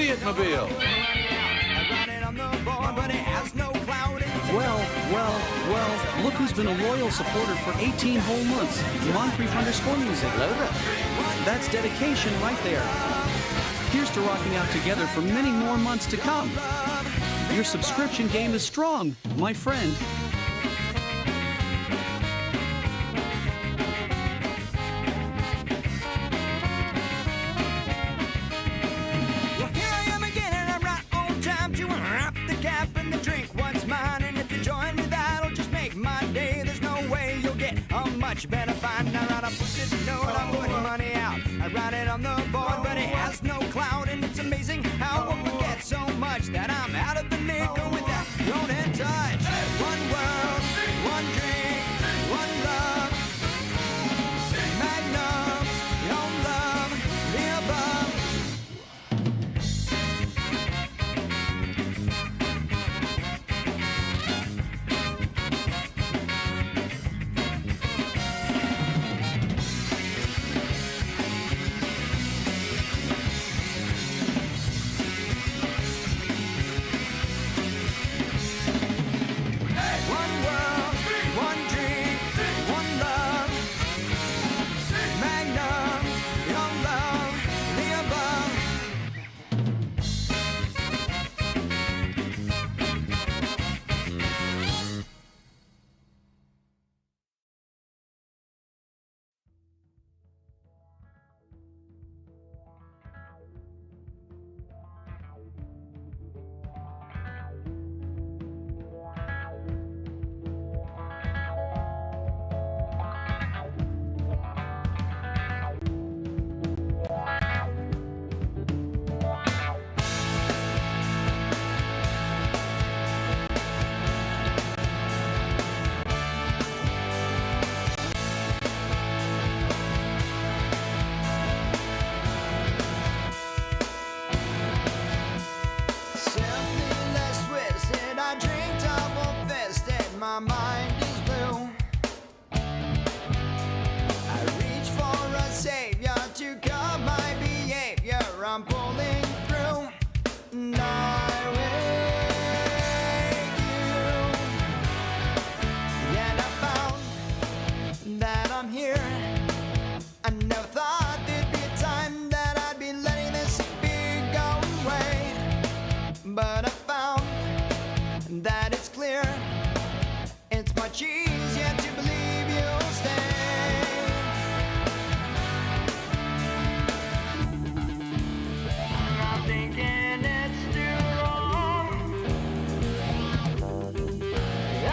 Idiot-mobile. Well, look who's been a loyal supporter for 18 whole months. Moncrief_music. That's dedication right there. Here's to rocking out together for many more months to come. Your subscription game is strong, my friend. Well, here I am again, and I'm right on time to unwrap the cap and the drink what's mine. And if you join me, that'll just make my day. There's no way you'll get a much better find. I write a post-it note, I'm putting money out. I write it on the board, but it has no cloud. And it's amazing how one forgets so much that I'm out of the nickel without your own hand touch. One world, one drink, one love. Magnums, your love, the above. One world, one drink, one love. Magnum, your love, the above. Simply less twisted, I drink double-fisted, my mind is blue. I reach for a savior to curb my behavior, I'm pulling through, and I wake you. And I found that I'm here. I never thought there'd be a time that I'd be letting this be go away. But I found that it's clear, it's much easier to believe you'll stay. I'm thinking it's too wrong. I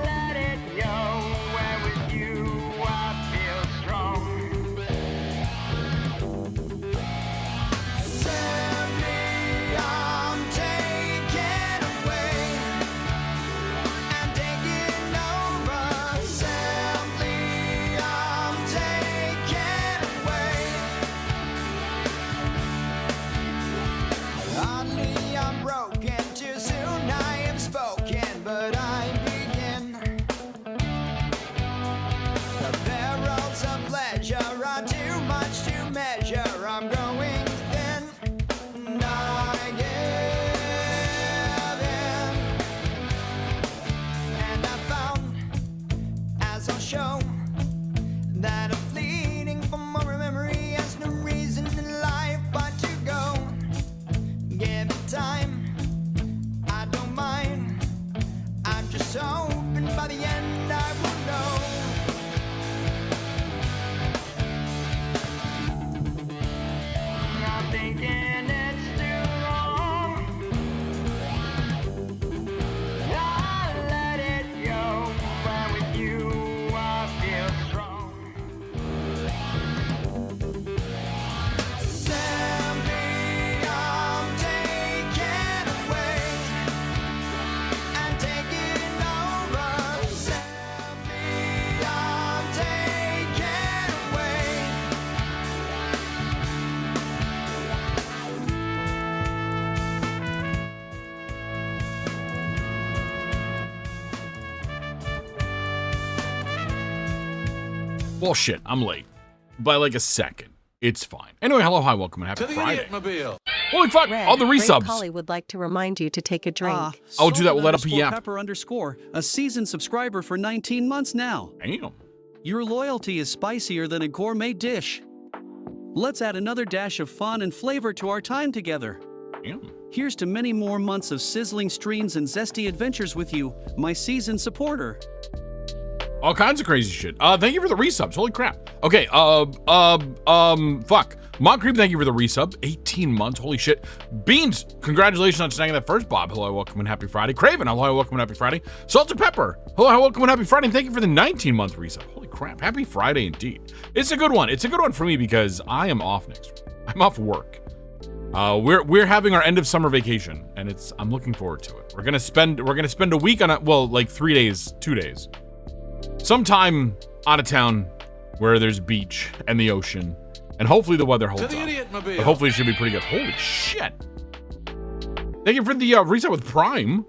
let it go, where with you I feel strong. Simply, I'm taken away and taken over. Simply, I'm taken away. Oddly, I'm broken. Too soon I have spoken, but I begin. The barrels of pleasure are too much to measure. I'm growing thin, and I give in. And I found, as I'll show, that a fleeting form of memory has no reason in life but to go. Give it time, I don't mind. I'm just hoping by the end I will know. I'm thinking it's too wrong. I let it go, where with you I feel strong. Simply, I'm taken away and taken over. Simply, I'm taken away. Well, shit, I'm late. By like a second. It's fine. Anyway, hello, hi, welcome, and To happy the Friday. Idiot-mobile. Holy fuck, Red, all the Ray resubs. Polly would like to remind you to take a drink. I'll do that. We'll let up Salt_pepper yap. Pepper_, a seasoned subscriber for 19 months now. Damn. Your loyalty is spicier than a gourmet dish. Let's add another dash of fun and flavor to our time together. Damn. Here's to many more months of sizzling streams and zesty adventures with you, my seasoned supporter. All kinds of crazy shit. Thank you for the resubs. Holy crap. Okay, fuck. Monk Creep, thank you for the resub. 18 months, holy shit. Beans, congratulations on snagging that first Bob. Hello, welcome and happy Friday. Craven, hello, welcome and happy Friday. Salted Pepper, hello, welcome and happy Friday. And thank you for the 19-month resub. Holy crap, happy Friday indeed. It's a good one. It's a good one for me because I am off next week. I'm off work. We're having our end of summer vacation, and I'm looking forward to it. We're gonna spend a week on like 3 days, 2 days. Sometime out of town where there's beach and the ocean, and hopefully the weather holds up. But hopefully it should be pretty good. Holy shit. Thank you for the reset with Prime.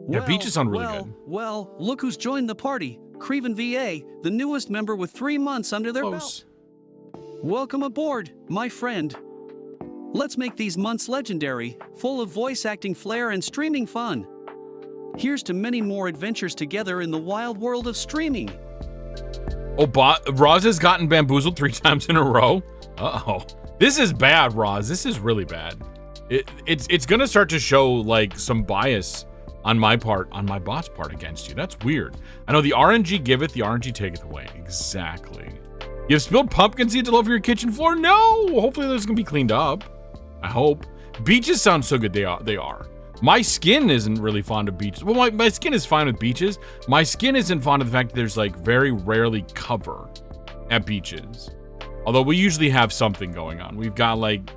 Yeah, beaches sound really good. Well, look who's joined the party. Creven VA, the newest member with 3 months under their belt. Welcome aboard, my friend. Let's make these months legendary, full of voice acting flair and streaming fun. Here's to many more adventures together in the wild world of streaming. Oh, Roz has gotten bamboozled 3 times in a row. Uh-oh. This is bad, Roz. This is really bad. It's gonna start to show like some bias on my part, on my bot's part against you. That's weird. I know the RNG giveth, the RNG taketh away. Exactly. You've spilled pumpkin seeds all over your kitchen floor? No! Hopefully those can be cleaned up. I hope. Beaches sound so good. They are. My skin isn't really fond of beaches. Well, my skin is fine with beaches. My skin isn't fond of the fact that there's like very rarely cover at beaches. Although we usually have something going on. We've got like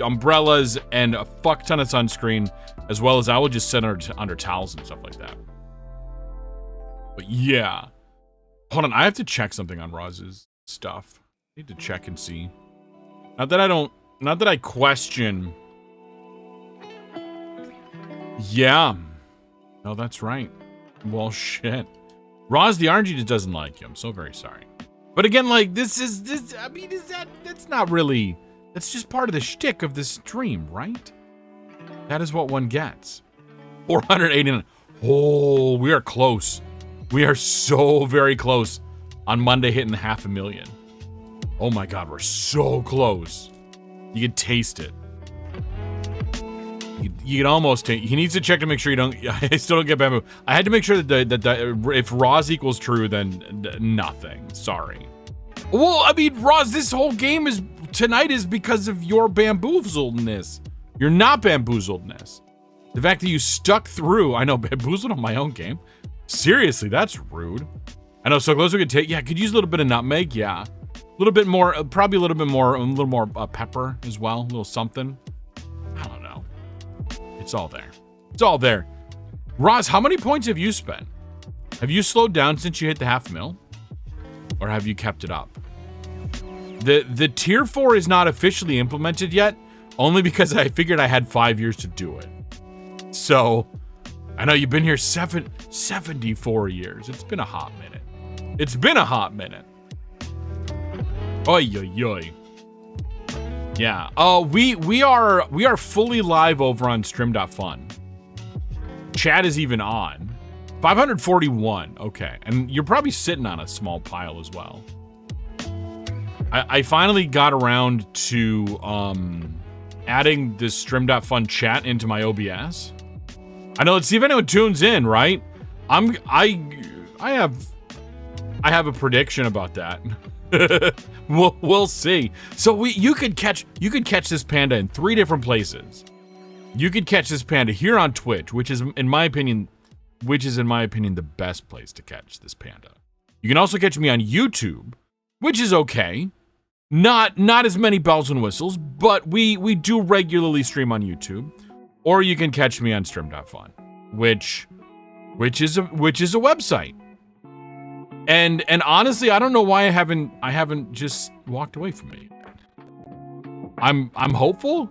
umbrellas and a fuck ton of sunscreen, as well as I will just sit under towels and stuff like that. But yeah. Hold on, I have to check something on Roz's stuff. I need to check and see. Not that I question. Yeah. No, that's right. Well, shit. Roz, the RNG just doesn't like you. I'm so very sorry. But again, like, that's not really, that's just part of the shtick of this stream, right? That is what one gets. 489. Oh, we are close. We are so very close on Monday hitting 500,000. Oh my God, we're so close. You can taste it. You can almost taste. He needs to check to make sure you don't. I still don't get bamboo. I had to make sure that if Roz equals true, then nothing. Sorry. Well, I mean, Roz, this whole game tonight is because of your bamboozledness. You're not bamboozledness. The fact that you stuck through. I know, bamboozled on my own game. Seriously, that's rude. I know. So close we could take. Yeah, could use a little bit of nutmeg. Yeah, a little bit more. Probably a little more pepper as well. A little something. I don't know. It's all there. It's all there. Roz, how many points have you spent? Have you slowed down since you hit the 500,000? Or have you kept it up? The tier 4 is not officially implemented yet, only because I figured I had 5 years to do it. So, I know you've been here 74 years. It's been a hot minute. It's been a hot minute. Oy, oy, oy. Yeah. We are fully live over on stream.fun. Chat is even on. 541. Okay. And you're probably sitting on a small pile as well. I finally got around to adding this stream.fun chat into my OBS. I know, let's see if anyone tunes in, right? I have a prediction about that. We'll see. So you could catch this panda in 3 different places. You could catch this panda here on Twitch, which is in my opinion the best place to catch this panda. You can also catch me on YouTube, which is okay. Not as many bells and whistles, but we do regularly stream on YouTube. Or you can catch me on stream.fun, which is a website. And honestly, I don't know why I haven't just walked away from it. I'm hopeful.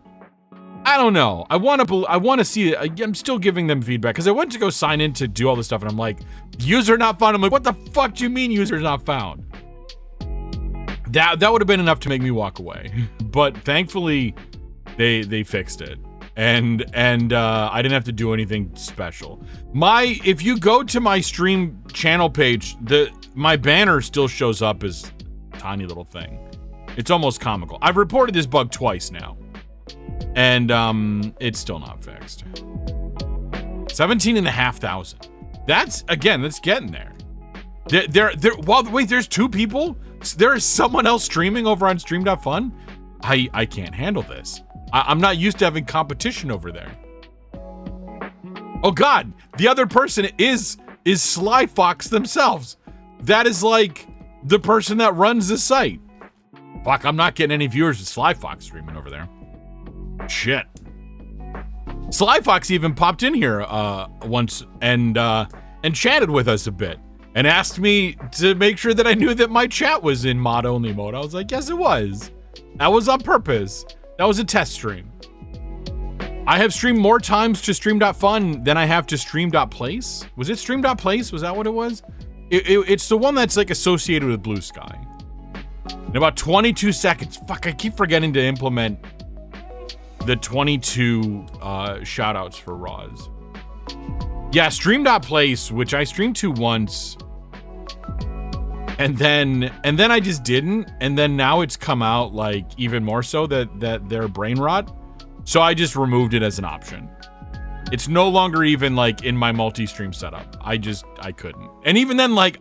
I don't know. I want to see it. I'm still giving them feedback because I went to go sign in to do all this stuff and I'm like, user not found. I'm like, what the fuck do you mean user not found? That would have been enough to make me walk away. But thankfully, They fixed it. And I didn't have to do anything special. If you go to my stream channel page, my banner still shows up as a tiny little thing. It's almost comical. I've reported this bug twice now. And it's still not fixed. 17,500. That's getting there. Wait, there's 2 people? There is someone else streaming over on stream.fun? I can't handle this. I'm not used to having competition over there. Oh God, the other person is Sly Fox themselves. That is like the person that runs the site. Fuck, I'm not getting any viewers with Sly Fox streaming over there. Shit. Sly Fox even popped in here once and chatted with us a bit and asked me to make sure that I knew that my chat was in mod only mode. I was like, yes, it was. That was on purpose. That was a test stream. I have streamed more times to stream.fun than I have to stream.place. Was it stream.place? Was that what it was? It's the one that's like associated with Blue Sky. In about 22 seconds. Fuck, I keep forgetting to implement the 22 shoutouts for Roz. Yeah, stream.place, which I streamed to once. And then I just didn't, and then now it's come out like even more so that they're brain rot. So I just removed it as an option. It's no longer even like in my multi-stream setup. I couldn't. And even then, like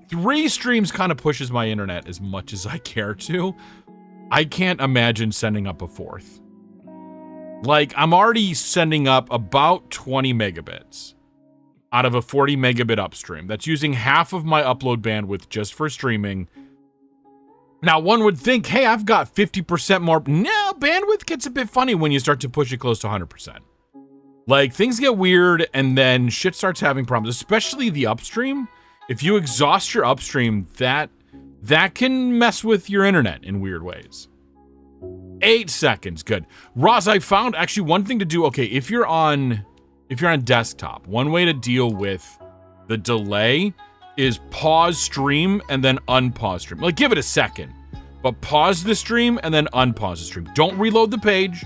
3 streams kind of pushes my internet as much as I care to. I can't imagine sending up a 4th. Like I'm already sending up about 20 megabits. Out of a 40 megabit upstream. That's using half of my upload bandwidth just for streaming. Now, one would think, hey, I've got 50% more. No, bandwidth gets a bit funny when you start to push it close to 100%. Like, things get weird, and then shit starts having problems, especially the upstream. If you exhaust your upstream, that can mess with your internet in weird ways. 8 seconds, good. Roz, I found actually one thing to do. Okay, if you're on desktop, one way to deal with the delay is pause stream and then unpause stream. Like, give it a second, but pause the stream and then unpause the stream. Don't reload the page,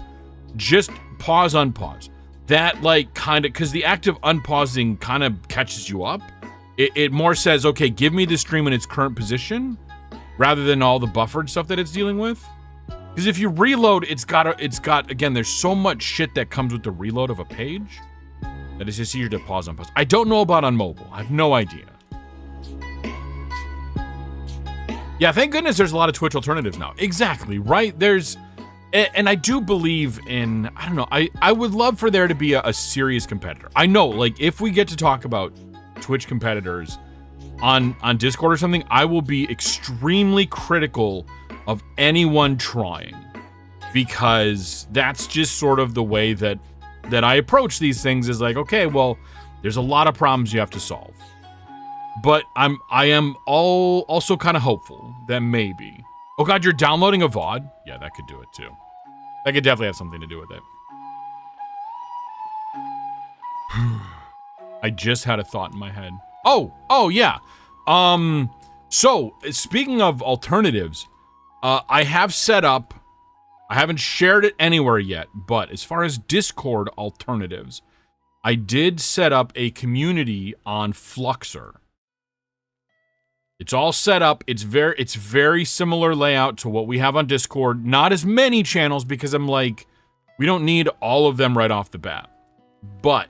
just pause, unpause. That, like, kind of, because the act of unpausing kind of catches you up. It more says, okay, give me the stream in its current position, rather than all the buffered stuff that it's dealing with. Because if you reload, it's got, again, there's so much shit that comes with the reload of a page that it's just easier to pause, unpause. I don't know about on mobile. I have no idea. Yeah, thank goodness there's a lot of Twitch alternatives now. Exactly, right? And I do believe in, I don't know, I would love for there to be a serious competitor. I know, like, if we get to talk about Twitch competitors on Discord or something, I will be extremely critical of anyone trying, because that's just sort of the way that I approach these things, is like, okay, well, there's a lot of problems you have to solve. But I am also kind of hopeful that maybe. Oh God, you're downloading a VOD? Yeah, that could do it too. That could definitely have something to do with it. I just had a thought in my head. Oh yeah. So speaking of alternatives, I have set up, I haven't shared it anywhere yet, but as far as Discord alternatives, I did set up a community on Fluxer. It's all set up. It's very similar layout to what we have on Discord. Not as many channels, because I'm like, we don't need all of them right off the bat. But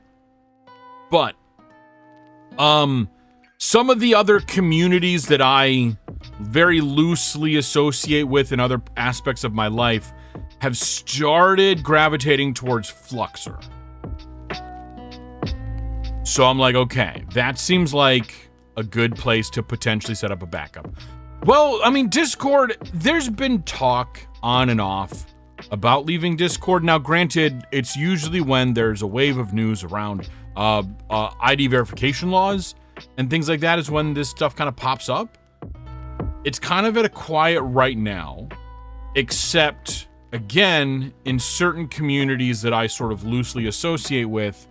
some of the other communities that I very loosely associate with in other aspects of my life have started gravitating towards Fluxer. So I'm like, okay, that seems like a good place to potentially set up a backup. Well, I mean, Discord, there's been talk on and off about leaving Discord. Now, granted, it's usually when there's a wave of news around ID verification laws and things like that is when this stuff kind of pops up. It's kind of at a quiet right now, except, again, in certain communities that I sort of loosely associate with,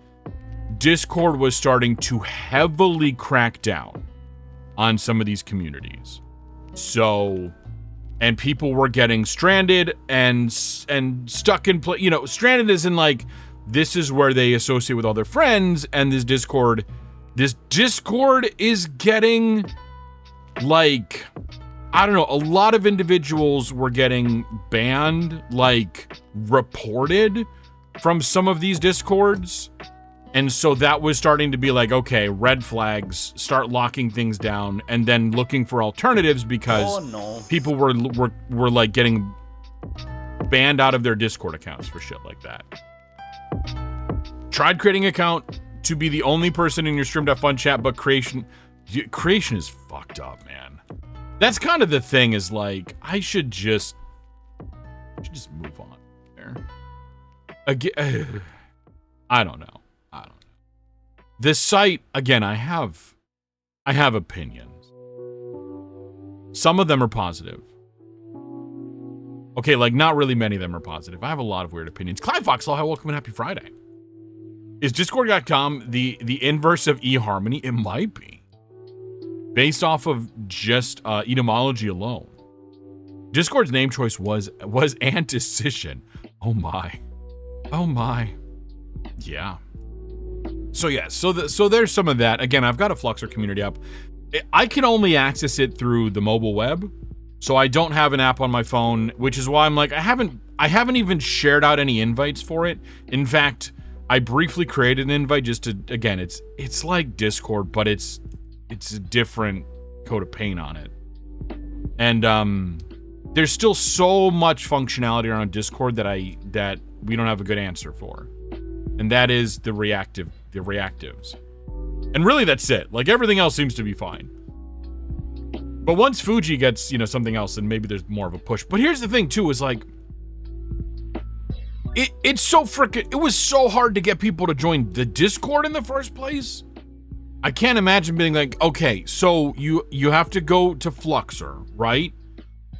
Discord was starting to heavily crack down on some of these communities. So and people were getting stranded and stuck in place. You know, stranded as in like, this is where they associate with all their friends, and this Discord is getting, like, I don't know, a lot of individuals were getting banned, like, reported from some of these Discords. And so that was starting to be like, okay, red flags, start locking things down, and then looking for alternatives because people were like getting banned out of their Discord accounts for shit like that. Tried creating an account to be the only person in your stream.fun chat, but creation is fucked up, man. That's kind of the thing, is like, I should just move on there. Again, I don't know. This site, again, I have opinions. Some of them are positive. Okay, like, not really many of them are positive. I have a lot of weird opinions. Clive Foxlaw, hi, welcome and happy Friday. Is Discord.com the inverse of eHarmony? It might be. Based off of just etymology alone. Discord's name choice was Anticision. Oh my. Yeah. So yeah, so there's some of that. Again, I've got a Fluxer community app. I can only access it through the mobile web, so I don't have an app on my phone, which is why I'm like, I haven't even shared out any invites for it. In fact, I briefly created an invite just to, again, it's like Discord, but it's a different coat of paint on it. And there's still so much functionality around Discord that we don't have a good answer for. And that is the reactives. And really that's it. Like, everything else seems to be fine. But once Fuji gets, you know, something else, then maybe there's more of a push. But here's the thing too, is like, it's so freaking, it was so hard to get people to join the Discord in the first place. I can't imagine being like, okay, so you have to go to Fluxer, right?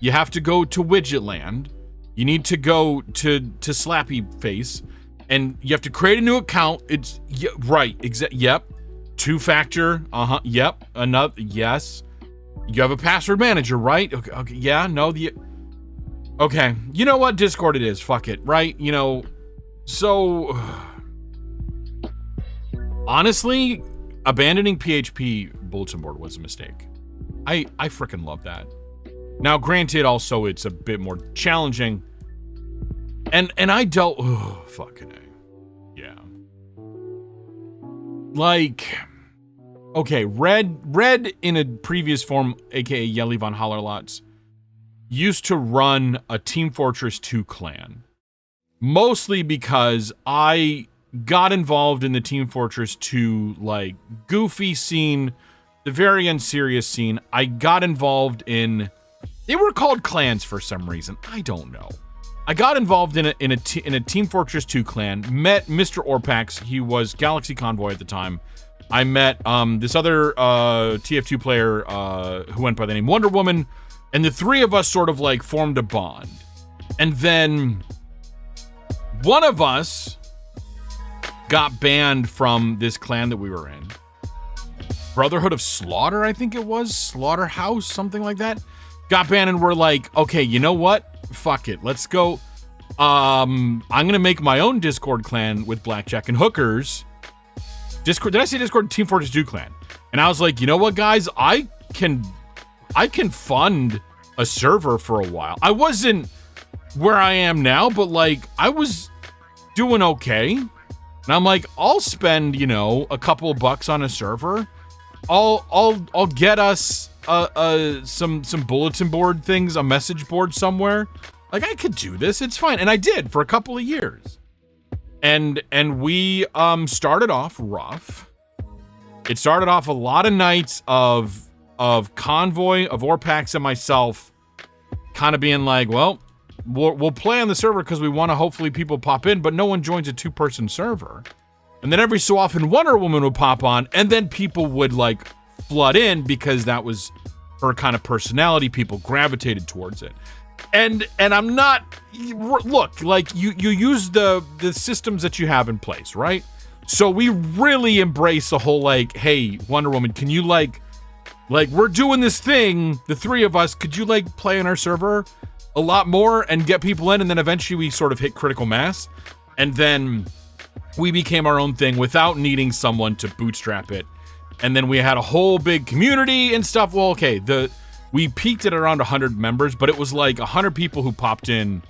You have to go to Widgetland. You need to go to Slappy Face. And you have to create a new account. It's right. Yep. 2-factor. Yep. Another. Yes. You have a password manager, right? Okay. Yeah. No. Okay. You know what? Discord it is. Fuck it. Right. You know. So honestly, abandoning PHP bulletin board was a mistake. I freaking love that. Now, granted, also it's a bit more challenging. And I dealt, fucking A. Yeah. Like, okay, Red in a previous form, aka Yelly von Hallerlotz, used to run a Team Fortress 2 clan. Mostly because I got involved in the Team Fortress 2, like, goofy scene, the very unserious scene. I got involved in, they were called clans for some reason. I don't know. I got involved in a Team Fortress 2 clan, met Mr. Orpax, he was Galaxy Convoy at the time. I met this other TF2 player who went by the name Wonder Woman, and the three of us sort of like formed a bond. And then one of us got banned from this clan that we were in. Brotherhood of Slaughter, I think it was, Slaughterhouse, something like that. Got banned, and we're like, okay, you know what? Fuck it. Let's go. I'm gonna make my own Discord clan with blackjack and hookers. Discord. Did I say Discord? Team Fortress 2 clan. And I was like, you know what, guys? I can fund a server for a while. I wasn't where I am now, but like I was doing okay. And I'm like, I'll spend, you know, a couple of bucks on a server. I'll get us some bulletin board things, a message board somewhere. Like, I could do this. It's fine. And I did for a couple of years. And we started off rough. It started off a lot of nights of Convoy, of Orpax and myself kind of being like, well, we'll play on the server because we want to hopefully people pop in, but no one joins a 2-person server. And then every so often Wonder Woman would pop on, and then people would like flood in because that was her kind of personality. People gravitated towards it. And I'm not, look, like you use the systems that you have in place, right? So we really embrace the whole like, hey, Wonder Woman, can you like Like, we're doing this thing, the three of us, could you like play on our server a lot more and get people in? And then eventually we sort of hit critical mass. And then we became our own thing without needing someone to bootstrap it. And then we had a whole big community and stuff. Well, okay, we peaked at around 100 members, but it was like 100 people who popped in.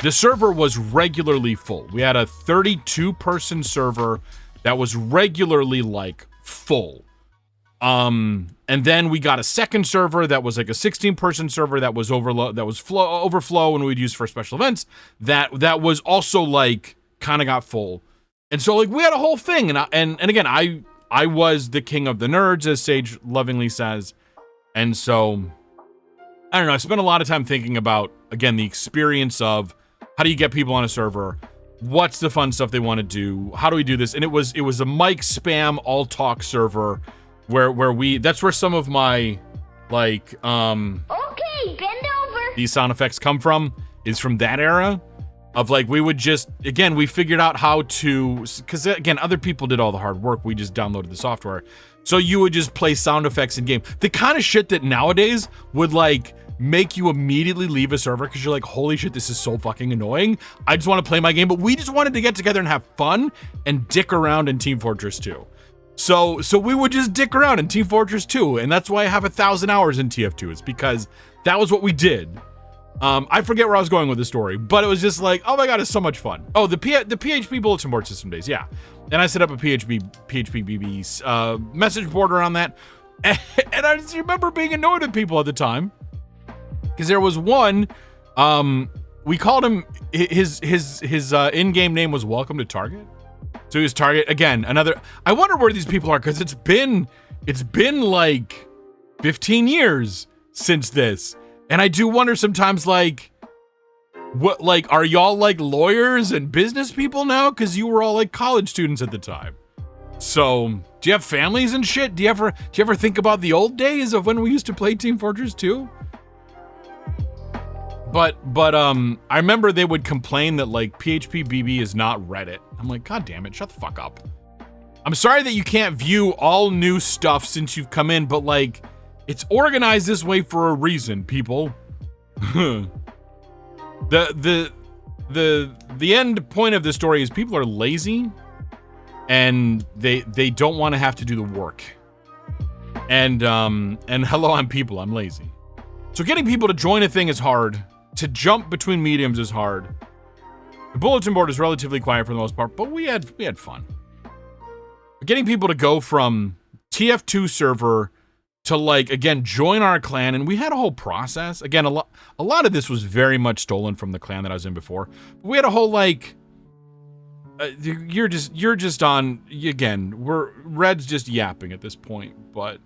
The server was regularly full. We had a 32-person server that was regularly like full. And then we got a second server that was like a 16-person server that was overflow and we'd use for special events. That was also like kind of got full. And so like we had a whole thing, and again, I was the king of the nerds, as Sage lovingly says. And so I don't know, I spent a lot of time thinking about, again, the experience of how do you get people on a server? What's the fun stuff they want to do? How do we do this? And it was a mic spam all talk server where that's where some of my like Okay, bend over. these sound effects come from, is from that era of like we would just, again, we figured out how to, because again, other people did all the hard work, we just downloaded the software. So you would just play sound effects in game. The kind of shit that nowadays would like make you immediately leave a server because you're like, holy shit, this is so fucking annoying. I just want to play my game. But we just wanted to get together and have fun and dick around in Team Fortress 2. So we would just dick around in Team Fortress 2, and that's why I have 1,000 hours in TF2. It's because that was what we did. I forget where I was going with the story, but it was just like, oh my god, it's so much fun. Oh, the PHP bulletin board system days, yeah. And I set up a PHP message board around that, and I just remember being annoyed at people at the time because there was one. We called him, his in-game name was Welcome to Target. So he was Target again. Another. I wonder where these people are because it's been like 15 years since this, and I do wonder sometimes like, what, like, are y'all like lawyers and business people now? Because you were all like college students at the time. So do you have families and shit? Do you ever think about the old days of when we used to play Team Fortress 2? But I remember they would complain that like PHP BB is not Reddit. I'm like, god damn it, shut the fuck up. I'm sorry that you can't view all new stuff since you've come in, but like, it's organized this way for a reason, people. The end point of the story is people are lazy and they don't want to have to do the work. And hello, I'm people, I'm lazy. So getting people to join a thing is hard. To jump between mediums is hard. The bulletin board is relatively quiet for the most part, but we had fun. But getting people to go from TF2 server to like, again, join our clan, and we had a whole process. Again, a lot of this was very much stolen from the clan that I was in before. But we had a whole like, you're just on, again, Red's just yapping at this point, but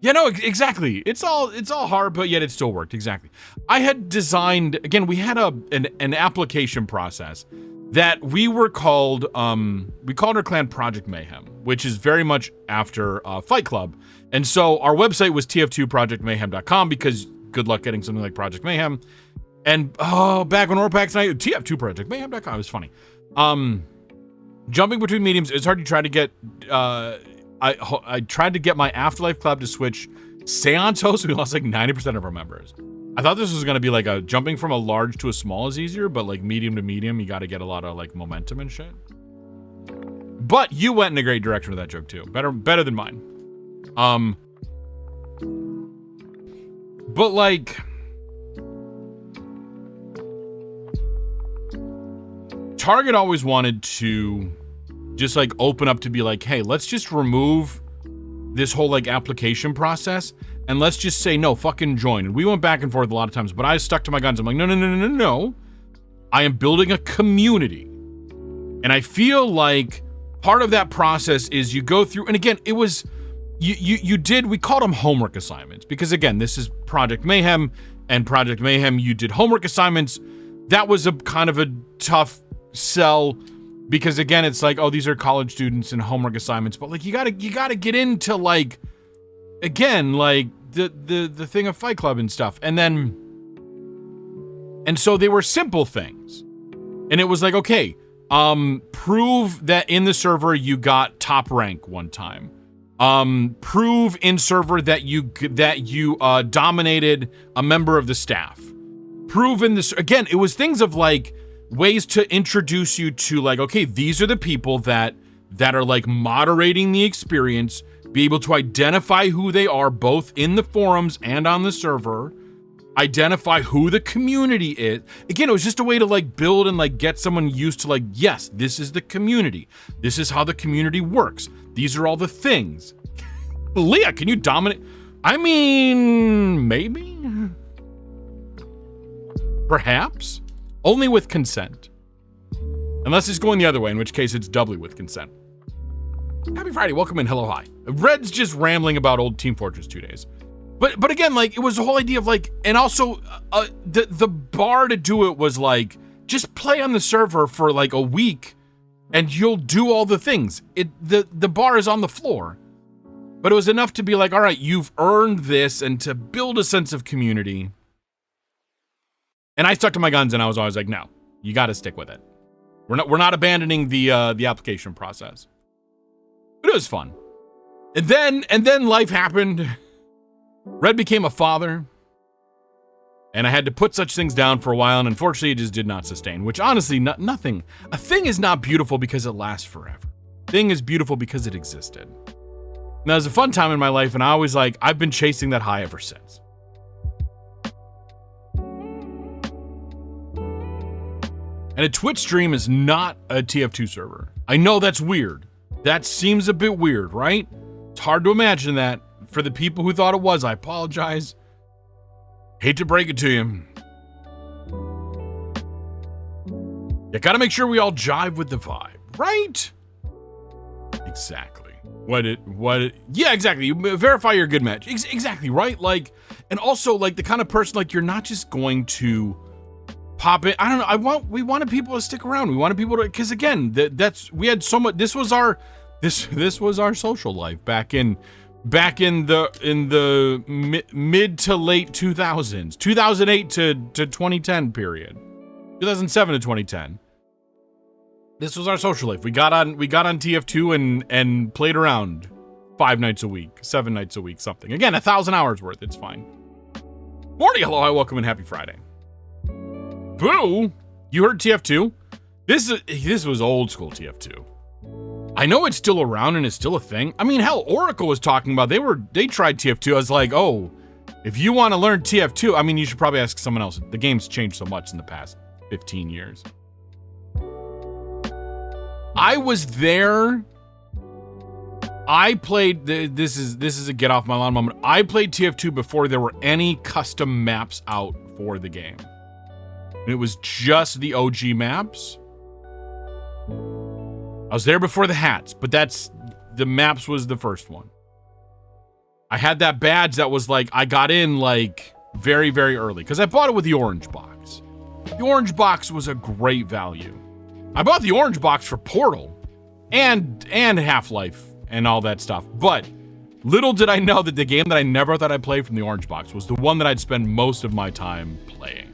yeah, no, exactly. It's all hard, but yet it still worked. Exactly. I had designed, again, we had an application process that we called our clan Project Mayhem, which is very much after Fight Club. And so our website was tf2projectmayhem.com because good luck getting something like Project Mayhem. And back when Orpax and I, tf2projectmayhem.com, it was funny. Jumping between mediums, it's hard to try to get, I tried to get my Afterlife Club to switch Seance host. We lost like 90% of our members. I thought this was going to be like a jumping from a large to a small is easier, but like medium to medium, you got to get a lot of like momentum and shit. But you went in a great direction with that joke too. Better than mine. But like, Target always wanted to just like open up to be like, hey, let's just remove this whole like application process and let's just say no, fucking join. And we went back and forth a lot of times, but I stuck to my guns. I'm like, no. I am building a community. And I feel like part of that process is you go through, and again, it was, we called them homework assignments because again, this is Project Mayhem, and Project Mayhem, you did homework assignments. That was a kind of a tough sell because again, it's like, oh, these are college students and homework assignments, but like, you gotta get into like, again, like the thing of Fight Club and stuff. And so they were simple things. And it was like, okay, prove that in the server you got top rank one time. Prove in server that you dominated a member of the staff. Prove in this, again, it was things of like ways to introduce you to like, okay, these are the people that are like moderating the experience, be able to identify who they are both in the forums and on the server, identify who the community is. Again, it was just a way to like build and like get someone used to like, yes, this is the community. This is how the community works. These are all the things. Leah, can you dominate? I mean, maybe? Perhaps? Only with consent. Unless it's going the other way, in which case it's doubly with consent. Happy Friday, welcome in, hello, hi. Red's just rambling about old Team Fortress 2 days. But again, like, it was the whole idea of like, and also the bar to do it was like, just play on the server for like a week and you'll do all the things. The bar is on the floor. But it was enough to be like, all right, you've earned this, and to build a sense of community. And I stuck to my guns and I was always like, no, you got to stick with it. We're not abandoning the application process. But it was fun. And then life happened. Red became a father. And I had to put such things down for a while, and unfortunately it just did not sustain, which honestly, nothing. A thing is not beautiful because it lasts forever. A thing is beautiful because it existed. Now, it was a fun time in my life, and I always like, I've been chasing that high ever since. And a Twitch stream is not a TF2 server. I know that's weird. That seems a bit weird, right? It's hard to imagine that. For the people who thought it was, I apologize. Hate to break it to you. You gotta make sure we all jive with the vibe, right? Exactly. Yeah, exactly. You verify you're a good match. Exactly, right? Like, and also like the kind of person, like, you're not just going to pop in. I don't know. We wanted people to stick around. We wanted people to, because again, we had so much. This was our social life back in the mid to late 2000s, 2008 to 2010 period, 2007 to 2010. This was our social life. We got on TF2 and played around 5 nights a week, 7 nights a week, something. Again, 1,000 hours worth. It's fine. Morning, hello, hi, welcome, and happy Friday. Boo! You heard TF2? This was old school TF2. I know it's still around and it's still a thing. I mean, hell, Oracle was talking about they tried TF2. I was like, oh, if you want to learn TF2, I mean, you should probably ask someone else. The game's changed so much in the past 15 years. I was there. I played, this is a get off my lawn moment. I played TF2 before there were any custom maps out for the game. And it was just the OG maps. I was there before the hats, but the maps was the first one. I had that badge that was like, I got in like very, very early because I bought it with the orange box. The orange box was a great value. I bought the orange box for Portal and Half-Life and all that stuff. But little did I know that the game that I never thought I'd play from the orange box was the one that I'd spend most of my time playing.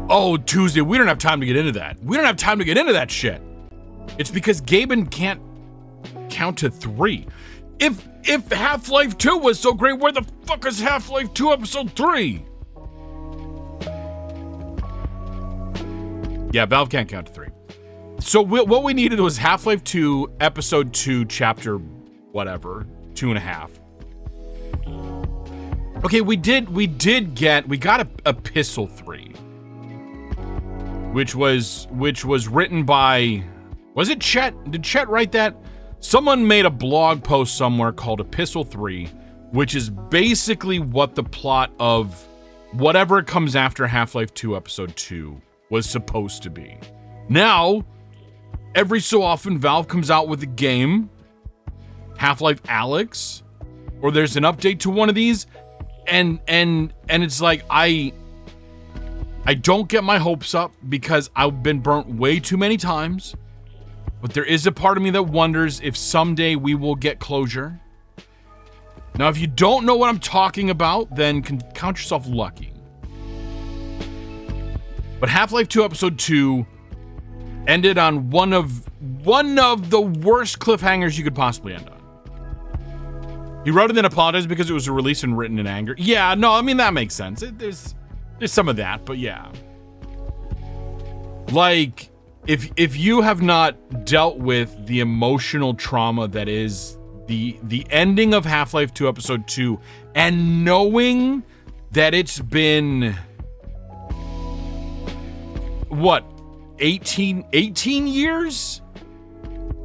Oh, Tuesday, we don't have time to get into that. We don't have time to get into that shit. It's because Gaben can't count to 3. If Half-Life 2 was so great, where the fuck is Half-Life 2 Episode 3? Yeah, Valve can't count to 3. So what we needed was Half-Life 2 Episode 2 Chapter whatever, 2.5. Okay, we got Epistle 3. Which was written by, was it Chet? Did Chet write that? Someone made a blog post somewhere called Epistle 3, which is basically what the plot of whatever comes after Half-Life 2 Episode 2 was supposed to be. Now, every so often Valve comes out with a game, Half-Life Alyx, or there's an update to one of these, and it's like, I don't get my hopes up because I've been burnt way too many times, but there is a part of me that wonders if someday we will get closure. Now, if you don't know what I'm talking about, then count yourself lucky. But Half-Life 2 Episode 2 ended on one of the worst cliffhangers you could possibly end on. He wrote and then apologized because it was released and written in anger. Yeah, no, I mean, that makes sense. There's some of that, but yeah. Like, if you have not dealt with the emotional trauma that is the ending of Half-Life 2 Episode 2, and knowing that it's been, what, 18 years?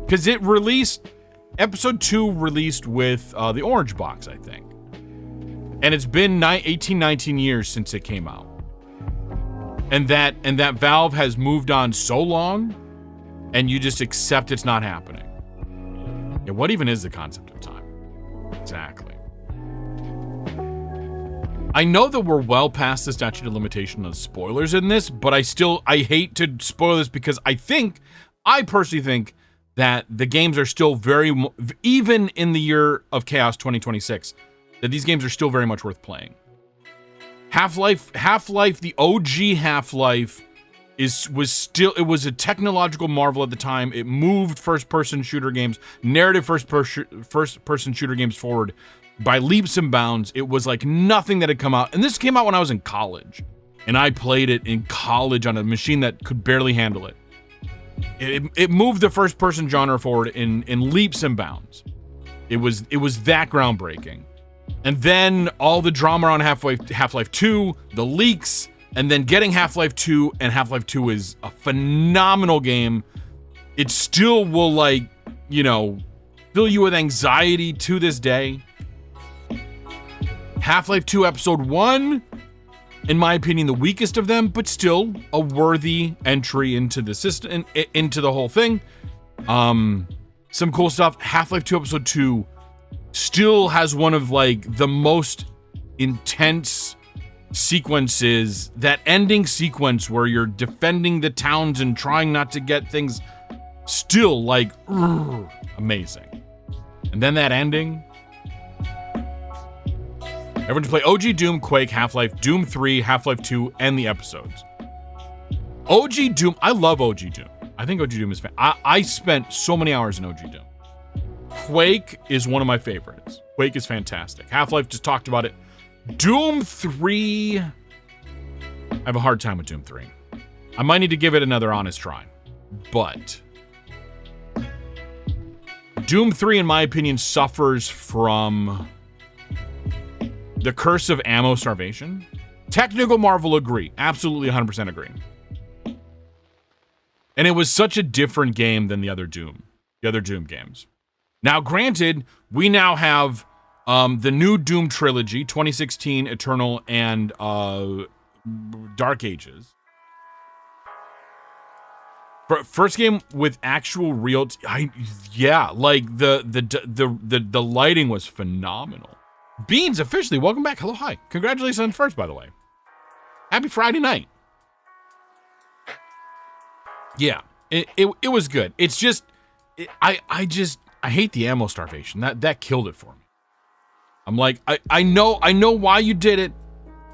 Because it released, Episode 2 released with the Orange Box, I think. And it's been 19 years since it came out. And that Valve has moved on so long, and you just accept it's not happening. Yeah, what even is the concept of time? Exactly. I know that we're well past the statute of limitation of spoilers in this, but I hate to spoil this because I personally think that the games are still even in the year of chaos 2026, that these games are still very much worth playing. Half-Life, the OG Half-Life was a technological marvel at the time. It moved first-person shooter games, narrative first-person shooter games forward by leaps and bounds. It was like nothing that had come out. And this came out when I was in college. And I played it in college on a machine that could barely handle it. It moved the first-person genre forward in leaps and bounds. It was that groundbreaking. And then all the drama on Half-Life 2, the leaks, and then getting Half-Life 2, and Half-Life 2 is a phenomenal game. It still will, like, you know, fill you with anxiety to this day. Half-Life 2 Episode 1, in my opinion, the weakest of them, but still a worthy entry into the system, into the whole thing. Some cool stuff. Half-Life 2 Episode 2 still has one of, like, the most intense sequences. That ending sequence where you're defending the towns and trying not to get things, still, like, amazing. And then that ending. Everyone just play OG Doom, Quake, Half-Life, Doom 3, Half-Life 2, and the episodes. OG Doom, I love OG Doom. I think OG Doom is I spent so many hours in OG Doom. Quake is one of my favorites. Quake is fantastic. Half-Life, just talked about it. Doom 3, I have a hard time with Doom 3. I might need to give it another honest try. But Doom 3, in my opinion, suffers from the curse of ammo starvation. Technical marvel, agree. Absolutely 100% agree. And it was such a different game than the other Doom games. Now, granted, we now have the new Doom trilogy, 2016, Eternal, and Dark Ages. First game with actual real, like the lighting was phenomenal. Beans, officially, welcome back. Hello, hi. Congratulations on first, by the way. Happy Friday night. Yeah, it was good. It's just, I hate the ammo starvation. That killed it for me. I'm like, I know why you did it.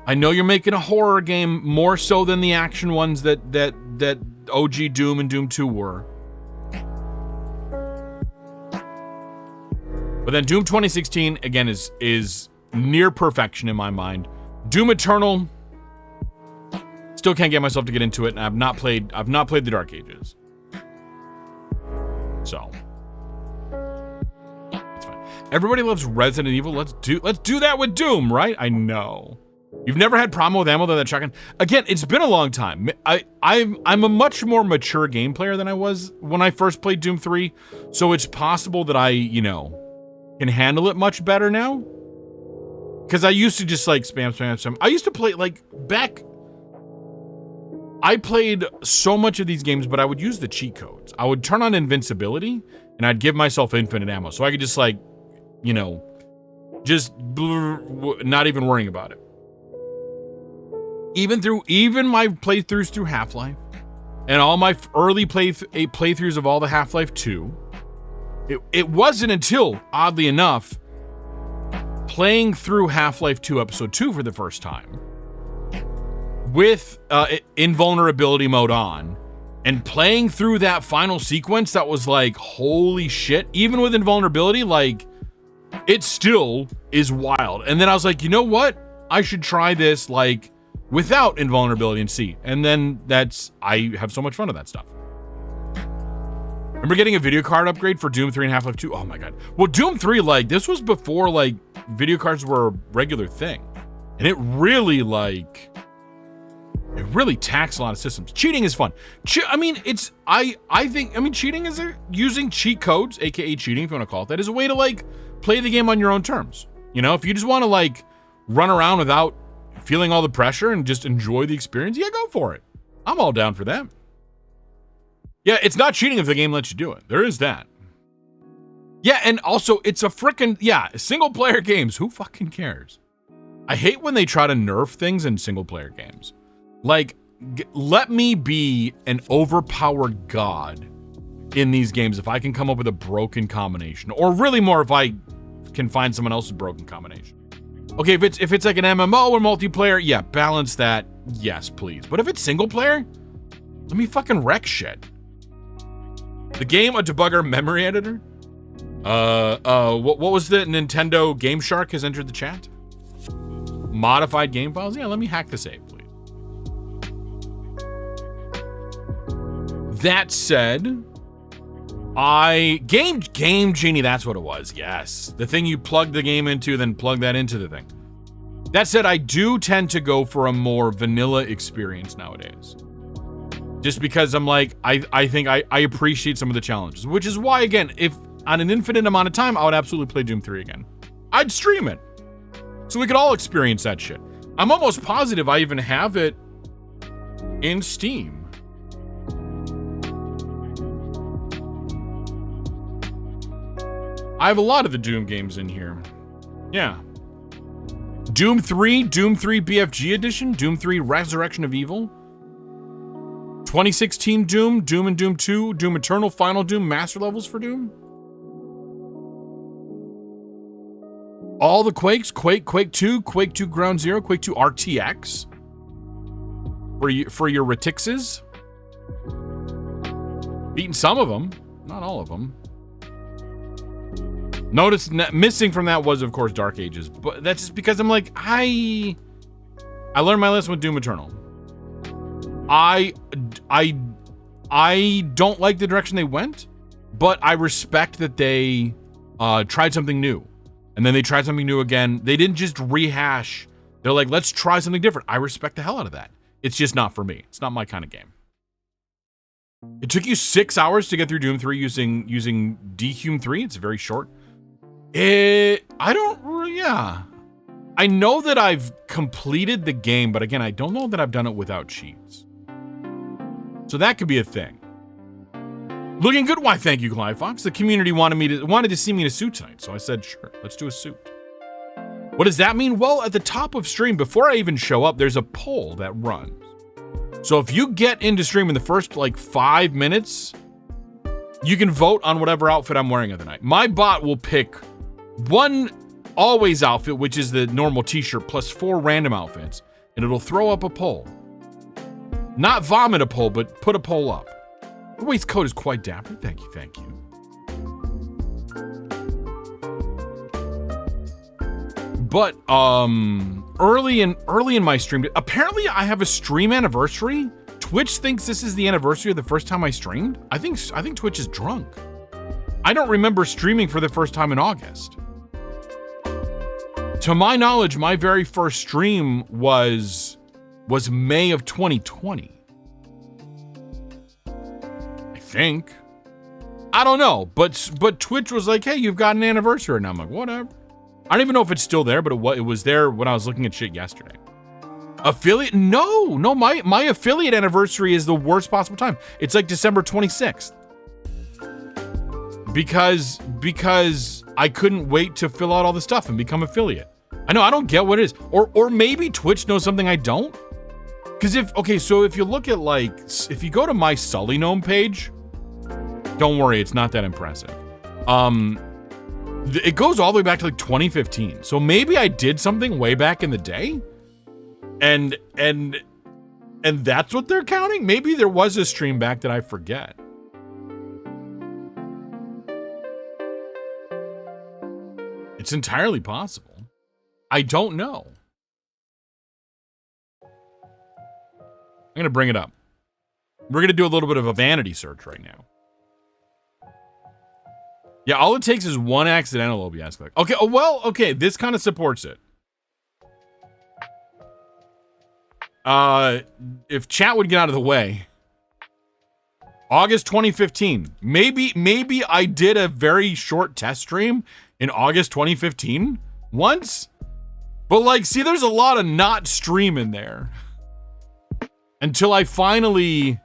I know you're making a horror game more so than the action ones that OG Doom and Doom 2 were. But then Doom 2016 again is near perfection in my mind. Doom Eternal, still can't get myself to get into it, and I've not played the Dark Ages. So it's fine. Everybody loves Resident Evil. Let's do that with Doom, right? I know. You've never had problem with ammo than that shotgun. Again, it's been a long time. I'm a much more mature game player than I was when I first played Doom 3, so it's possible that I, can handle it much better now. Because I used to just like spam. I used to play like back. I played so much of these games, but I would use the cheat codes. I would turn on invincibility and I'd give myself infinite ammo. So I could just like, just not even worrying about it. Even my playthroughs through Half-Life and all my early playthroughs of all the Half-Life 2, it wasn't until, oddly enough, playing through Half-Life 2 Episode 2 for the first time with invulnerability mode on And playing through that final sequence, that was like, holy shit. Even with invulnerability, like, it still is wild. And then I was like, you know what? I should try this, like, without invulnerability and see. And then I have so much fun with that stuff. Remember getting a video card upgrade for Doom 3 and Half-Life 2? Oh my God. Well, Doom 3, like, this was before, like, video cards were a regular thing. And it really, like, it really taxed a lot of systems. Cheating is fun. I mean, cheating is using cheat codes, aka cheating, if you want to call it that, is a way to, like, play the game on your own terms. You know, if you just want to, like, run around without feeling all the pressure and just enjoy the experience, yeah, go for it. I'm all down for that. Yeah, it's not cheating if the game lets you do it. There is that. Yeah, and also, it's a frickin', yeah, single-player games. Who fucking cares? I hate when they try to nerf things in single-player games. Like, let me be an overpowered god in these games if I can come up with a broken combination. Or really more if I can find someone else's broken combination. Okay, if it's like an MMO or multiplayer, yeah, balance that. Yes, please. But if it's single-player, let me fucking wreck shit. The game, a debugger memory editor? What was the Nintendo Game Shark has entered the chat? Modified game files? Yeah, let me hack the save, please. That said, Game Genie, that's what it was. Yes. The thing you plug the game into, then plug that into the thing. That said, I do tend to go for a more vanilla experience nowadays. Just because I'm like, I think I appreciate some of the challenges, which is why, again, if on an infinite amount of time, I would absolutely play Doom 3 again. I'd stream it. So we could all experience that shit. I'm almost positive I even have it in Steam. I have a lot of the Doom games in here. Yeah. Doom 3 BFG Edition, Doom 3 Resurrection of Evil, 2016 Doom, Doom and Doom 2, Doom Eternal, Final Doom, Master Levels for Doom. All the Quakes, Quake 2, Quake 2 Ground Zero, Quake 2 RTX. For your Retixes. Beaten some of them, not all of them. Notice missing from that was, of course, Dark Ages, but that's just because I'm like, I learned my lesson with Doom Eternal. I don't like the direction they went, but I respect that they tried something new. And then they tried something new again. They didn't just rehash. They're like, let's try something different. I respect the hell out of that. It's just not for me. It's not my kind of game. It took you 6 hours to get through Doom 3 using Dehume 3. It's very short. I know that I've completed the game, but again, I don't know that I've done it without cheats. So that could be a thing. Looking good. Why, thank you, Clive Fox. The community wanted to see me in a suit tonight, so I said, sure, let's do a suit. What does that mean? Well, at the top of stream, before I even show up, there's a poll that runs. So if you get into stream in the first, 5 minutes, you can vote on whatever outfit I'm wearing of the night. My bot will pick one always outfit, which is the normal t-shirt, plus 4 random outfits, and it'll throw up a poll. Not vomit a poll, but put a poll up. The waistcoat is quite dapper. Thank you, thank you. But early in my stream, apparently I have a stream anniversary. Twitch thinks this is the anniversary of the first time I streamed. I think Twitch is drunk. I don't remember streaming for the first time in August. To my knowledge, my very first stream was May of 2020. I think. I don't know, but Twitch was like, hey, you've got an anniversary, and I'm like, whatever. I don't even know if it's still there, but it was there when I was looking at shit yesterday. Affiliate? No, my affiliate anniversary is the worst possible time. It's like December 26th. Because I couldn't wait to fill out all the stuff and become affiliate. I know, I don't get what it is. Or maybe Twitch knows something I don't. Because if you look at if you go to my Sully Gnome page, don't worry, it's not that impressive. It goes all the way back to 2015. So maybe I did something way back in the day. And And that's what they're counting? Maybe there was a stream back that I forget. It's entirely possible. I don't know. I'm going to bring it up. We're going to do a little bit of a vanity search right now. Yeah, all it takes is one accidental OBS click. Okay, oh, well, okay, this kind of supports it. If chat would get out of the way. August 2015. Maybe I did a very short test stream in August 2015 once. But like, see, there's a lot of not stream in there. Until I finally,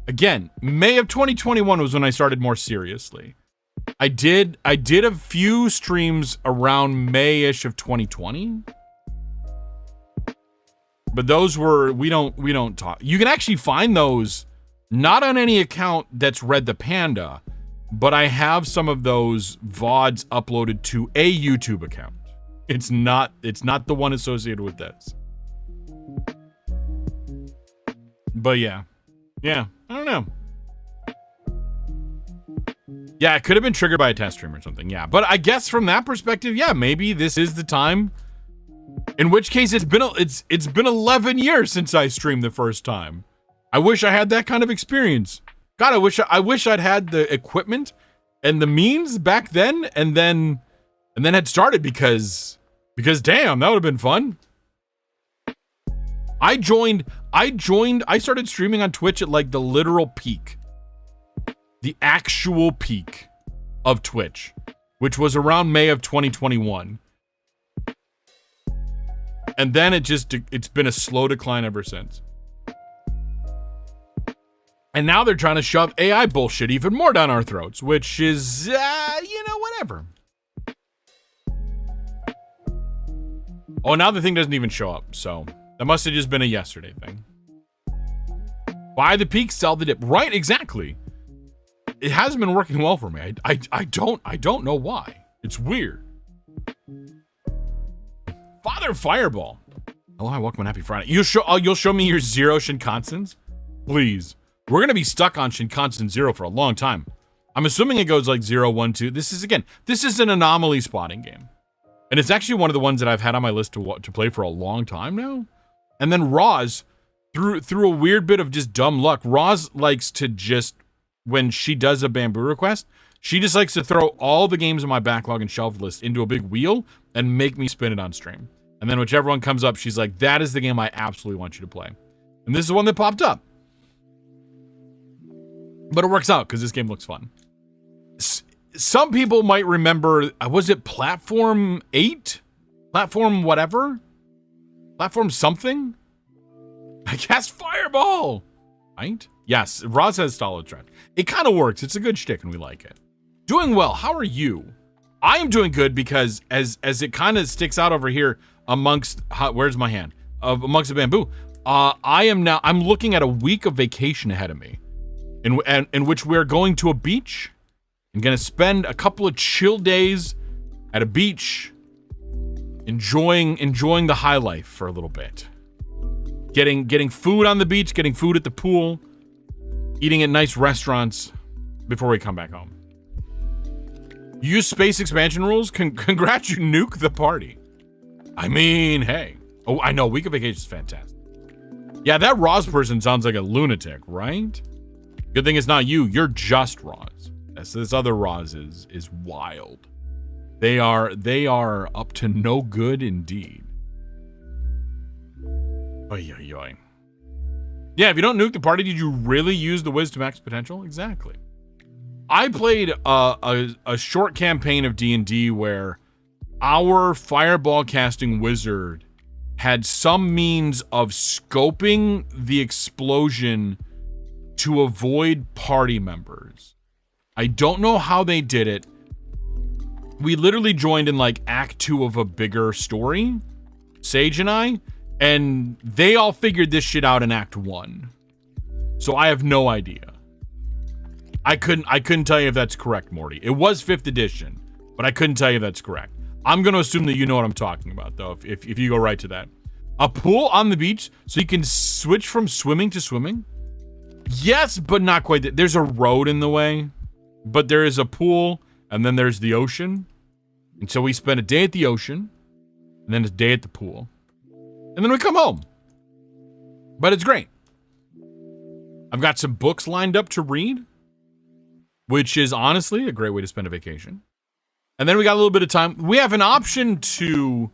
again, May of 2021 was when I started more seriously. I did a few streams around May-ish of 2020. But those were, we don't talk. You can actually find those not on any account that's read the panda, but I have some of those VODs uploaded to a YouTube account. It's not the one associated with this. But yeah, I don't know. Yeah, it could have been triggered by a test stream or something. Yeah, but I guess from that perspective, yeah, maybe this is the time. In which case, it's been 11 years since I streamed the first time. I wish I had that kind of experience. God, I wish I'd had the equipment and the means back then, and then had started because damn, that would have been fun. I started streaming on Twitch at like the literal peak. The actual peak of Twitch, which was around May of 2021. And then it's been a slow decline ever since. And now they're trying to shove AI bullshit even more down our throats, which is, whatever. Oh, now the thing doesn't even show up, so that must have just been a yesterday thing. Buy the peak, sell the dip. Right, exactly. It hasn't been working well for me. I don't know why. It's weird. Father Fireball. Hello, welcome on Happy Friday. You'll show me your zero Shinkansens? Please. We're gonna be stuck on Shinkansen 0 for a long time. I'm assuming it goes like 0, 1, 2. This is an anomaly spotting game. And it's actually one of the ones that I've had on my list to play for a long time now. And then Roz, through a weird bit of just dumb luck, Roz likes to just, when she does a bamboo request, she just likes to throw all the games in my backlog and shelf list into a big wheel and make me spin it on stream. And then whichever one comes up, she's like, that is the game I absolutely want you to play. And this is the one that popped up. But it works out because this game looks fun. Some people might remember, was it Platform 8? Platform whatever? Platform something? I cast Fireball! Right? Yes, Roz has solid track. It kind of works. It's a good shtick and we like it. Doing well. How are you? I am doing good because as it kind of sticks out over here amongst, where's my hand? Amongst the bamboo. I'm looking at a week of vacation ahead of me. In which we're going to a beach and gonna spend a couple of chill days at a beach, enjoying the high life for a little bit. Getting food on the beach, getting food at the pool, eating at nice restaurants before we come back home. You use space expansion rules? Congrats, you nuke the party. I mean, hey. Oh, I know, week of vacation is fantastic. Yeah, that Roz person sounds like a lunatic, right? Good thing it's not you. You're just Roz. So this other Roz is wild. They are up to no good indeed. Oy, oy, oy. Yeah, if you don't nuke the party, did you really use the Wiz to max potential? Exactly. I played a short campaign of D&D where our fireball casting wizard had some means of scoping the explosion to avoid party members. I don't know how they did it. We literally joined in like act 2 of a bigger story, Sage and I, and they all figured this shit out in act 1. So I have no idea. I couldn't tell you if that's correct, Morty. It was 5th edition, but I couldn't tell you if that's correct. I'm going to assume that you know what I'm talking about, though, if you go right to that. A pool on the beach so you can switch from swimming to swimming? Yes, but not quite. There's a road in the way, but there is a pool, and then there's the ocean. And so we spend a day at the ocean, and then a day at the pool. And then we come home. But it's great. I've got some books lined up to read, which is honestly a great way to spend a vacation. And then we got a little bit of time. We have an option to,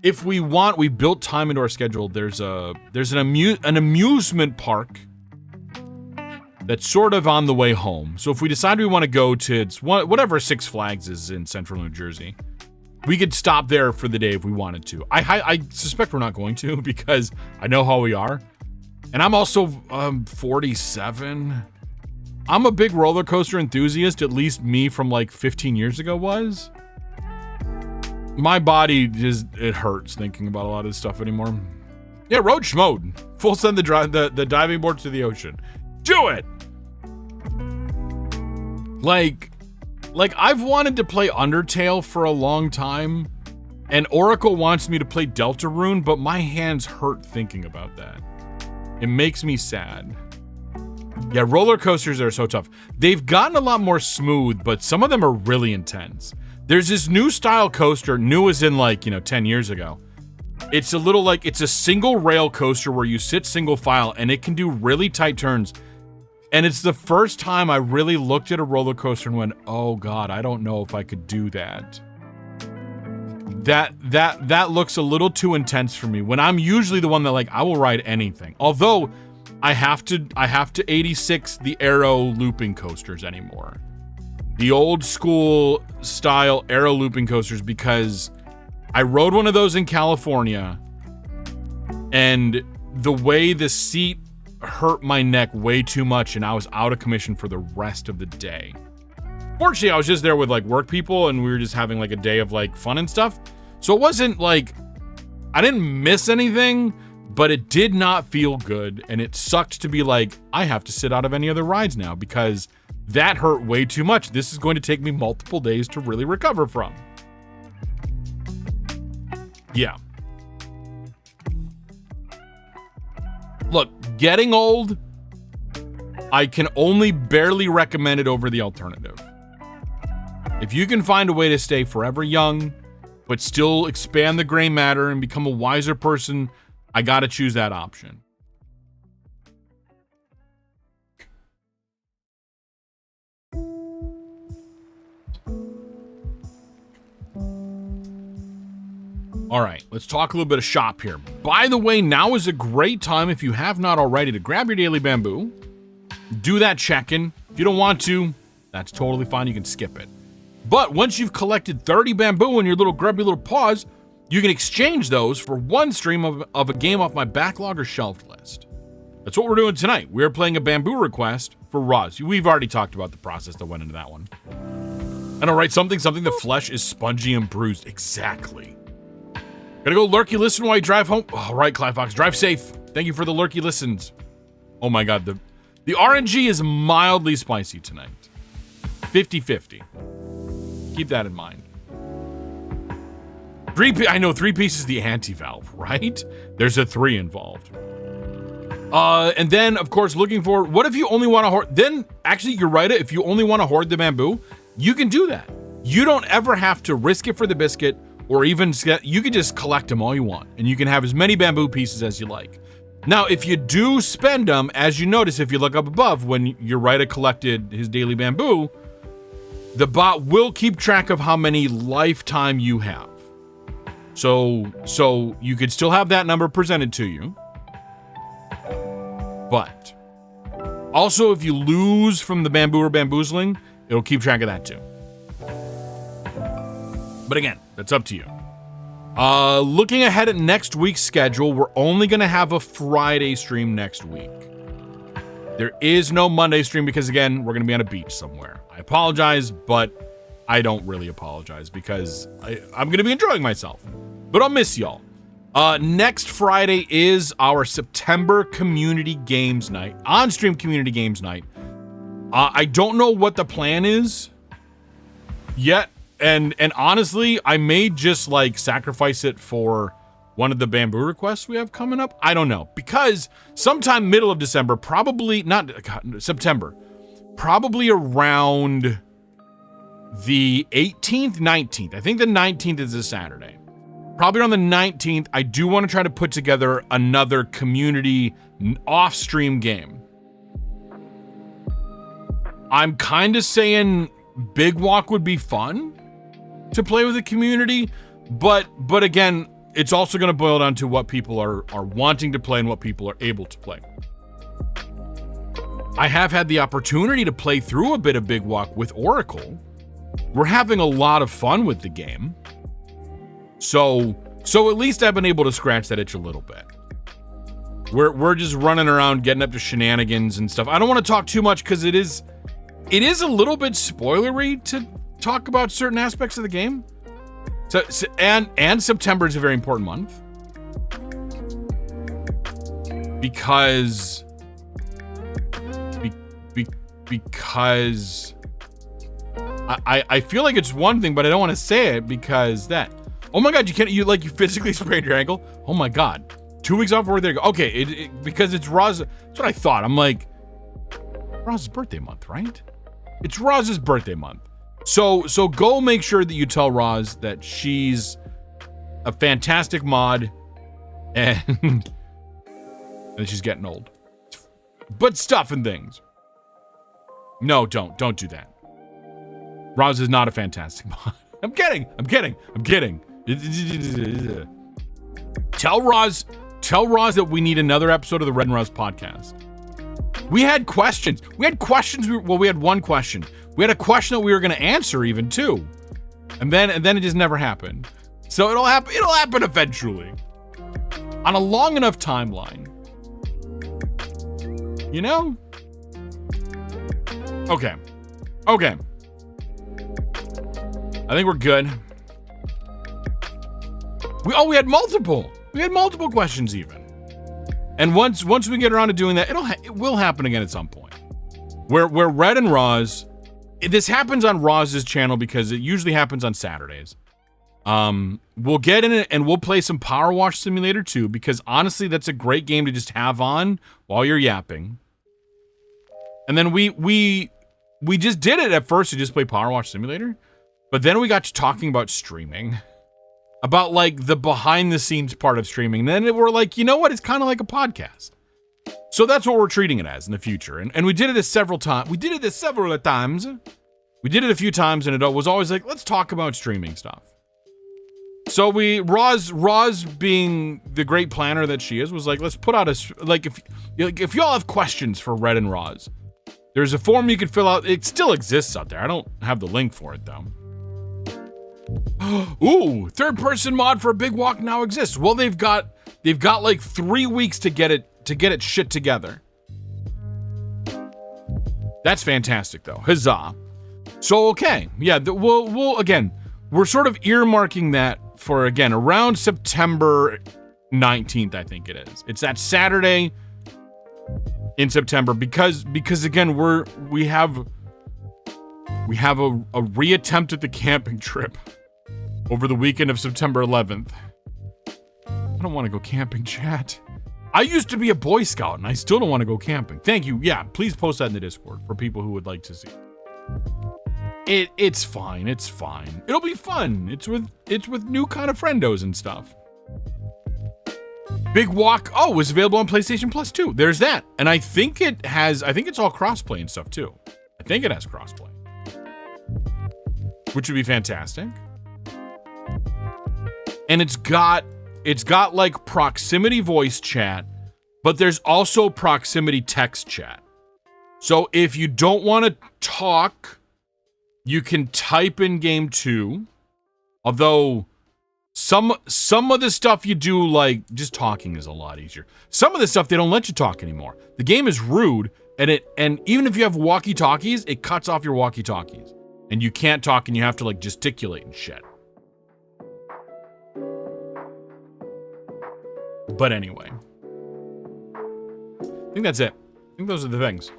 if we want, we built time into our schedule. There's an amusement park that's sort of on the way home. So if we decide we want to go to whatever Six Flags is in central New Jersey, we could stop there for the day if we wanted to. I suspect we're not going to because I know how we are. And I'm also 47. I'm a big roller coaster enthusiast, at least me from like 15 years ago was. My body it hurts thinking about a lot of this stuff anymore. Yeah, Roach mode. Full send the diving board to the ocean. Do it! Like I've wanted to play Undertale for a long time, and Oracle wants me to play Deltarune, but my hands hurt thinking about that. It makes me sad. Yeah, roller coasters are so tough. They've gotten a lot more smooth, but some of them are really intense. There's this new style coaster, new as in 10 years ago. It's a little it's a single rail coaster where you sit single file and it can do really tight turns. And it's the first time I really looked at a roller coaster and went, oh God, I don't know if I could do that. That looks a little too intense for me when I'm usually the one that I will ride anything. Although I have to 86 the Aero looping coasters anymore. The old school style Aero looping coasters, because I rode one of those in California and the way the seat hurt my neck way too much and I was out of commission for the rest of the day. Fortunately, I was just there with work people and we were just having a day of fun and stuff. So it wasn't I didn't miss anything, but it did not feel good. And it sucked to be I have to sit out of any other rides now because that hurt way too much. This is going to take me multiple days to really recover from. Yeah. Look, getting old, I can only barely recommend it over the alternative. If you can find a way to stay forever young, but still expand the gray matter and become a wiser person, I gotta choose that option. All right, let's talk a little bit of shop here. By the way, now is a great time, if you have not already, to grab your daily bamboo. Do that check-in. If you don't want to, that's totally fine. You can skip it. But once you've collected 30 bamboo in your little grubby little paws, you can exchange those for one stream of a game off my backlog or shelved list. That's what we're doing tonight. We're playing a bamboo request for Roz. We've already talked about the process that went into that one. I know, right? Something the flesh is spongy and bruised. Exactly. Gotta go lurky listen while you drive home. All right, Clive Fox, drive safe. Thank you for the lurky listens. Oh my God, the RNG is mildly spicy tonight. 50-50. Keep that in mind. I know 3 pieces the anti-valve, right? There's a 3 involved. And then, of course, looking for, what if you only want to hoard? Then, actually, you're right. If you only want to hoard the bamboo, you can do that. You don't ever have to risk it for the biscuit or even, you can just collect them all you want. And you can have as many bamboo pieces as you like. Now, if you do spend them, as you notice, if you look up above, when your writer collected his daily bamboo, the bot will keep track of how many lifetime you have. So you could still have that number presented to you. But also, if you lose from the bamboo or bamboozling, it'll keep track of that too. But again, that's up to you. Looking ahead at next week's schedule, we're only going to have a Friday stream next week. There is no Monday stream because, again, we're going to be on a beach somewhere. I apologize, but I don't really apologize because I'm going to be enjoying myself. But I'll miss y'all. Next Friday is our September Community Games Night. On-stream Community Games Night. I don't know what the plan is yet. And honestly, I may just, like, sacrifice it for one of the bamboo requests we have coming up? I don't know. Because sometime middle of December, probably not September, probably around the 18th, 19th. I think the 19th is a Saturday. Probably on the 19th, I do want to try to put together another community off-stream game. I'm kind of saying Big Walk would be fun to play with the community, but again, it's also going to boil down to what people are wanting to play and what people are able to play. I have had the opportunity to play through a bit of Big Walk with Oracle. We're having a lot of fun with the game. So at least I've been able to scratch that itch a little bit. We're just running around getting up to shenanigans and stuff. I don't want to talk too much because it is a little bit spoilery to talk about certain aspects of the game. So and September is a very important month because I feel like it's one thing, but I don't want to say it because that. Oh my God, you physically sprained your ankle? Oh my God. 2 weeks off, where there you go. Okay, because it's Roz. That's what I thought. I'm like, Roz's birthday month, right? It's Roz's birthday month. So go make sure that you tell Roz that she's a fantastic mod and that she's getting old. But stuff and things. No, don't do that. Roz is not a fantastic mod. I'm kidding. Tell Roz that we need another episode of the Red and Roz podcast. We had questions. We had one question. We had a question that we were going to answer even too. And then it just never happened. So it'll happen eventually. On a long enough timeline. You know? Okay. I think we're good. We had multiple. We had multiple questions even. And once we get around to doing that, it will happen again at some point. Where Red and Roz, this happens on Roz's channel because it usually happens on Saturdays. We'll get in it and we'll play some Power Wash Simulator 2 because honestly, that's a great game to just have on while you're yapping. And then we just did it at first to just play Power Wash Simulator, but then we got to talking about streaming. About like the behind the scenes part of streaming. And then we're like, you know what? It's kind of like a podcast. So that's what we're treating it as in the future. And we did it several times. We did it several times. We did it a few times and it was always like, let's talk about streaming stuff. So Roz being the great planner that she is, was like, let's put out if y'all have questions for Red and Roz, there's a form you can fill out. It still exists out there. I don't have the link for it though. Ooh, third person mod for a Big Walk now exists. Well, they've got like 3 weeks to get it shit together. That's fantastic though. Huzzah. So okay, yeah, we're sort of earmarking that for again around September 19th, I think it is. It's that Saturday in September because again we have a reattempt at the camping trip over the weekend of September 11th. I don't want to go camping, chat. I used to be a Boy Scout and I still don't want to go camping. Thank you. Yeah, please post that in the Discord for people who would like to see. It's fine. It's fine. It'll be fun. It's with new kind of friendos and stuff. Big Walk, is available on PlayStation Plus too. There's that. And I think it's all crossplay and stuff too. I think it has crossplay. Which would be fantastic. And it's got like proximity voice chat, but there's also proximity text chat. So if you don't want to talk, you can type in game 2. Although some of the stuff you do, like just talking, is a lot easier. Some of the stuff they don't let you talk anymore. The game is rude, and even if you have walkie-talkies, it cuts off your walkie-talkies. And you can't talk and you have to like gesticulate and shit. But anyway. I think that's it. I think those are the things.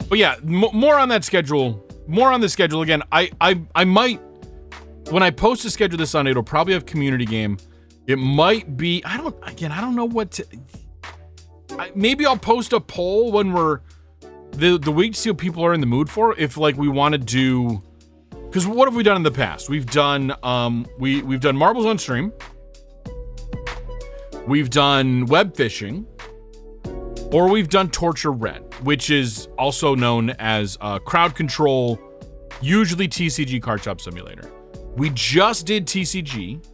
But yeah, more on that schedule. More on the schedule. Again, I might, when I post a schedule this Sunday, it'll probably have community game. It might be, I don't know what to, maybe I'll post a poll when we're, the week to see what people are in the mood for. If like we want to do, because what have we done in the past? We've done, we've done marbles on stream. We've done web fishing. Or we've done Torture Red, which is also known as crowd control, usually TCG card shop simulator. We just did TCG.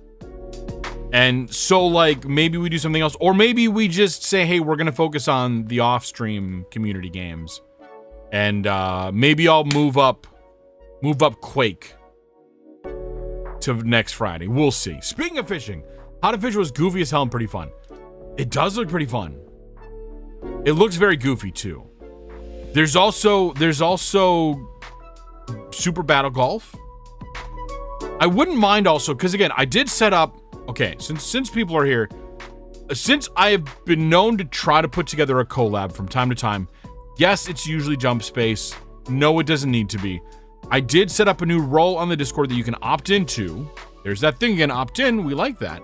And so like maybe we do something else, or maybe we just say, hey, we're gonna focus on the off-stream community games. And maybe I'll move up Quake to next Friday. We'll see. Speaking of fishing, How to Fish was goofy as hell and pretty fun. It does look pretty fun. It looks very goofy too. There's also Super Battle Golf. I wouldn't mind also, because again, I did set up, okay, since people are here, since I have been known to try to put together a collab from time to time, yes, it's usually Jump Space. No, it doesn't need to be. I did set up a new role on the Discord that you can opt into. There's that thing again, opt in, we like that.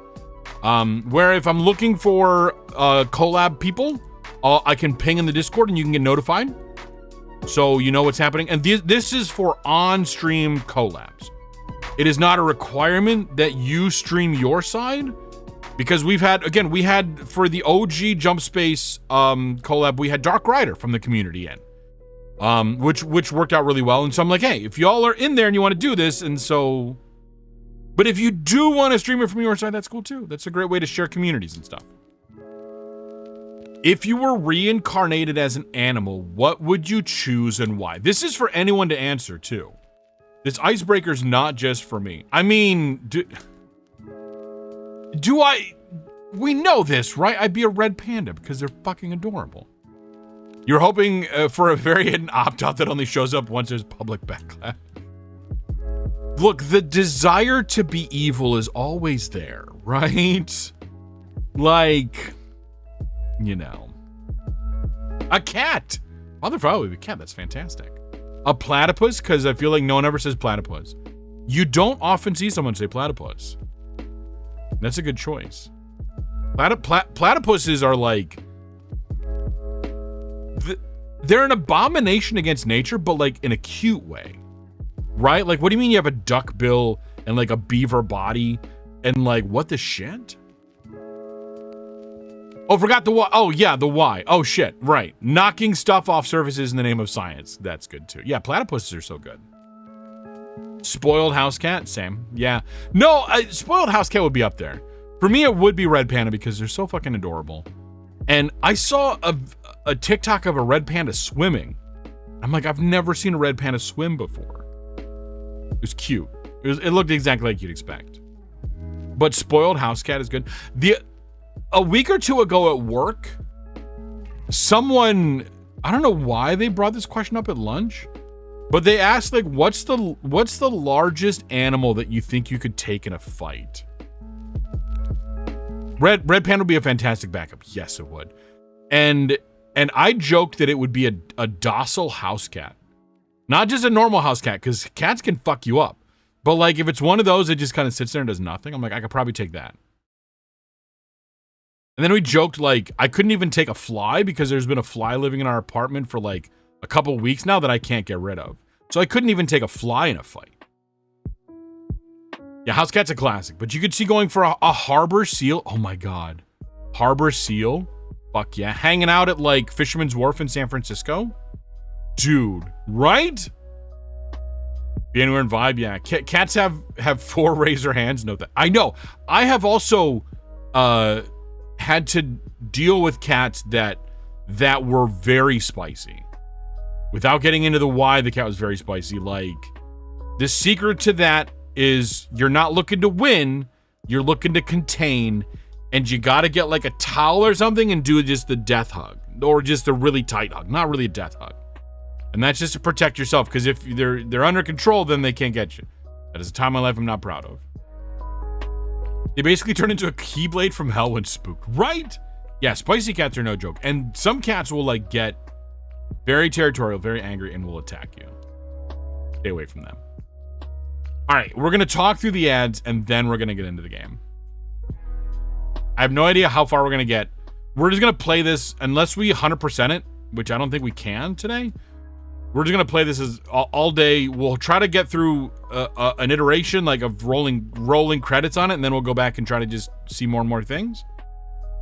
Where if I'm looking for collab people, I can ping in the Discord and you can get notified. So you know what's happening. And this is for on-stream collabs. It is not a requirement that you stream your side, because we had for the OG Jump Space collab, we had Dark Rider from the community in, which worked out really well. And so I'm like, hey, if y'all are in there and you want to do this, and so, but if you do want to stream it from your side, that's cool too. That's a great way to share communities and stuff. If you were reincarnated as an animal, what would you choose and why? This is for anyone to answer too. This icebreaker's not just for me. I mean, we know this, right? I'd be a red panda because they're fucking adorable. You're hoping for a variant opt-out that only shows up once there's public backlash. Look, the desire to be evil is always there, right? Like, you know. A cat. Motherfucker would be a cat. That's fantastic. A platypus, because I feel like no one ever says platypus. You don't often see someone say platypus. That's a good choice. Platypuses are like... They're an abomination against nature, but like in a cute way. Right? Like, what do you mean you have a duck bill and like a beaver body and like, what the shit? Oh, forgot the why. Oh, yeah, the why. Oh, shit. Right. Knocking stuff off surfaces in the name of science. That's good, too. Yeah, platypuses are so good. Spoiled house cat? Same. Yeah. No, spoiled house cat would be up there. For me, it would be red panda because they're so fucking adorable. And I saw a TikTok of a red panda swimming. I'm like, I've never seen a red panda swim before. It was cute. It looked exactly like you'd expect. But spoiled house cat is good. A week or two ago at work, someone, I don't know why they brought this question up at lunch, but they asked like, what's the largest animal that you think you could take in a fight? Red panda would be a fantastic backup. Yes, it would. And I joked that it would be a docile house cat. Not just a normal house cat, because cats can fuck you up. But like if it's one of those that just kind of sits there and does nothing, I'm like, I could probably take that. And then we joked, like, I couldn't even take a fly because there's been a fly living in our apartment for, like, a couple weeks now that I can't get rid of. So I couldn't even take a fly in a fight. Yeah, house cat's a classic. But you could see going for a harbor seal. Oh, my God. Harbor seal? Fuck yeah. Hanging out at, like, Fisherman's Wharf in San Francisco? Dude, right? Be anywhere in vibe? Yeah. Cats have 4 razor hands. No, that I know. I have also... had to deal with cats that were very spicy. Without getting into the why the cat was very spicy, like, the secret to that is you're not looking to win, you're looking to contain, and you gotta get like a towel or something and do just the death hug. Or just a really tight hug, not really a death hug. And that's just to protect yourself, because if they're under control, then they can't get you. That is a time in my life I'm not proud of. They basically turn into a keyblade from hell when spooked, right? Yeah, spicy cats are no joke. And some cats will like get very territorial, very angry, and will attack you. Stay away from them. All right, we're going to talk through the ads, and then we're going to get into the game. I have no idea how far we're going to get. We're just going to play this unless we 100% it, which I don't think we can today. We're just going to play this as all day. We'll try to get through an iteration like of rolling credits on it, and then we'll go back and try to just see more and more things.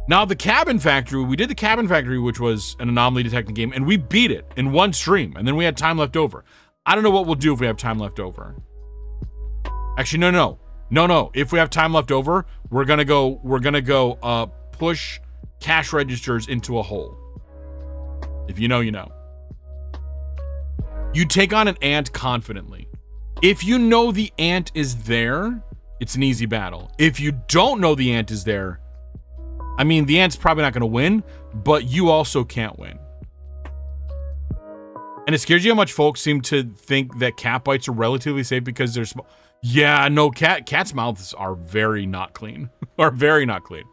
Now, the Cabin Factory, we did the Cabin Factory, which was an anomaly detecting game, and we beat it in one stream, and then we had time left over. I don't know what we'll do if we have time left over. Actually, no. If we have time left over, we're gonna go push cash registers into a hole. If you know, you know. You take on an ant confidently. If you know the ant is there, it's an easy battle. If you don't know the ant is there, I mean, the ant's probably not going to win, but you also can't win. And it scares you how much folks seem to think that cat bites are relatively safe because they're small. Yeah, no, cats' mouths are very not clean. Are very not clean.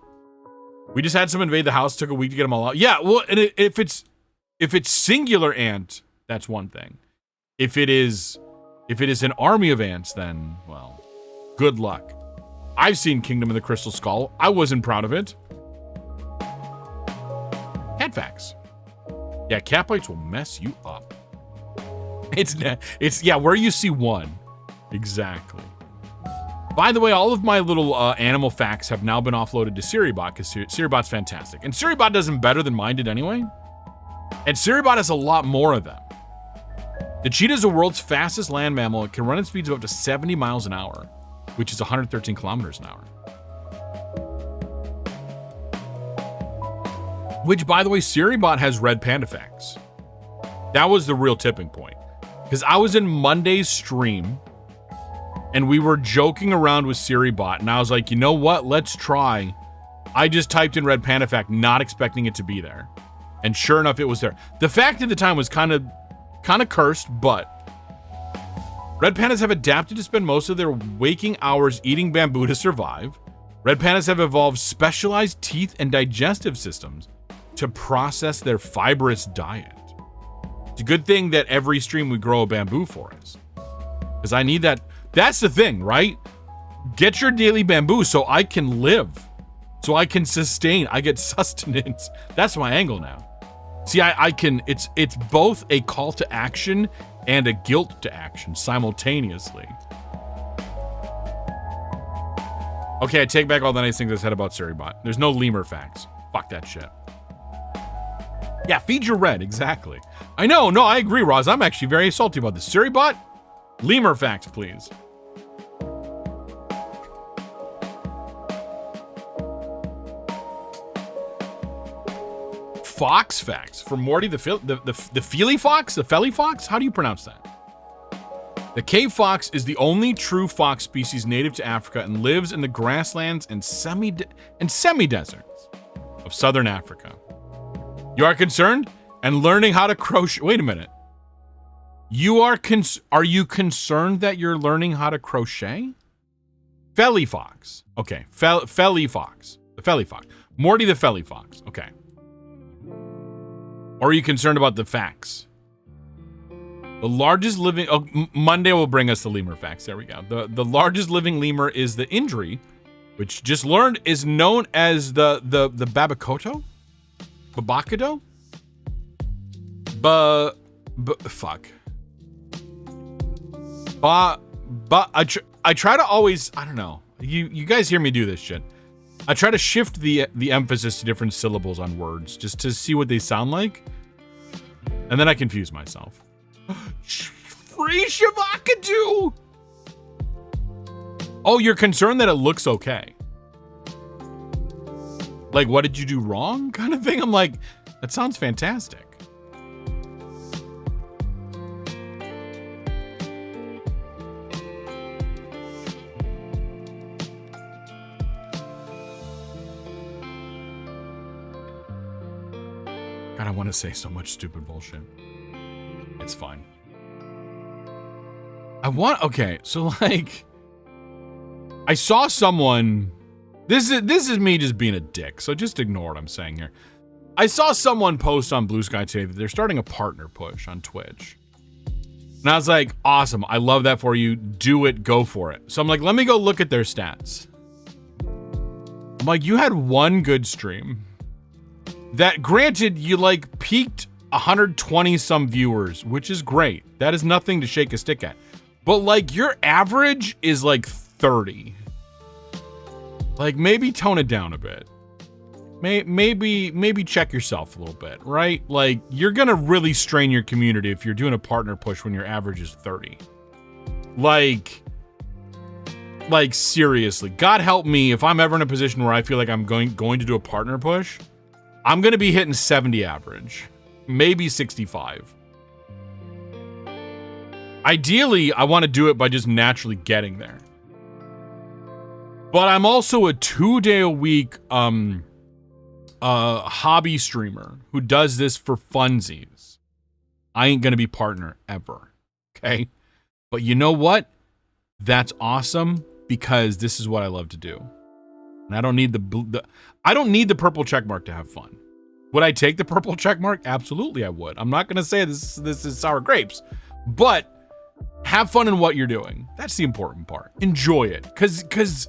We just had some invade the house. Took a week to get them all out. Yeah, well, and if it's singular ant, that's one thing. If it is an army of ants, then, well, good luck. I've seen Kingdom of the Crystal Skull. I wasn't proud of it. Cat facts. Yeah, cat bites will mess you up. It's yeah, where you see one. Exactly. By the way, all of my little animal facts have now been offloaded to SiriBot because SiriBot's fantastic. And SiriBot does them better than mine did anyway. And SiriBot has a lot more of them. The cheetah is the world's fastest land mammal. It can run at speeds of up to 70 miles an hour, which is 113 kilometers an hour. Which, by the way, SiriBot has red panda facts. That was the real tipping point. Because I was in Monday's stream, and we were joking around with SiriBot, and I was like, you know what? Let's try. I just typed in red panda fact, not expecting it to be there. And sure enough, it was there. The fact at the time was kind of cursed, but red pandas have adapted to spend most of their waking hours eating bamboo to survive. Red pandas have evolved specialized teeth and digestive systems to process their fibrous diet. It's a good thing that every stream we grow a bamboo forest. Because I need that. That's the thing, right? Get your daily bamboo so I can live. So I can sustain. I get sustenance. That's my angle now. See, I can, it's both a call to action and a guilt to action simultaneously. Okay, I take back all the nice things I said about SiriBot. There's no lemur facts. Fuck that shit. Yeah, feed your red, exactly. I know, no, I agree, Roz. I'm actually very salty about this. SiriBot, lemur facts, please. Fox facts from Morty the Feely Fox? The Felly Fox? How do you pronounce that? The cave fox is the only true fox species native to Africa and lives in the grasslands and semi-deserts of southern Africa. You are concerned and learning how to crochet. Wait a minute. Are you concerned that you're learning how to crochet? Felly Fox. Okay, Felly Fox. The Felly Fox. Morty the Felly Fox. Okay. Or are you concerned about the facts? The largest living... Oh, Monday will bring us the lemur facts. There we go. The largest living lemur is the injury, which just learned is known as the babakoto? Babakado? Fuck. I try to always... I don't know. You guys hear me do this shit. I try to shift the emphasis to different syllables on words just to see what they sound like. And then I confuse myself. Free Shavakadu! Oh, you're concerned that it looks okay. Like, what did you do wrong? Kind of thing. I'm like, that sounds fantastic. God, I want to say so much stupid bullshit. It's fine. Okay, so like, I saw someone, this is me just being a dick, so just ignore what I'm saying here. I saw someone post on Blue Sky today that they're starting a partner push on Twitch. And I was like, awesome, I love that for you, do it, go for it. So I'm like, let me go look at their stats. I'm like, you had one good stream. That, granted, you like peaked 120 some viewers, which is great. That is nothing to shake a stick at. But like, your average is like 30. Like, maybe tone it down a bit. Maybe check yourself a little bit, right? Like, you're gonna really strain your community if you're doing a partner push when your average is 30. Like seriously, God help me if I'm ever in a position where I feel like I'm going to do a partner push, I'm gonna be hitting 70 average, maybe 65. Ideally, I want to do it by just naturally getting there. But I'm also a 2-day-a-week hobby streamer who does this for funsies. I ain't gonna be partner ever, okay? But you know what? That's awesome because this is what I love to do. And I don't need I don't need the purple check mark to have fun. Would I take the purple check mark? Absolutely, I would. I'm not gonna say this is sour grapes, but have fun in what you're doing. That's the important part. Enjoy it, because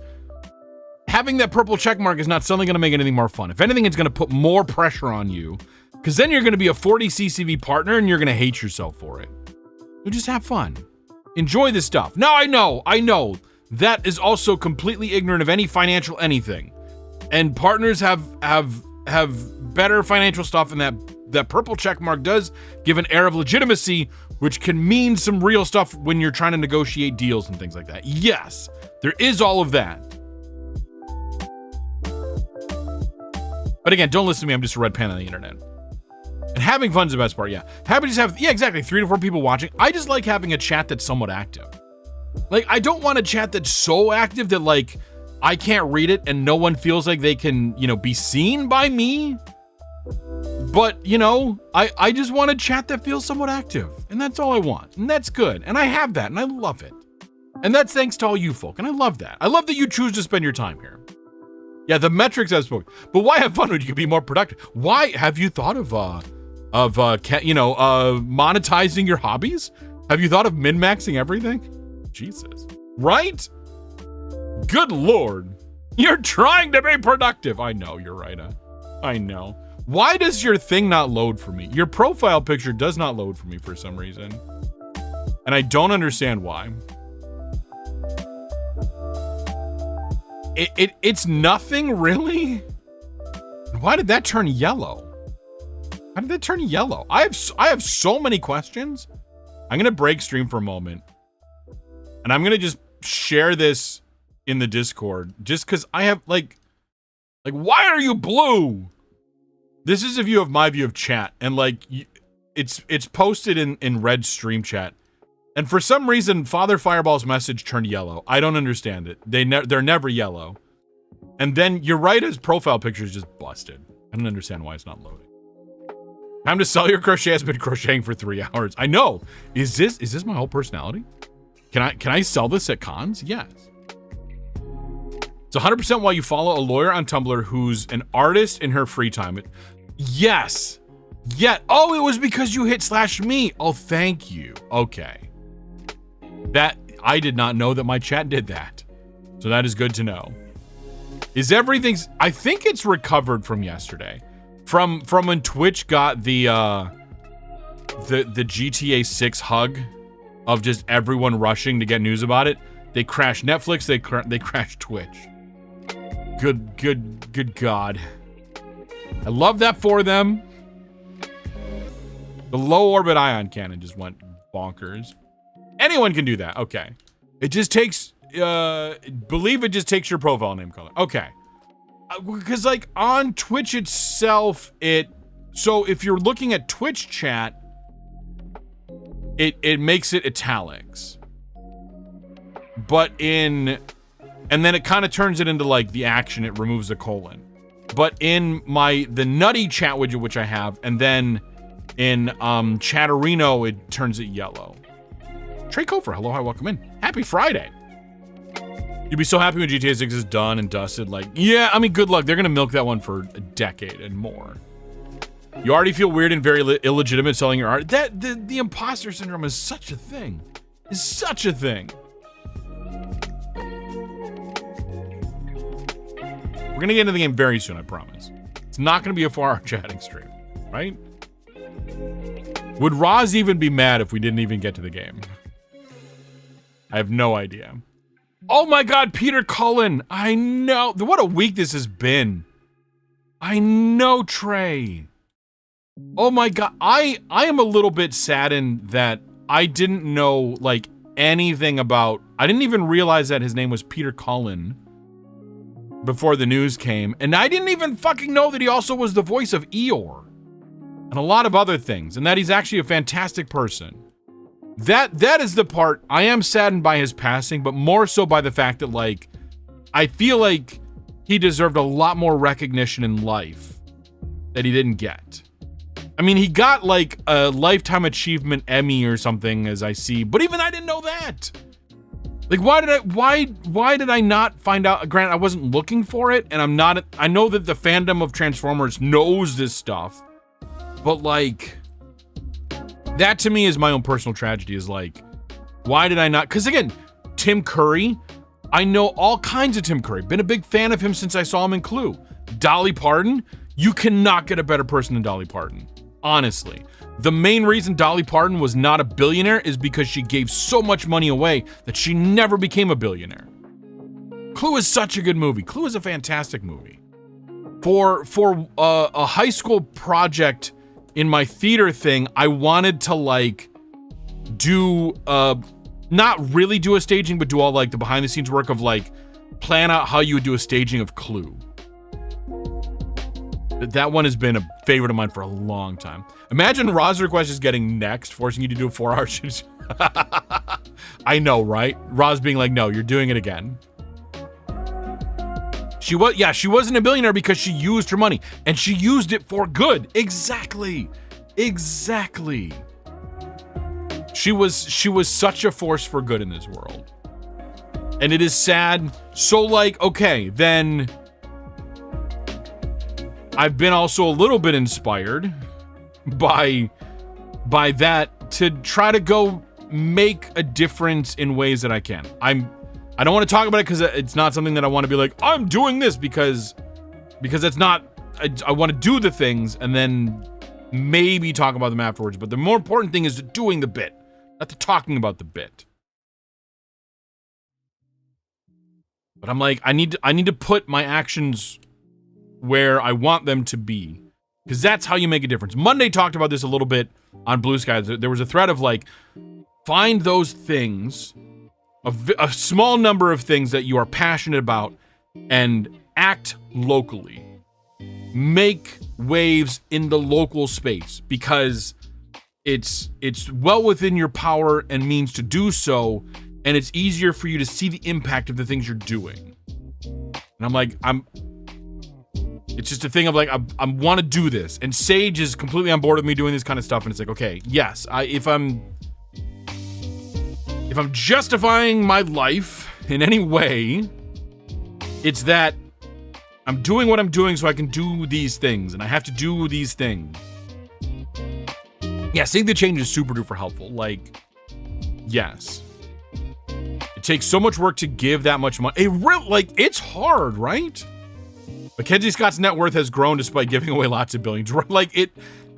having that purple check mark is not suddenly going to make anything more fun. If anything, it's going to put more pressure on you, because then you're going to be a 40 CCV partner and you're going to hate yourself for it. You just have fun. Enjoy this stuff. Now, I know that is also completely ignorant of any financial anything. And partners have better financial stuff, and that purple check mark does give an air of legitimacy, which can mean some real stuff when you're trying to negotiate deals and things like that. Yes, there is all of that. But again, don't listen to me. I'm just a red pen on the internet. And having fun's the best part, yeah. Happy to have, yeah, exactly, 3 to 4 people watching. I just like having a chat that's somewhat active. Like, I don't want a chat that's so active that, like, I can't read it and no one feels like they can, you know, be seen by me. But, you know, I just want a chat that feels somewhat active. And that's all I want. And that's good. And I have that, and I love it. And that's thanks to all you folk. And I love that. I love that you choose to spend your time here. Yeah, the metrics I've spoken. But why have fun when you can be more productive? Why have you thought of monetizing your hobbies? Have you thought of min-maxing everything? Jesus. Right? Good Lord. You're trying to be productive. I know, you're right. I know. Why does your thing not load for me? Your profile picture does not load for me for some reason. And I don't understand why. It's nothing, really? Why did that turn yellow? How did that turn yellow? I have so many questions. I'm gonna break stream for a moment, and I'm gonna just share this in the Discord, just because I have like why are you blue? This is a view of my view of chat, and like it's posted in red stream chat. And for some reason, Father Fireball's message turned yellow. I don't understand it. They're never yellow. And then you're right, his profile picture is just busted. I don't understand why it's not loading. Time to sell your crochet. Has been crocheting for 3 hours. I know. Is this my whole personality? Can I sell this at cons? Yes. It's 100% why you follow a lawyer on Tumblr who's an artist in her free time. Yes. Yeah. Oh, it was because you hit /me. Oh, thank you. Okay. That, I did not know that my chat did that. So that is good to know. Is everything's, I think it's recovered from yesterday. From when Twitch got the GTA 6 hug of just everyone rushing to get news about it. They crashed Netflix, they crashed Twitch. Good God. I love that for them. The low orbit ion cannon just went bonkers. Anyone can do that. Okay. It just takes, believe it just takes your profile name color. Okay. Because like on Twitch itself, so if you're looking at Twitch chat, it makes it italics. But and then it kind of turns it into like the action, it removes the colon. But in the nutty chat widget, which I have, and then in Chatterino, it turns it yellow. Trey Kofer, hello, hi, welcome in. Happy Friday. You'd be so happy when GTA 6 is done and dusted. Like, yeah, I mean, good luck. They're going to milk that one for a decade and more. You already feel weird and very illegitimate selling your art. The imposter syndrome is such a thing. Is such a thing. We're gonna get into the game very soon, I promise. It's not gonna be a 4-hour chatting stream, right? Would Roz even be mad if we didn't even get to the game? I have no idea. Oh my god, Peter Cullen! I know. What a week this has been. I know, Trey. Oh my god. I am a little bit saddened that I didn't know, like, anything about... I didn't even realize that his name was Peter Cullen before the news came. And I didn't even fucking know that he also was the voice of Eeyore. And a lot of other things. And that he's actually a fantastic person. That is the part. I am saddened by his passing, but more so by the fact that, like, I feel like he deserved a lot more recognition in life that he didn't get. I mean, he got, like, a Lifetime Achievement Emmy or something, as I see, but even I didn't know that. Like, why did I not find out? Granted, I wasn't looking for it, and I know that the fandom of Transformers knows this stuff, but, like, that to me is my own personal tragedy, is like, why did I not? Because again, Tim Curry, I know all kinds of Tim Curry. Been a big fan of him since I saw him in Clue. Dolly Parton, you cannot get a better person than Dolly Parton. Honestly. The main reason Dolly Parton was not a billionaire is because she gave so much money away that she never became a billionaire. Clue is such a good movie. Clue is a fantastic movie. For a high school project in my theater thing, I wanted to, like, do, not really do a staging, but do all, like, the behind the scenes work of, like, plan out how you would do a staging of Clue. That one has been a favorite of mine for a long time. Imagine Roz Request is getting next, forcing you to do a 4-hour shoot. I know, right? Roz being like, no, you're doing it again. She wasn't a billionaire because she used her money, and she used it for good. Exactly. She was such a force for good in this world. And it is sad. So, like, okay, then I've been also a little bit inspired by that to try to go make a difference in ways that I can. I don't want to talk about it because it's not something that I want to be like, I'm doing this because it's not, I want to do the things and then maybe talk about them afterwards. But the more important thing is doing the bit, not the talking about the bit. But I'm like, I need to put my actions where I want them to be, because that's how you make a difference. Monday talked about this a little bit on Blue Sky. There was a thread of, like, find those things, a small number of things that you are passionate about, and act locally. Make waves in the local space, because it's well within your power and means to do so, and it's easier for you to see the impact of the things you're doing. And I'm like, it's just a thing of, like, I want to do this, and Sage is completely on board with me doing this kind of stuff, and it's like, okay, yes, if I'm justifying my life in any way, it's that I'm doing what I'm doing so I can do these things, and I have to do these things. Yeah, seeing the change is super duper helpful. Like, yes. It takes so much work to give that much money. It's hard, right? Mackenzie Scott's net worth has grown despite giving away lots of billions. Like, it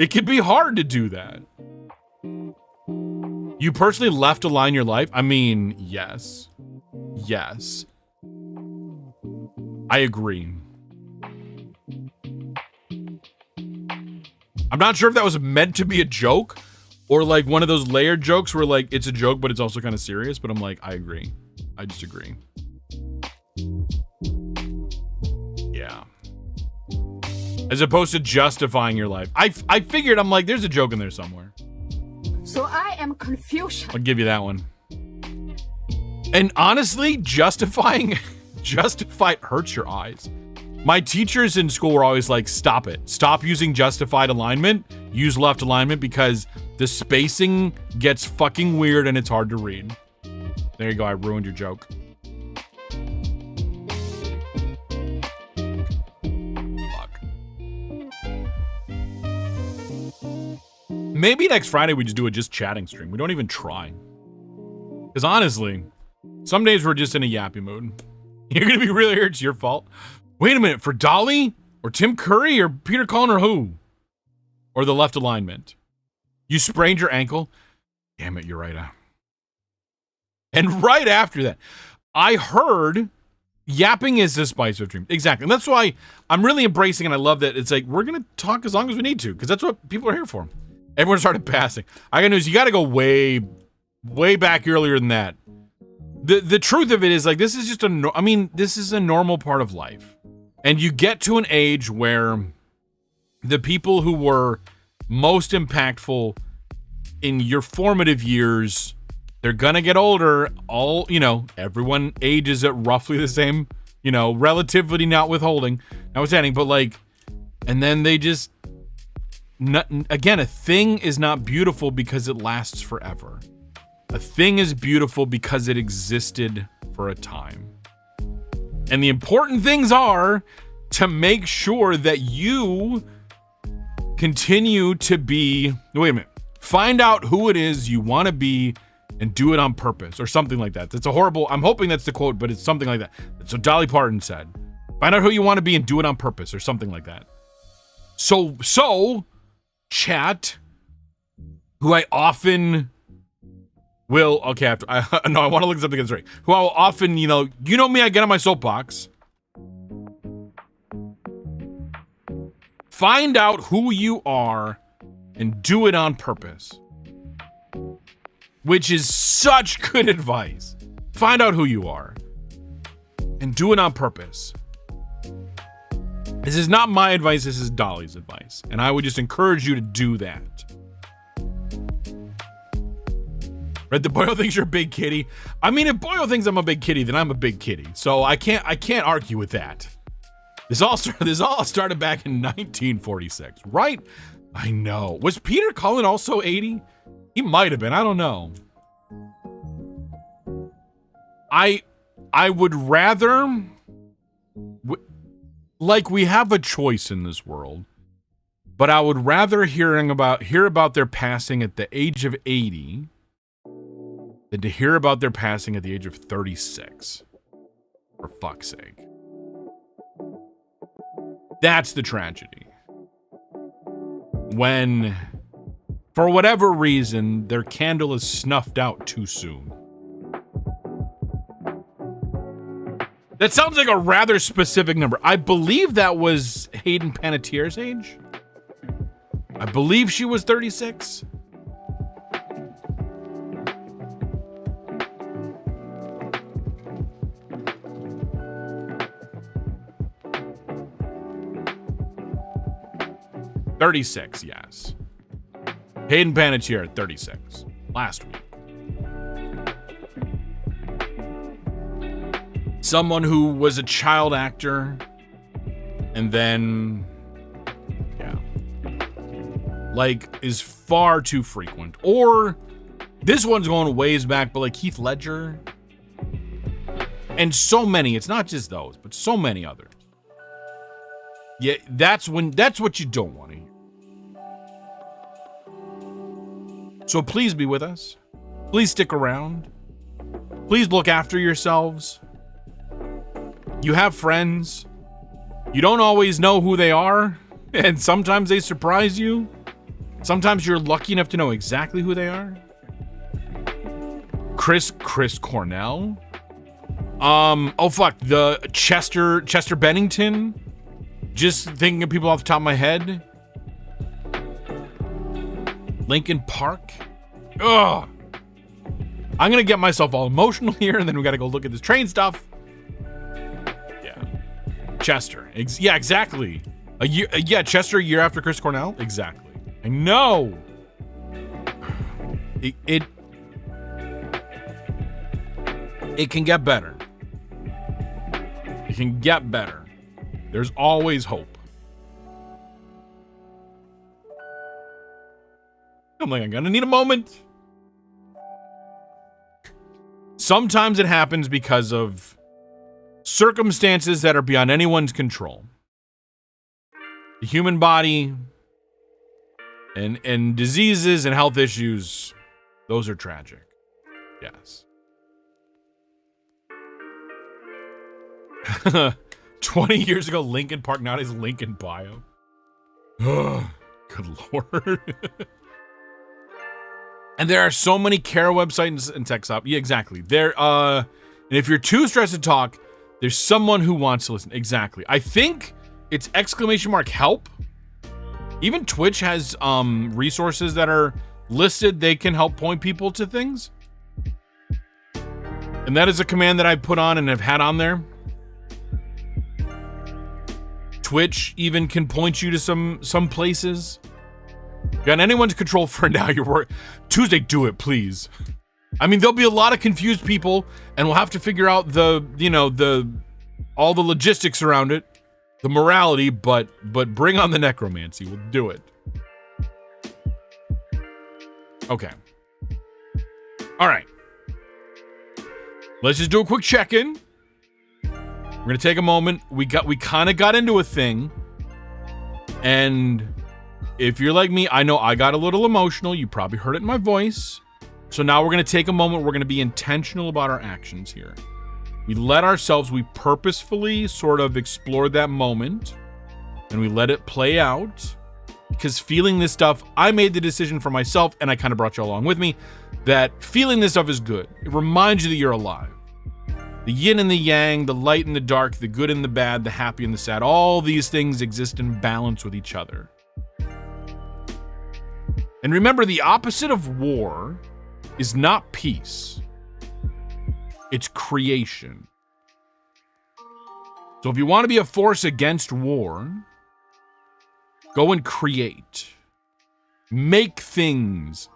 can be hard to do that. You personally left align your life? I mean, yes. Yes. I agree. I'm not sure if that was meant to be a joke or, like, one of those layered jokes where, like, it's a joke, but it's also kind of serious. But I'm like, I agree. I just agree. Yeah. As opposed to justifying your life. I figured, I'm like, there's a joke in there somewhere. So I am confused. I'll give you that one. And honestly, justified hurts your eyes. My teachers in school were always like, stop it. Stop using justified alignment. Use left alignment, because the spacing gets fucking weird and it's hard to read. There you go. I ruined your joke. Fuck. Maybe next Friday we just do a just chatting stream. We don't even try. Because honestly, some days we're just in a yappy mood. You're going to be really hurt. It's your fault. Wait a minute, for Dolly? Or Tim Curry? Or Peter Cullen or who? Or the left alignment? You sprained your ankle? Damn it, you're right. And right after that, I heard yapping is the spice of dreams. Exactly. And that's why I'm really embracing, and I love that it's like, we're going to talk as long as we need to, because that's what people are here for. Everyone started passing. I got news. You got to go way back earlier than that. The truth of it is, like, this is just this is a normal part of life. And you get to an age where the people who were most impactful in your formative years, they're gonna get older. Everyone ages at roughly the same, relativity notwithstanding, but like, and then they just, again, a thing is not beautiful because it lasts forever. A thing is beautiful because it existed for a time. And the important things are to make sure that you continue to be, wait a minute, find out who it is you want to be and do it on purpose, or something like that. That's a horrible, I'm hoping that's the quote, but it's something like that. That's what Dolly Parton said. Find out who you want to be and do it on purpose, or something like that. So, chat, who I often will, I want to look something that's right. Who I will often, me, I get on my soapbox. Find out who you are and do it on purpose. Which is such good advice. Find out who you are and do it on purpose. This is not my advice, this is Dolly's advice. And I would just encourage you to do that. Red the Boyle thinks you're a big kitty. I mean, if Boyle thinks I'm a big kitty, then I'm a big kitty. So I can't argue with that. This all started back in 1946, right? I know. Was Peter Cullen also 80? He might have been. I don't know. I would rather, like, we have a choice in this world, but I would rather hear about their passing at the age of 80 than to hear about their passing at the age of 36. For fuck's sake. That's the tragedy. When, for whatever reason, their candle is snuffed out too soon. That sounds like a rather specific number. I believe that was Hayden Panettiere's age. I believe she was 36. $36, yes. Hayden Panettiere at 36 last week. Someone who was a child actor and then, is far too frequent. Or this one's going ways back, but like Heath Ledger and so many. It's not just those, but so many others. Yeah, that's what you don't want to hear. So please be with us. Please stick around. Please look after yourselves. You have friends. You don't always know who they are, and sometimes they surprise you. Sometimes you're lucky enough to know exactly who they are. Chris Cornell. The Chester Bennington. Just thinking of people off the top of my head. Linkin Park. Ugh. I'm going to get myself all emotional here, and then we got to go look at this train stuff. Yeah. Chester. Yeah, exactly. Chester a year after Chris Cornell? Exactly. I know. It can get better. It can get better. There's always hope. I'm gonna need a moment. Sometimes it happens because of circumstances that are beyond anyone's control. The human body and diseases and health issues, those are tragic. Yes. 20 years ago, Lincoln Park, nowadays Lincoln Bio. Oh, good lord. And there are so many care websites and tech shop. Yeah, exactly. And if you're too stressed to talk, there's someone who wants to listen. Exactly. I think it's !help. Even Twitch has resources that are listed. They can help point people to things. And that is a command that I put on and have had on there. Twitch even can point you to some places. Got anyone's control for now. Your work Tuesday, do it, please. I mean, there'll be a lot of confused people, and we'll have to figure out all the logistics around it, the morality, but bring on the necromancy. We'll do it. Okay. All right. Let's just do a quick check-in. We're gonna take a moment. We kind of got into a thing, and if you're like me, I know I got a little emotional. You probably heard it in my voice. So now we're gonna take a moment. We're gonna be intentional about our actions here. We purposefully sort of explored that moment, and we let it play out. Because feeling this stuff, I made the decision for myself, and I kind of brought you along with me, that feeling this stuff is good. It reminds you that you're alive. The yin and the yang, the light and the dark, the good and the bad, the happy and the sad, all these things exist in balance with each other. And remember, the opposite of war is not peace. It's creation. So if you want to be a force against war, go and create. Make things.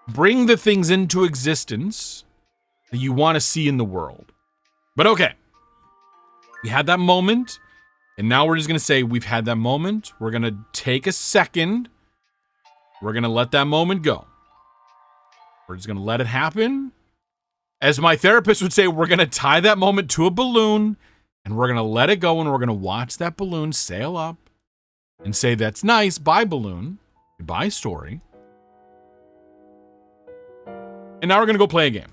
Bring the things into existence that you want to see in the world. But okay. We had that moment, and now we're just going to say we've had that moment. We're going to take a second. We're going to let that moment go. We're just going to let it happen. As my therapist would say, we're going to tie that moment to a balloon, and we're going to let it go, and we're going to watch that balloon sail up and say, that's nice, bye balloon, goodbye story. And now we're going to go play a game.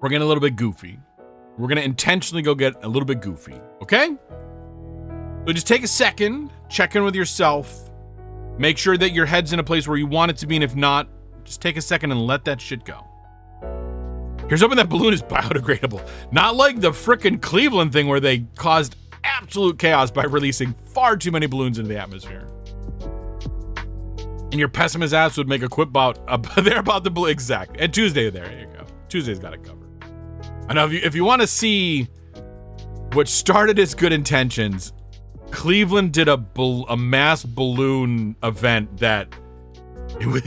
We're getting a little bit goofy. We're going to intentionally go get a little bit goofy, okay? So just take a second, check in with yourself, make sure that your head's in a place where you want it to be, and if not, just take a second and let that shit go. Here's hoping that balloon is biodegradable. Not like the frickin' Cleveland thing where they caused absolute chaos by releasing far too many balloons into the atmosphere. And your pessimist ass would make a quip about the balloon. Exactly. And Tuesday, there you go. Tuesday's got it covered. I know if you want to see what started as good intentions, Cleveland did a mass balloon event that you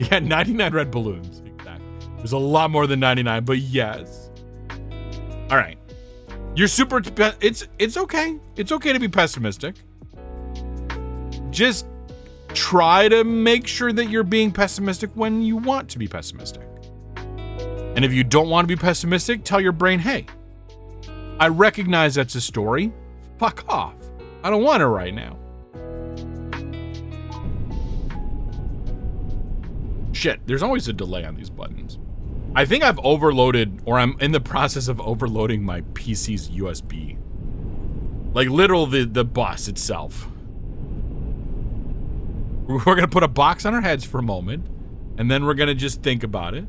had 99 red balloons. Exactly. There's a lot more than 99, but yes. All right. You're super. It's okay. It's okay to be pessimistic. Just try to make sure that you're being pessimistic when you want to be pessimistic. And if you don't want to be pessimistic, tell your brain, hey, I recognize that's a story. Fuck off. I don't want it right now. Shit, there's always a delay on these buttons. I think I've overloaded, or I'm in the process of overloading my PC's USB. Like literally the bus itself. We're gonna put a box on our heads for a moment, and then we're gonna just think about it.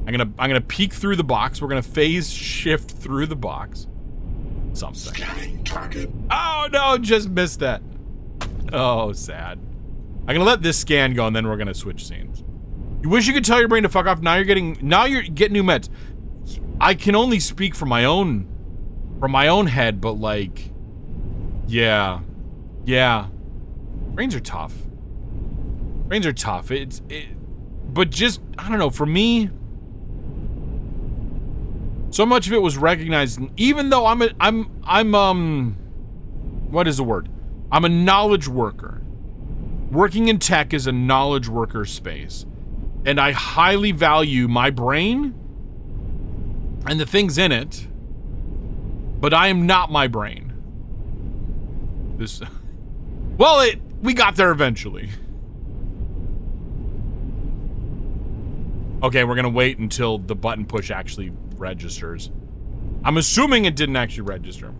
I'm gonna peek through the box. We're gonna phase shift through the box. Something. Scanning target. Oh no, just missed that. Oh, sad. I'm gonna let this scan go, and then we're gonna switch scenes. You wish you could tell your brain to fuck off. Now you're getting new meds. I can only speak from my own head, but like, yeah. Brains are tough. But just, I don't know, for me, so much of it was recognized, even though what is the word? I'm a knowledge worker. Working in tech is a knowledge worker space. And I highly value my brain and the things in it, but I am not my brain. We got there eventually. Okay, we're gonna wait until the button push actually registers. I'm assuming it didn't actually register.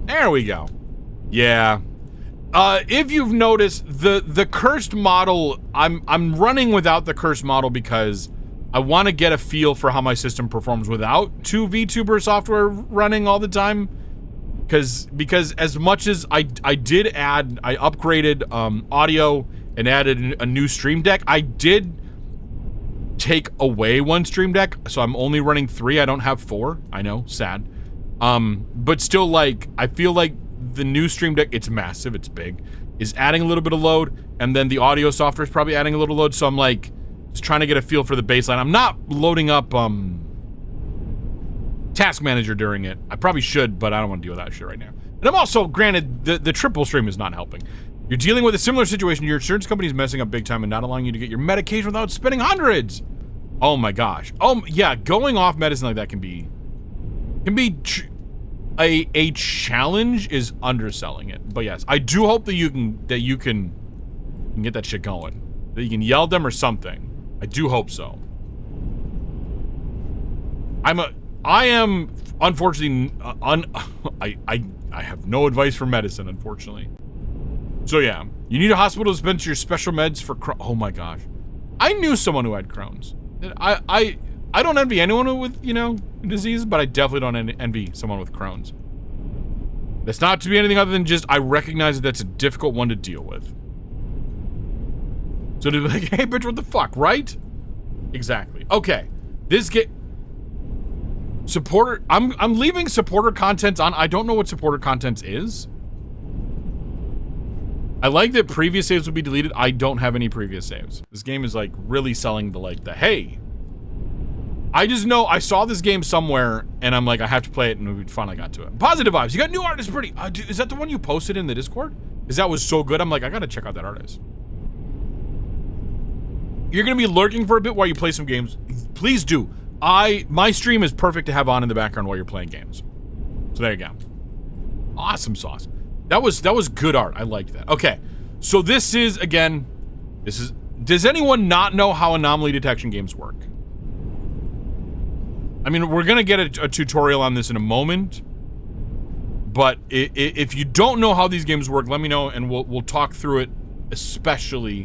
There we go. Yeah. If you've noticed, the cursed model, I'm running without the cursed model because I want to get a feel for how my system performs without two VTuber software running all the time. Because as much as I upgraded audio and added a new stream deck, I did take away one stream deck, so I'm only running 3. I don't have 4. I know, sad. But still, like, I feel like the new stream deck, it's massive, it's big, is adding a little bit of load, and then the audio software is probably adding a little load, so I'm like just trying to get a feel for the baseline. I'm not loading up Task Manager during it. I probably should, but I don't want to deal with that shit right now. And I'm also, granted, the triple stream is not helping. You're dealing with a similar situation. Your insurance company is messing up big time and not allowing you to get your medication without spending hundreds. Oh my gosh. Oh yeah, going off medicine like that can be a challenge is underselling it. But yes, I do hope that you can get that shit going. That you can yell at them or something. I do hope so. I am unfortunately I have no advice for medicine, unfortunately. So yeah, you need a hospital to dispense your special meds for oh my gosh. I knew someone who had Crohn's. I don't envy anyone with, you know, disease, but I definitely don't envy someone with Crohn's. That's not to be anything other than just I recognize that that's a difficult one to deal with. So to be like, hey bitch, what the fuck, right? Exactly. Okay. This supporter, I'm leaving supporter content on. I don't know what supporter content is. I like that previous saves will be deleted. I don't have any previous saves. This game is like really selling the hey. I just know I saw this game somewhere and I'm like, I have to play it, and we finally got to it. Positive vibes. You got new artists pretty. Dude, is that the one you posted in the Discord? Because that was so good. I'm like, I gotta check out that artist. You're gonna be lurking for a bit while you play some games. Please do. My stream is perfect to have on in the background while you're playing games. So there you go. Awesome sauce. That was good art. I liked that. Okay. So this is, again, does anyone not know how anomaly detection games work? I mean, we're gonna get a tutorial on this in a moment, but if you don't know how these games work, let me know and we'll talk through it, especially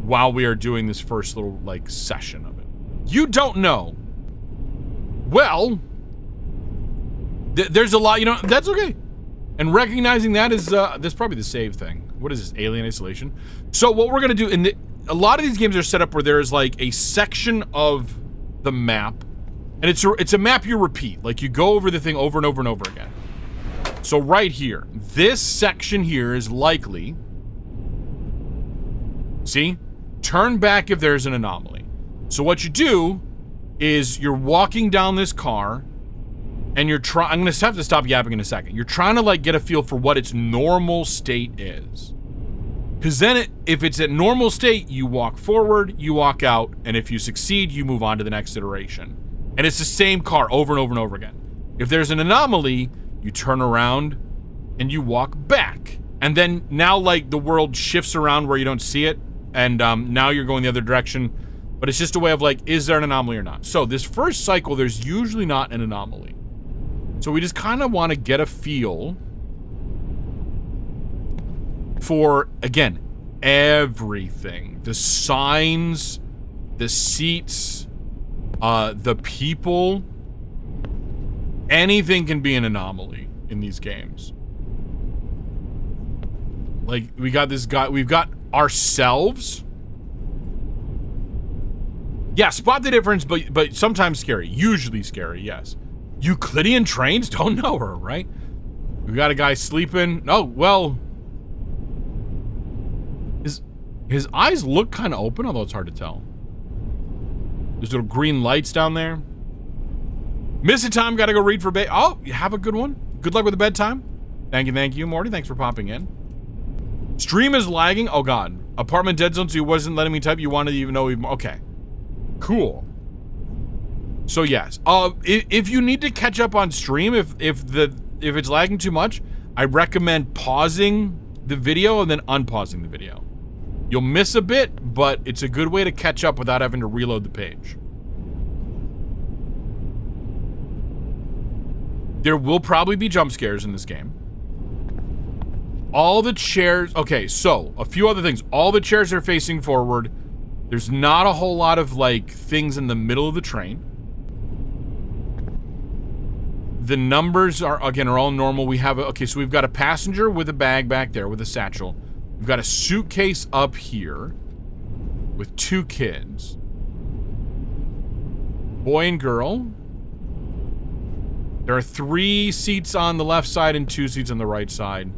while we are doing this first little like session of it. You don't know. Well, there's a lot, you know, that's okay. And recognizing that is, that's probably the save thing. What is this, Alien Isolation? So what we're gonna do, a lot of these games are set up where there's like a section of the map, and it's a map you repeat. Like you go over the thing over and over and over again. So right here, this section here is likely, see? Turn back if there's an anomaly. So what you do is you're walking down this car, and you're trying, I'm gonna have to stop yapping in a second. You're trying to like get a feel for what its normal state is. Because then if it's at normal state, you walk forward, you walk out, and if you succeed, you move on to the next iteration. And it's the same car over and over and over again. If there's an anomaly, you turn around and you walk back. And then now like the world shifts around where you don't see it, and now you're going the other direction. But it's just a way of like, is there an anomaly or not? So this first cycle, there's usually not an anomaly. So we just kind of want to get a feel for, again, everything. The signs, the seats, the people. Anything can be an anomaly in these games. Like, we got this guy, we've got ourselves. Yeah, spot the difference, but sometimes scary. Usually scary, yes. Euclidean trains? Don't know her, right? We got a guy sleeping. Oh, well. His eyes look kind of open, although it's hard to tell. There's little green lights down there. Missing time, gotta go read for bed. Oh, you have a good one. Good luck with the bedtime. Thank you, Morty. Thanks for popping in. Stream is lagging. Oh, God. Apartment dead zone, so you wasn't letting me type. You wanted to even know even more. Okay. Cool. So, yes. If you need to catch up on stream, if it's lagging too much, I recommend pausing the video and then unpausing the video. You'll miss a bit, but it's a good way to catch up without having to reload the page. There will probably be jump scares in this game. All the chairs... Okay, so, a few other things. All the chairs are facing forward. There's not a whole lot of, like, things in the middle of the train. The numbers are, again, are all normal. We have... Okay, so we've got a passenger with a bag back there with a satchel. We've got a suitcase up here with 2 kids. Boy and girl. There are 3 seats on the left side and 2 seats on the right side.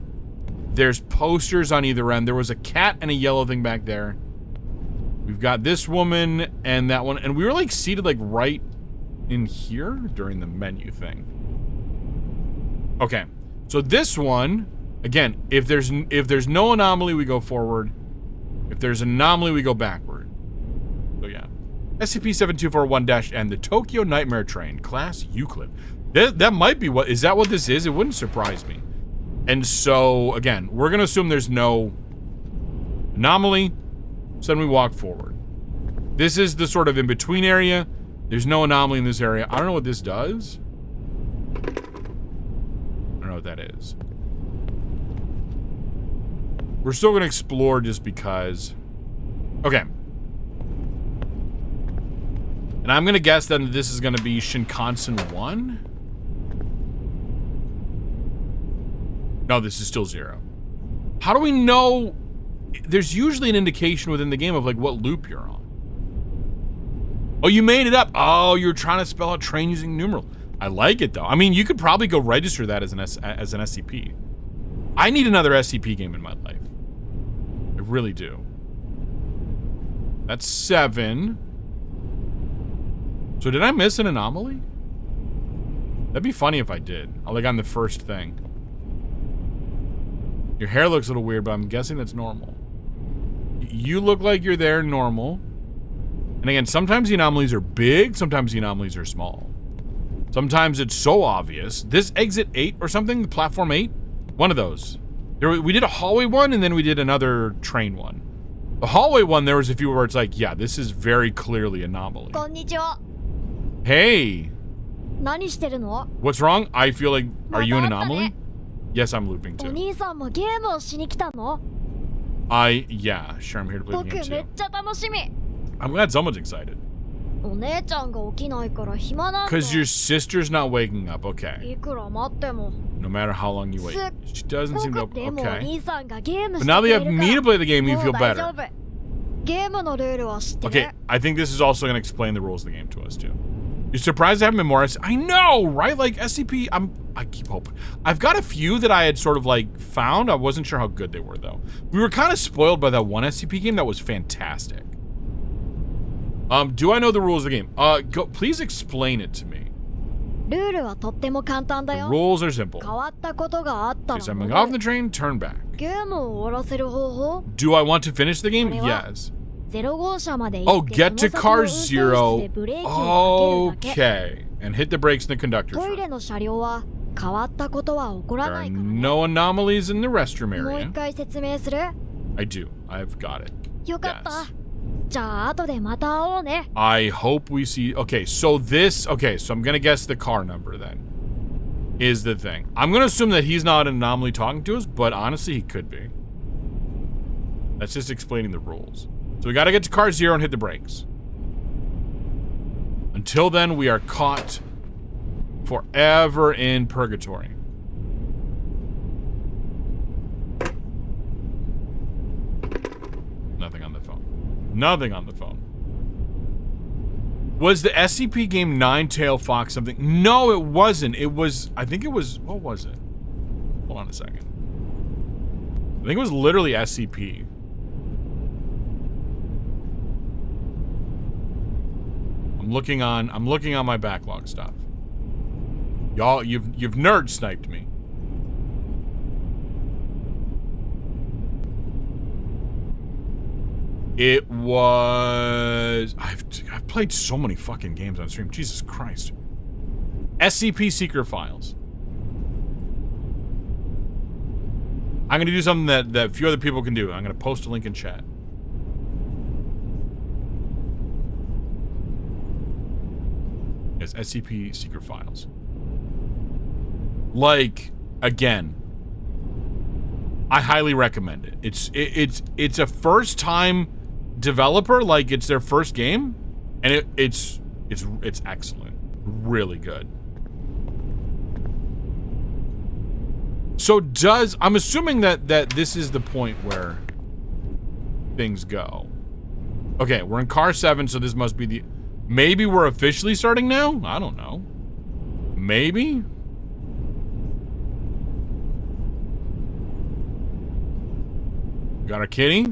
There's posters on either end. There was a cat and a yellow thing back there. We've got this woman and that one. And we were like seated like right in here during the menu thing. Okay. So this one, again, if there's no anomaly, we go forward. If there's an anomaly, we go backward. So yeah. SCP-7241-N, the Tokyo Nightmare Train, Class Euclid. That might be what... Is that what this is? It wouldn't surprise me. And so, again, we're going to assume there's no anomaly. So then we walk forward. This is the sort of in-between area. There's no anomaly in this area. I don't know what this does. I don't know what that is. We're still going to explore just because... Okay. And I'm going to guess then that this is going to be Shinkansen 1. No, this is still 0. How do we know? There's usually an indication within the game of like what loop you're on. Oh, you made it up. Oh, you're trying to spell out train using numeral. I like it though. I mean, you could probably go register that as an SCP. I need another SCP game in my life. I really do. That's 7. So did I miss an anomaly? That'd be funny if I did. Like on the first thing. Your hair looks a little weird, but I'm guessing that's normal. You look like you're there normal. And again, sometimes the anomalies are big, sometimes the anomalies are small. Sometimes it's so obvious. This exit 8 or something, the platform 8, one of those. We did a hallway one and then we did another train one. The hallway one, there was a few where it's like, yeah, this is very clearly anomaly. Hey. What's wrong? I feel like, are you an anomaly? Yes, I'm looping too. Yeah, sure, I'm here to play the game too. I'm glad someone's excited. Because your sister's not waking up, okay. No matter how long you wait. She doesn't seem to, okay. But now that you have me to play the game, you feel better. Okay, I think this is also going to explain the rules of the game to us too. You're surprised I haven't memorized? I know, right? Like SCP, I keep hoping. I've got a few that I had sort of like found. I wasn't sure how good they were though. We were kind of spoiled by that one SCP game that was fantastic. Do I know the rules of the game? Please explain it to me. The rules are simple. Okay, so I'm off the train, turn back. Do I want to finish the game? Yes. Oh, get to car 0. Okay. And hit the brakes in the conductor's room. There are no anomalies in the restroom area. I do. I've got it. Yes. I hope we see... Okay, so this... Okay, so I'm going to guess the car number then. Is the thing. I'm going to assume that he's not an anomaly talking to us, but honestly, he could be. That's just explaining the rules. So we got to get to car 0 and hit the brakes. Until then, we are caught forever in purgatory. Nothing on the phone. Nothing on the phone. Was the SCP game Nine-Tailed Fox something? No, it wasn't. It was... I think it was... What was it? Hold on a second. I think it was literally SCP. I'm looking on my backlog stuff. Y'all, you've nerd sniped me. It was... I've played so many fucking games on stream. Jesus Christ. SCP Secret Files. I'm going to do something that few other people can do. I'm going to post a link in chat. It's SCP Secret Files. Like, again, I highly recommend it. It's a first time developer, like it's their first game, and it's excellent. Really good. So I'm assuming that this is the point where things go. Okay, we're in car 7, so this must be maybe we're officially starting now? I don't know. Maybe? Got our kitty?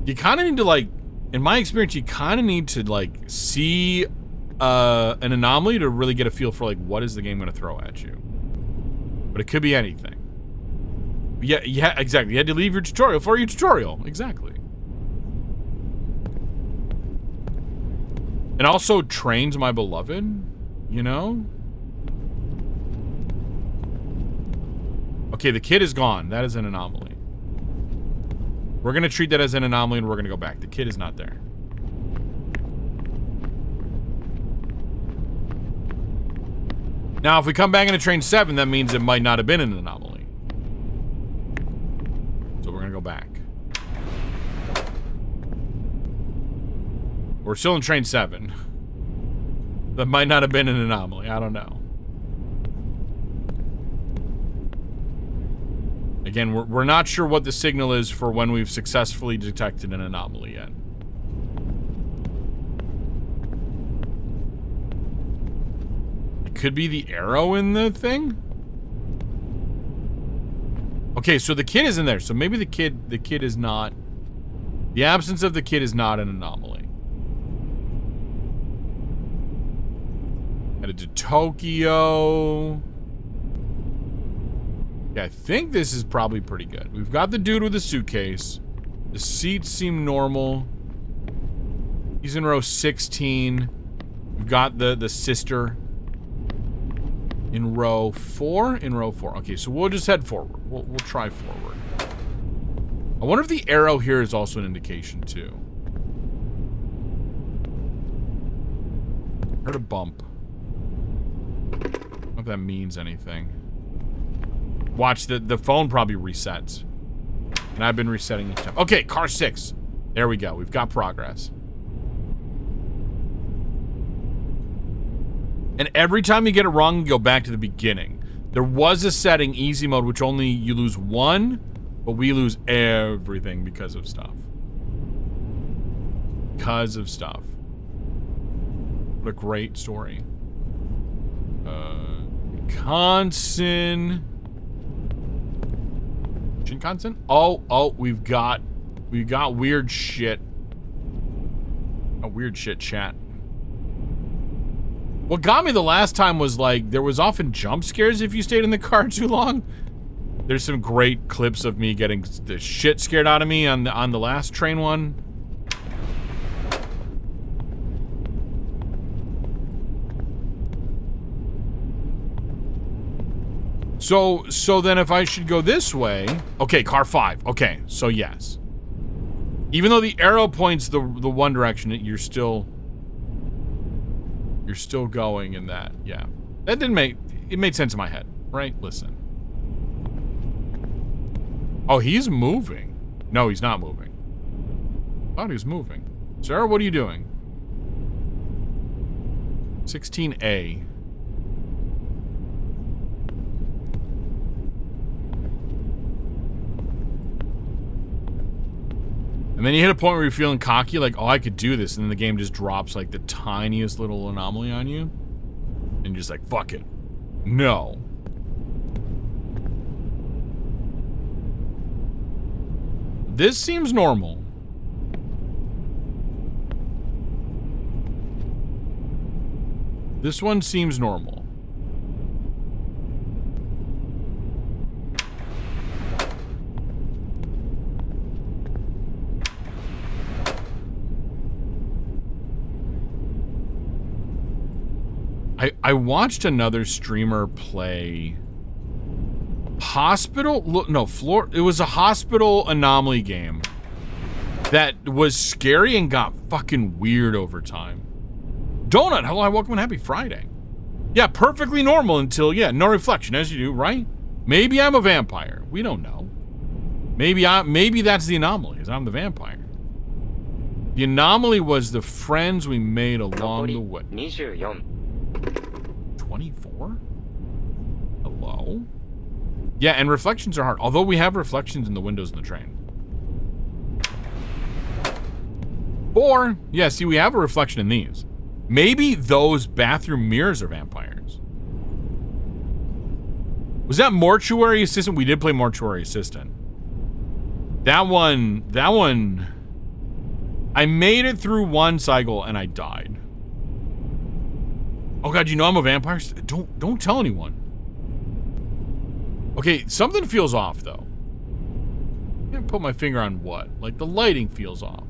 You kind of need to, like, in my experience, you kind of need to, like, see an anomaly to really get a feel for, like, what is the game going to throw at you. But it could be anything. Yeah, exactly. You had to leave your tutorial for your tutorial. Exactly. And also trains my beloved, you know? Okay, the kid is gone. That is an anomaly. We're going to treat that as an anomaly and we're going to go back. The kid is not there. Now, if we come back into train 7, that means it might not have been an anomaly. So we're going to go back. We're still in train 7. That might not have been an anomaly. I don't know. Again, we're not sure what the signal is for when we've successfully detected an anomaly yet. It could be the arrow in the thing? Okay, so the kid is in there. So maybe the kid is not... The absence of the kid is not an anomaly. Headed to Tokyo... Yeah, I think this is probably pretty good. We've got the dude with the suitcase. The seats seem normal. He's in row 16. We've got the sister in row 4. In row 4. Okay, so we'll just head forward. We'll try forward. I wonder if the arrow here is also an indication too. Heard a bump. I don't know if that means anything. Watch, the phone probably resets. And I've been resetting each time. Okay, car 6. There we go. We've got progress. And every time you get it wrong, you go back to the beginning. There was a setting, easy mode, which only you lose 1, but we lose everything because of stuff. Because of stuff. What a great story. Shinkansen. Shinkansen? Oh, we've got weird shit. Oh, weird shit, chat. What got me the last time was, like, there was often jump scares if you stayed in the car too long. There's some great clips of me getting the shit scared out of me on the last train one. So then if I should go this way... Okay, car 5. Okay, so yes. Even though the arrow points the one direction, you're still going in that. Yeah. That didn't make... It made sense in my head, right? Listen. Oh, he's moving. No, he's not moving. I thought he was moving. Sarah, what are you doing? 16A. And then you hit a point where you're feeling cocky, like, oh, I could do this. And then the game just drops, like, the tiniest little anomaly on you. And you're just like, fuck it. No. This seems normal. This one seems normal. I watched another streamer play Hospital, no, Flirt. It was a hospital anomaly game that was scary and got fucking weird over time. Donut, hello, welcome and happy Friday. Yeah, perfectly normal until, yeah, no reflection, as you do, right? Maybe I'm a vampire. We don't know. Maybe that's the anomaly, is I'm the vampire. The anomaly was the friends we made along the way. 24? Hello? Yeah, and reflections are hard. Although we have reflections in the windows in the train. 4. Yeah, see, we have a reflection in these. Maybe those bathroom mirrors are vampires. Was that Mortuary Assistant? We did play Mortuary Assistant. That one... I made it through one cycle and I died. Oh god, you know I'm a vampire? Don't tell anyone. Okay, something feels off though. I can't put my finger on what. Like the lighting feels off.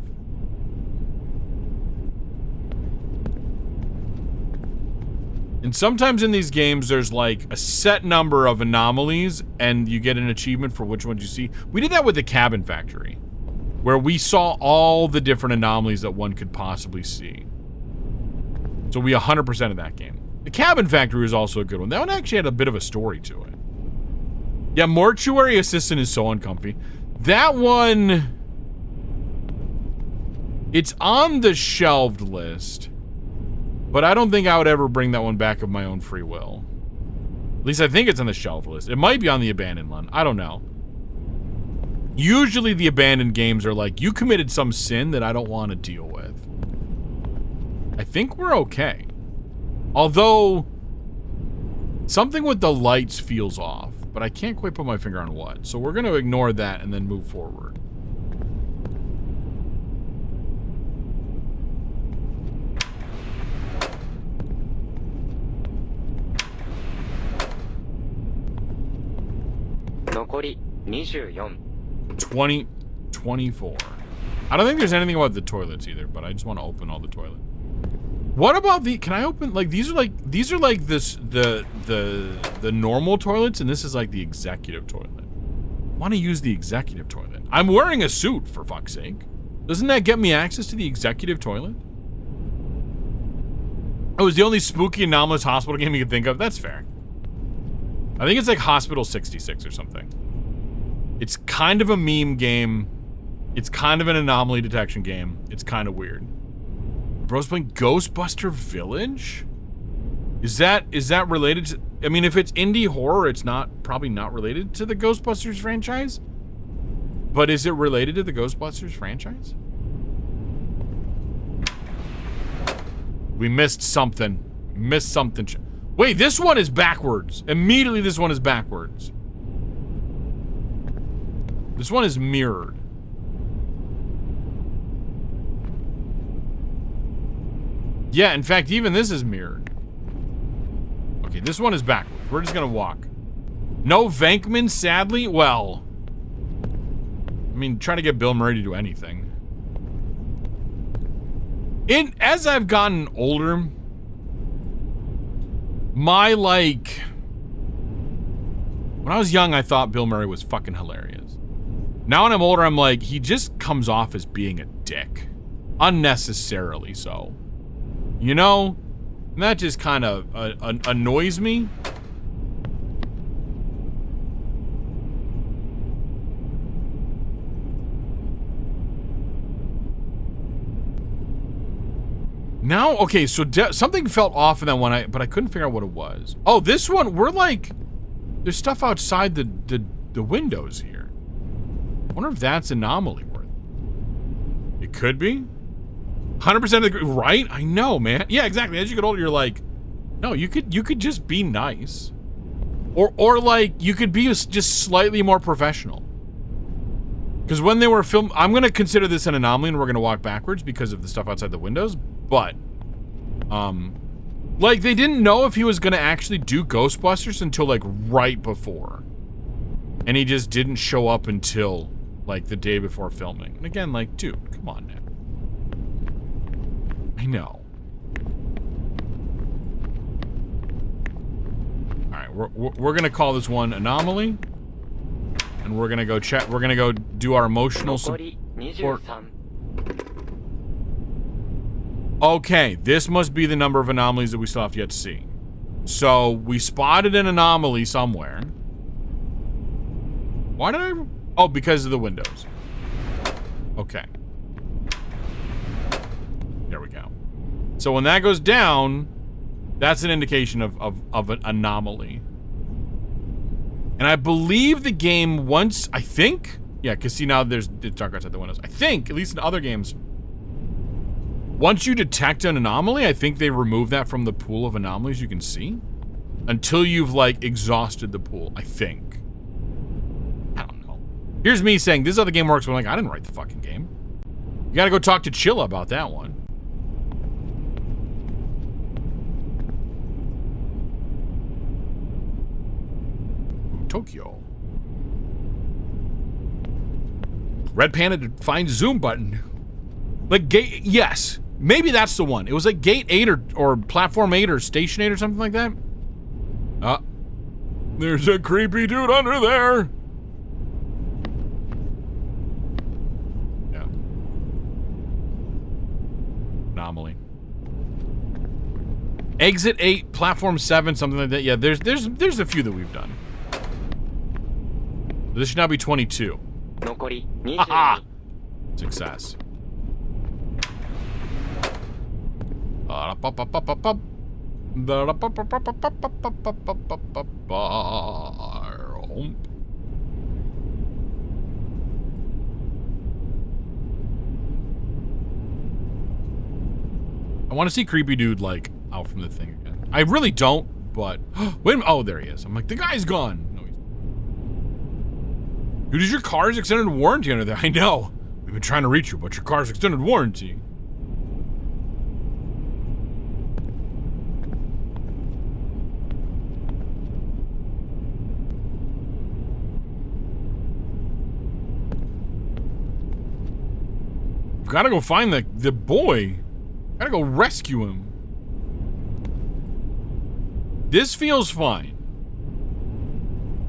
And sometimes in these games there's like a set number of anomalies and you get an achievement for which ones you see. We did that with the Cabin Factory, where we saw all the different anomalies that one could possibly see. So we 100% of that game. The Cabin Factory was also a good one. That one actually had a bit of a story to it. Yeah, Mortuary Assistant is so uncomfy. That one... It's on the shelved list. But I don't think I would ever bring that one back of my own free will. At least I think it's on the shelved list. It might be on the abandoned one. I don't know. Usually the abandoned games are like, you committed some sin that I don't want to deal with. I think we're okay. Although, something with the lights feels off, but I can't quite put my finger on what. So we're going to ignore that and then move forward. Nokori 24. 24. I don't think there's anything about the toilets either, but I just want to open all the toilets. What about the, can I open, like, these are like this, the normal toilets, and this is like the executive toilet. I want to use the executive toilet. I'm wearing a suit, for fuck's sake. Doesn't that get me access to the executive toilet? Oh, it's the only spooky anomalous hospital game you can think of? That's fair. I think it's like Hospital 66 or something. It's kind of a meme game. It's kind of an anomaly detection game. It's kind of weird. Bro's playing Ghostbuster Village? Is that related to... I mean, if it's indie horror, it's probably not related to the Ghostbusters franchise. But is it related to the Ghostbusters franchise? We missed something. Missed something. Wait, this one is backwards. Immediately, this one is backwards. This one is mirrored. Yeah, in fact, even this is mirrored. Okay, this one is backwards. We're just gonna walk. No Venkman, sadly? Well... I mean, trying to get Bill Murray to do anything. As I've gotten older... My, like... When I was young, I thought Bill Murray was fucking hilarious. Now when I'm older, I'm like, he just comes off as being a dick. Unnecessarily so. You know? And that just kind of annoys me. Now, okay, so something felt off in that one, but I couldn't figure out what it was. Oh, this one, we're like, there's stuff outside the windows here. I wonder if that's anomaly worth. It could be. 100% of the, right? I know, man. Yeah, exactly. As you get older, you're like, no, you could just be nice. Or like, you could be just slightly more professional. Because when they were filmed, I'm going to consider this an anomaly and we're going to walk backwards because of the stuff outside the windows. But, like, they didn't know if he was going to actually do Ghostbusters until, like, right before. And he just didn't show up until, like, the day before filming. And again, like, dude, come on now. I know. Alright, we're going to call this one Anomaly. And we're going to go check, we're going to go do our emotional support. Okay, this must be the number of anomalies that we still have yet to see. So, we spotted an anomaly somewhere. Why did I... Oh, because of the windows. Okay. There we go. So when that goes down, that's an indication of an anomaly. And I believe the game once... I think... Yeah, because see now it's dark outside the windows. I think, at least in other games... Once you detect an anomaly, I think they remove that from the pool of anomalies you can see. Until you've, like, exhausted the pool, I think. I don't know. Here's me saying, this is how the game works. When I'm like, I didn't write the fucking game. You gotta go talk to Chilla about that one. Ooh, Tokyo. Red Panda to find zoom button. Like, gate, yes. Maybe that's the one. It was like gate 8 or platform 8 or station 8 or something like that. There's a creepy dude under there. Yeah. Anomaly. Exit 8, platform 7, something like that. Yeah, there's a few that we've done. This should now be 22. Haha! Success. I want to see creepy dude like out from the thing again. I really don't, but wait a minute. Oh, there he is. I'm like, the guy's gone. No, he's... Dude, is your car's extended warranty under there? I know. We've been trying to reach you, but your car's extended warranty. We've got to go find the boy. Gotta go rescue him. This feels fine.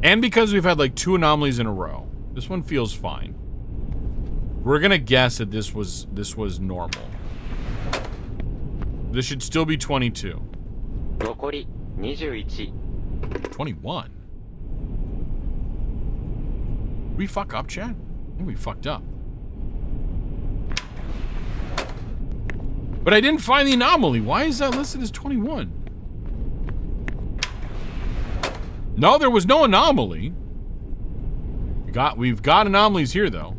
And because we've had like 2 anomalies in a row, this one feels fine. We're gonna guess that this was normal. This should still be 22. 21. Did we fuck up, Chad? I think we fucked up. But I didn't find the anomaly. Why is that listed as 21? No, there was no anomaly. We've got anomalies here, though.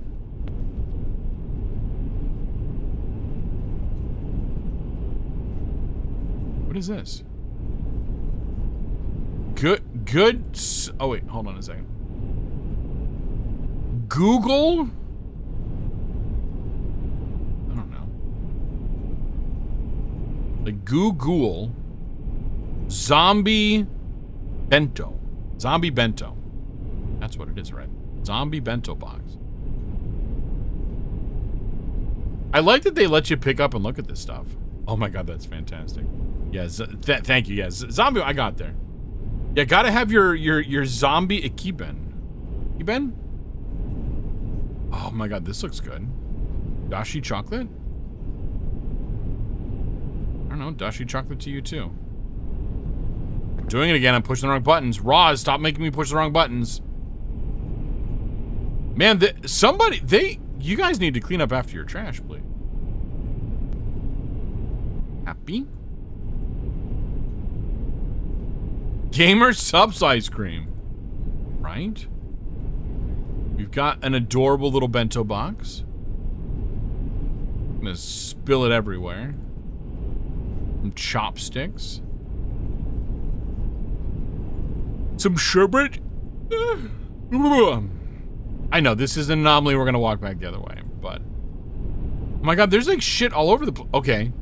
What is this? Good. Oh wait, hold on a second. Google. Like Google zombie bento. Zombie bento. That's what it is, right? Zombie bento box. I like that they let you pick up and look at this stuff. Oh my god, that's fantastic. Yeah, thank you. Yes, zombie. I got there. Yeah, gotta have your zombie ikiben. Ikiben? Oh my god, this looks good. Dashi chocolate. I don't know, Dashi chocolate to you too. Doing it again, I'm pushing the wrong buttons. Roz, stop making me push the wrong buttons. Man, you guys need to clean up after your trash, please. Happy? Gamer subs ice cream. Right? We've got an adorable little bento box. I'm gonna spill it everywhere. Some chopsticks. Some sherbet. I know, this is an anomaly. We're gonna walk back the other way, but... Oh my god, there's like shit all over the place. Okay.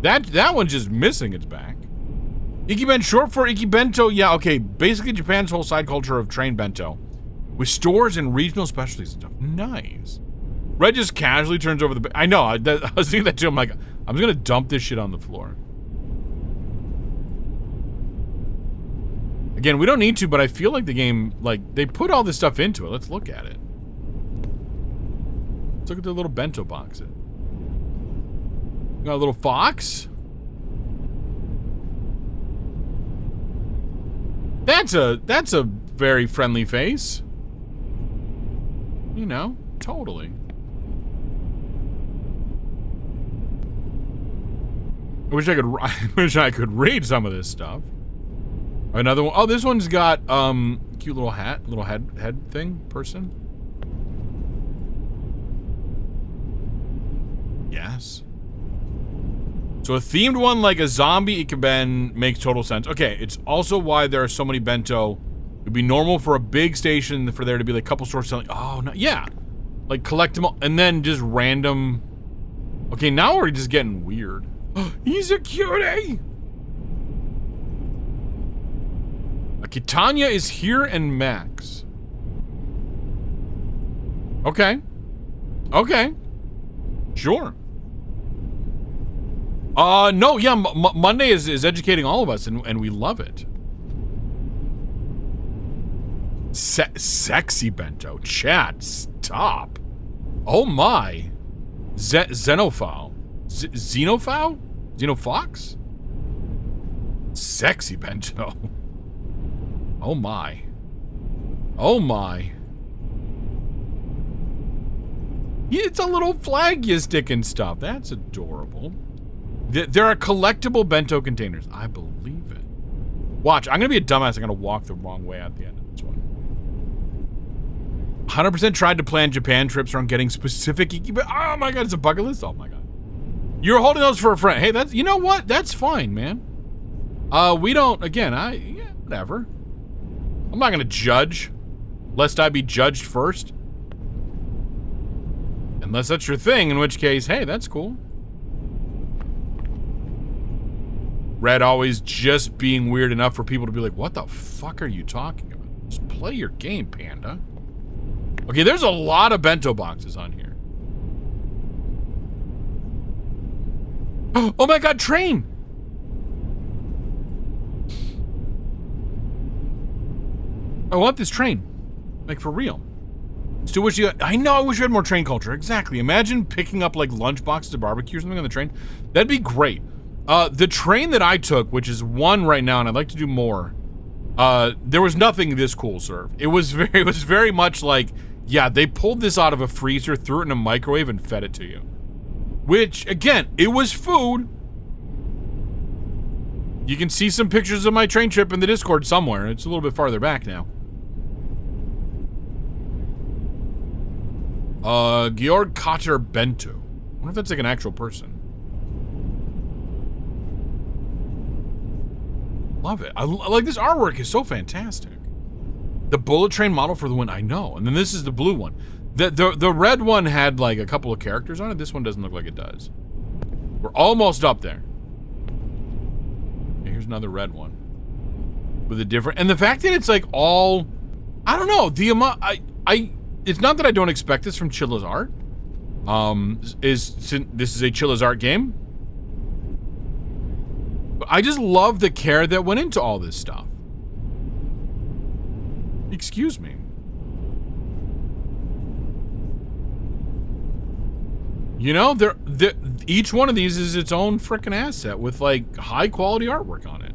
That one's just missing its back. Ikiben, short for Ikibento. Yeah, okay. Basically Japan's whole side culture of train bento. With stores and regional specialties and stuff. Nice. Red just casually turns over the... I know, I was thinking that too. I'm like, I'm just gonna dump this shit on the floor. Again, we don't need to, but I feel like the game, like, they put all this stuff into it. Let's look at it. Let's look at the little bento boxes. Got a little fox. That's a very friendly face. You know, totally. I wish I could read some of this stuff. Another one. Oh, this one's got cute little hat, little head thing person. Yes. So a themed one like a zombie Ikaben makes total sense. Okay, it's also why there are so many bento. It'd be normal for a big station for there to be like a couple stores selling. Oh, no, yeah. Like collect them all, and then just random. Okay, now we're just getting weird. He's a cutie! Akitanya is here and Max. Okay. Okay. Sure. No, yeah, Monday is educating all of us, and we love it. Sexy bento. Chat, stop. Oh my. Xenophile. Xenophile? Xenofox? Sexy bento. Oh my. Oh my. It's a little flag you stick and stuff. That's adorable. There are collectible bento containers. I believe it. Watch, I'm gonna be a dumbass. I'm gonna walk the wrong way at the end of this one. 100% tried to plan Japan trips around getting specific but oh my god, it's a bucket list? Oh my god. You're holding those for a friend. Hey, that's, you know what? That's fine, man. We don't, again, yeah, whatever. I'm not gonna judge, lest I be judged first. Unless that's your thing, in which case, hey, that's cool. Red always just being weird enough for people to be like, what the fuck are you talking about? Just play your game, Panda. Okay, there's a lot of bento boxes on here. Oh my god, train! I want this train. Like, for real. Still wish you had, I know, I wish you had more train culture. Exactly. Imagine picking up, like, lunch boxes of barbecue or something on the train. That'd be great. The train that I took, which is one right now, and I'd like to do more, there was nothing this cool served. It was very much like, yeah, they pulled this out of a freezer, threw it in a microwave, and fed it to you. Which, again, it was food. You can see some pictures of my train trip in the Discord somewhere. It's a little bit farther back now. Georg Kater Bento. I wonder if that's like an actual person. Love it. I like this artwork is so fantastic. The bullet train model for the one I know, and then this is the blue one. The red one had like a couple of characters on it. This one doesn't look like it does. We're almost up there. Okay, here's another red one with a different, and the fact that it's like all, I don't know, the amount it's not that I don't expect this from Chilla's art. This is a Chilla's art game. But I just love the care that went into all this stuff. Excuse me. You know, each one of these is its own freaking asset with like high quality artwork on it.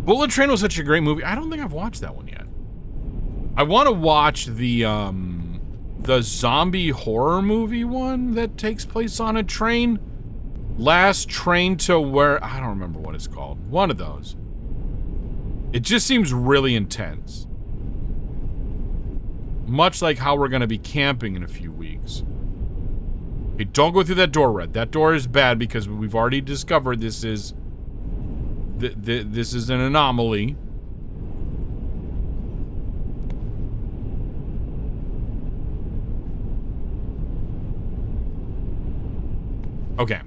Bullet Train was such a great movie. I don't think I've watched that one yet. I want to watch the zombie horror movie one that takes place on a train. Last Train to Where, I don't remember what it's called. One of those. It just seems really intense. Much like how we're going to be camping in a few weeks. Hey, don't go through that door, Red. That door is bad because we've already discovered this is an anomaly. Okay.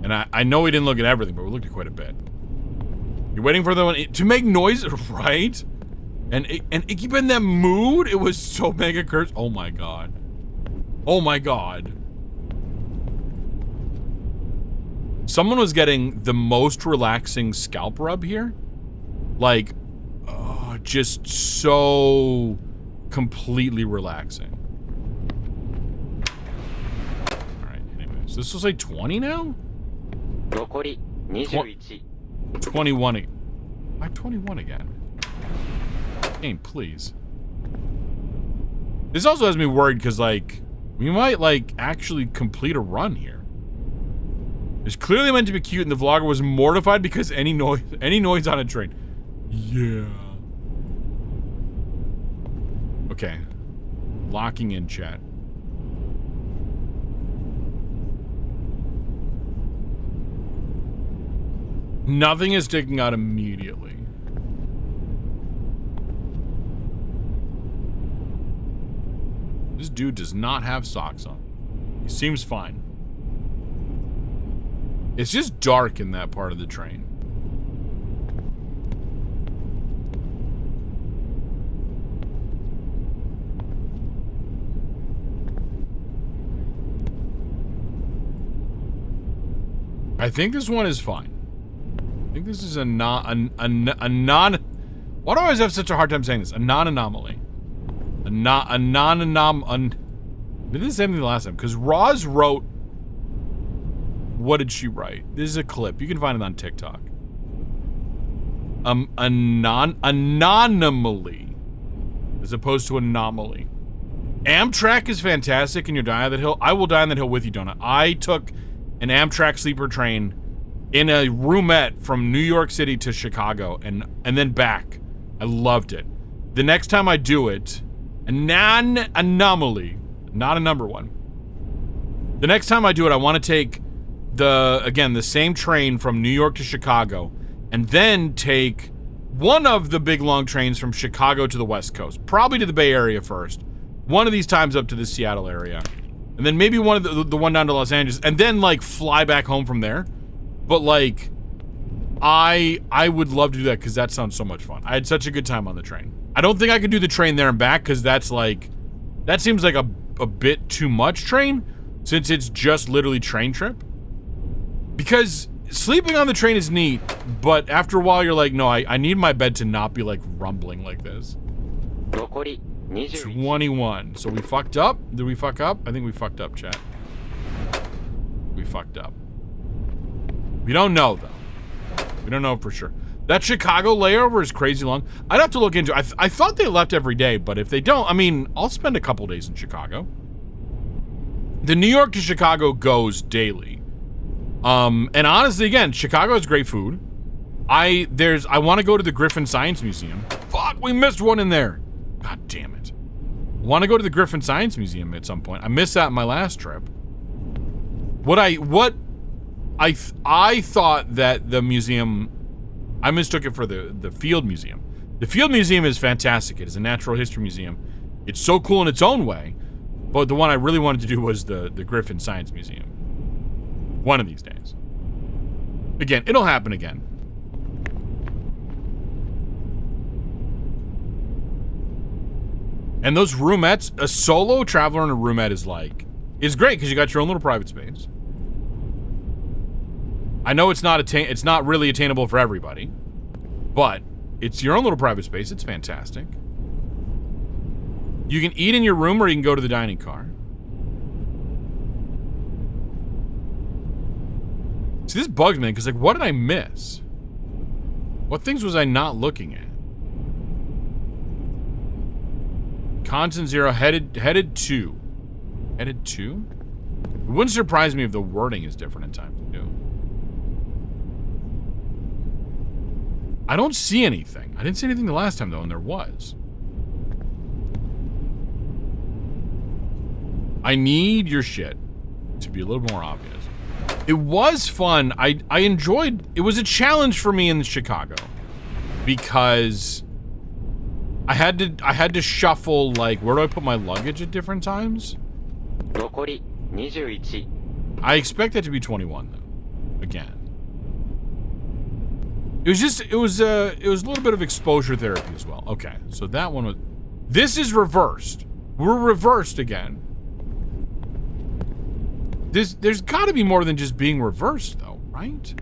And I know we didn't look at everything, but we looked at quite a bit. You're waiting for the one to make noise, right? And it keep in that mood. It was so mega cursed. Oh my god. Oh my god. Someone was getting the most relaxing scalp rub here. Like, just so completely relaxing. So this will say 20 now? 残り21 21. Why 21 again? Game, please. This also has me worried because, like, we might, like, actually complete a run here. It's clearly meant to be cute, and the vlogger was mortified because any noise on a train. Yeah. Okay. Locking in, chat. Nothing is sticking out immediately. This dude does not have socks on. He seems fine. It's just dark in that part of the train. I think this one is fine. I think this is a non... Why do I always have such a hard time saying this? A non-anomaly. I did the same thing the last time, because Roz wrote... What did she write? This is a clip. You can find it on TikTok. Anomaly. As opposed to anomaly. Amtrak is fantastic, and you'll die on that hill. I will die on that hill with you, Donut. I took an Amtrak sleeper train in a roomette from New York City to Chicago, and then back. I loved it. The next time I do it, a non-anomaly, not a number one. The next time I do it, I want to take the same train from New York to Chicago, and then take one of the big long trains from Chicago to the West Coast, probably to the Bay Area first. One of these times up to the Seattle area, and then maybe one of the one down to Los Angeles, and then like fly back home from there. But like, I would love to do that because that sounds so much fun. I had such a good time on the train. I don't think I could do the train there and back because that's like, that seems like a bit too much train since it's just literally train trip. Because sleeping on the train is neat, but after a while you're like, no, I need my bed to not be like rumbling like this. 残り21 21. So we fucked up? Did we fuck up? I think we fucked up, chat. We fucked up. We don't know, though. We don't know for sure. That Chicago layover is crazy long. I'd have to look into it. I thought they left every day, but if they don't, I mean, I'll spend a couple days in Chicago. The New York to Chicago goes daily. And honestly, again, Chicago has great food. I want to go to the Griffin Science Museum. Fuck, we missed one in there. God damn it. I want to go to the Griffin Science Museum at some point. I missed that in my last trip. I thought that the museum, I mistook it for the Field Museum. The Field Museum is fantastic. It is a natural history museum. It's so cool in its own way. But the one I really wanted to do was the Griffin Science Museum. One of these days. Again, it'll happen again. And those roomettes, a solo traveler in a roomette is great because you got your own little private space. I know it's not really attainable for everybody, but it's your own little private space. It's fantastic. You can eat in your room or you can go to the dining car. See, this bugs me because, like, what did I miss? What things was I not looking at? Constant 0, headed 2. Headed 2? It wouldn't surprise me if the wording is different in times 2. I don't see anything. I didn't see anything the last time, though, and there was. I need your shit to be a little more obvious. It was fun. I enjoyed... It was a challenge for me in Chicago. Because... I had to shuffle, like, where do I put my luggage at different times? 残り21 I expect that to be 21, though. Again. It was a little bit of exposure therapy as well. Okay, so that one was... This is reversed. We're reversed again. There's got to be more than just being reversed, though, right?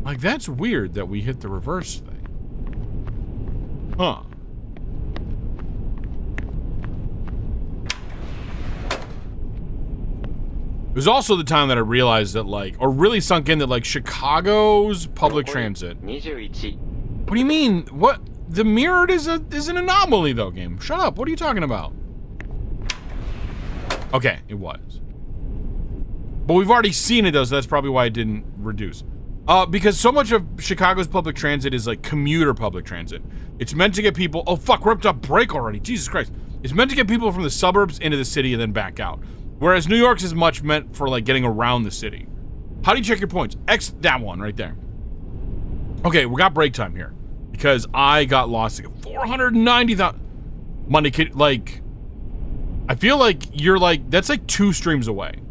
Like, that's weird that we hit the reverse thing. Huh. was also the time that I realized that, like, or really sunk in that, like, Chicago's public transit. 21 What do you mean? What? The mirrored is an anomaly, though, game. Shut up. What are you talking about? Okay, it was. But we've already seen it, though, so that's probably why it didn't reduce. Because so much of Chicago's public transit is, like, commuter public transit. It's meant to get people... Oh, fuck, we're up to break already. Jesus Christ. It's meant to get people from the suburbs into the city and then back out. Whereas New York's is much meant for, like, getting around the city. How do you check your points? X that one right there. Okay, we got break time here. Because I got lost. 490,000... Money kid, like... I feel like you're, like... That's, like, 2 streams away.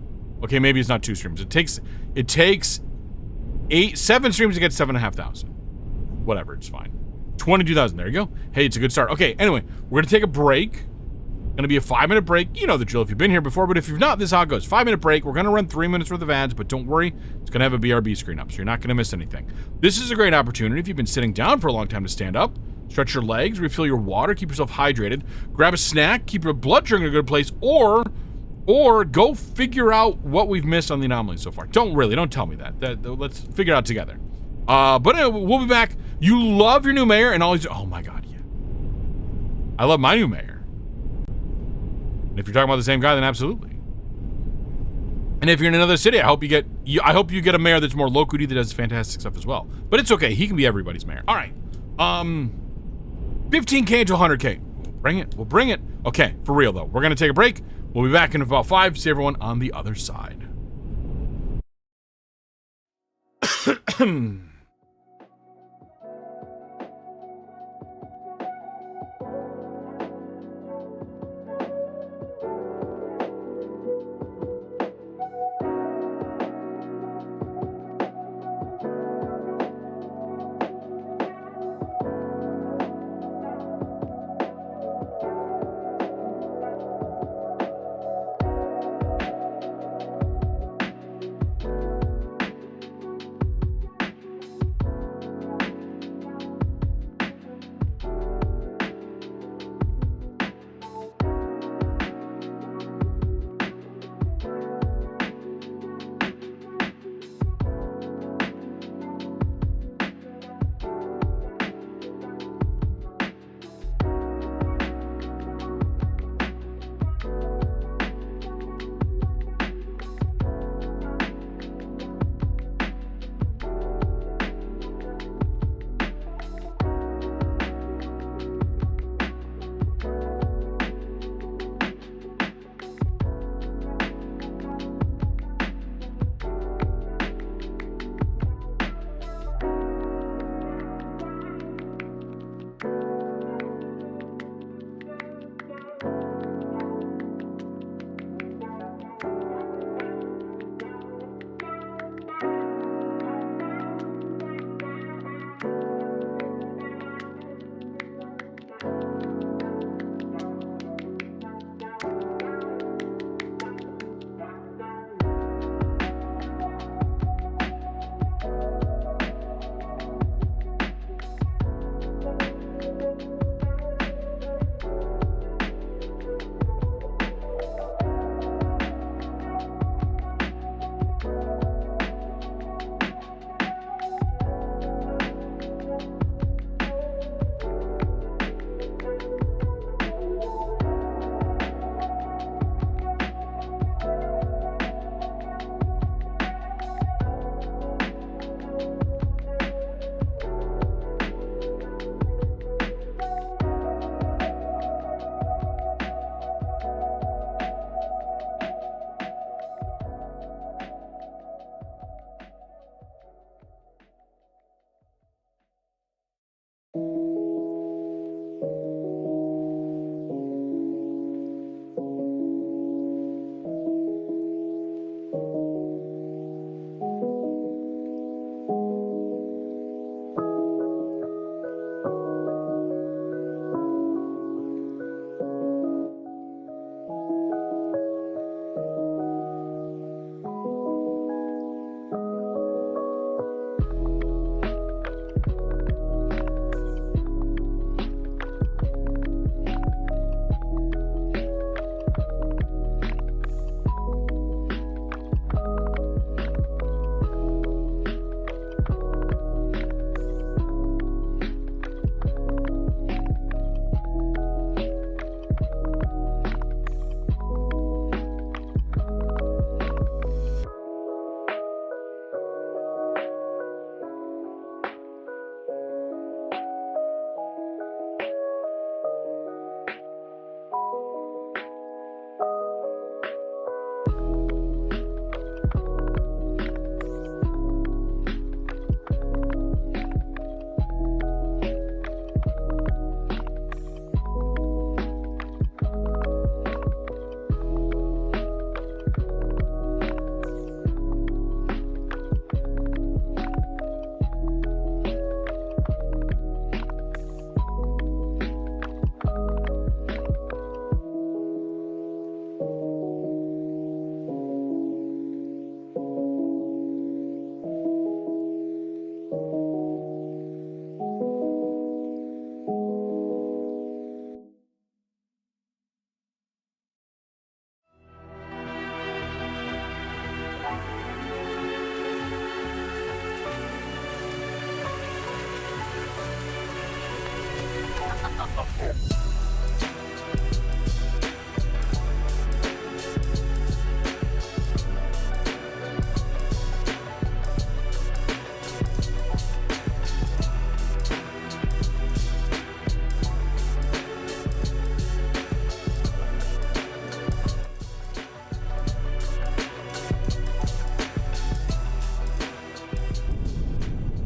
Okay, maybe it's not 2 streams. It takes 7 streams to get 7,500. Whatever, it's fine. 22,000, there you go. Hey, it's a good start. Okay, anyway, we're gonna take a break. Gonna be a 5-minute break. You know the drill if you've been here before, but if you've not, this is how it goes. 5-minute break. We're gonna run 3 minutes worth of ads, but don't worry, it's gonna have a BRB screen up, so you're not gonna miss anything. This is a great opportunity if you've been sitting down for a long time to stand up, stretch your legs, refill your water, keep yourself hydrated, grab a snack, keep your blood sugar in a good place, or go figure out what we've missed on the anomalies so far. Don't tell me that. Let's figure it out together. But anyway, we'll be back. You love your new mayor and all these. Oh my God, yeah. I love my new mayor. And if you're talking about the same guy, then absolutely. And if you're in another city, I hope you get a mayor that's more low-key that does fantastic stuff as well. But it's okay. He can be everybody's mayor. All right. 15K to 100K. We'll bring it. Okay, for real though. We're gonna take a break. We'll be back in about 5. See everyone on the other side.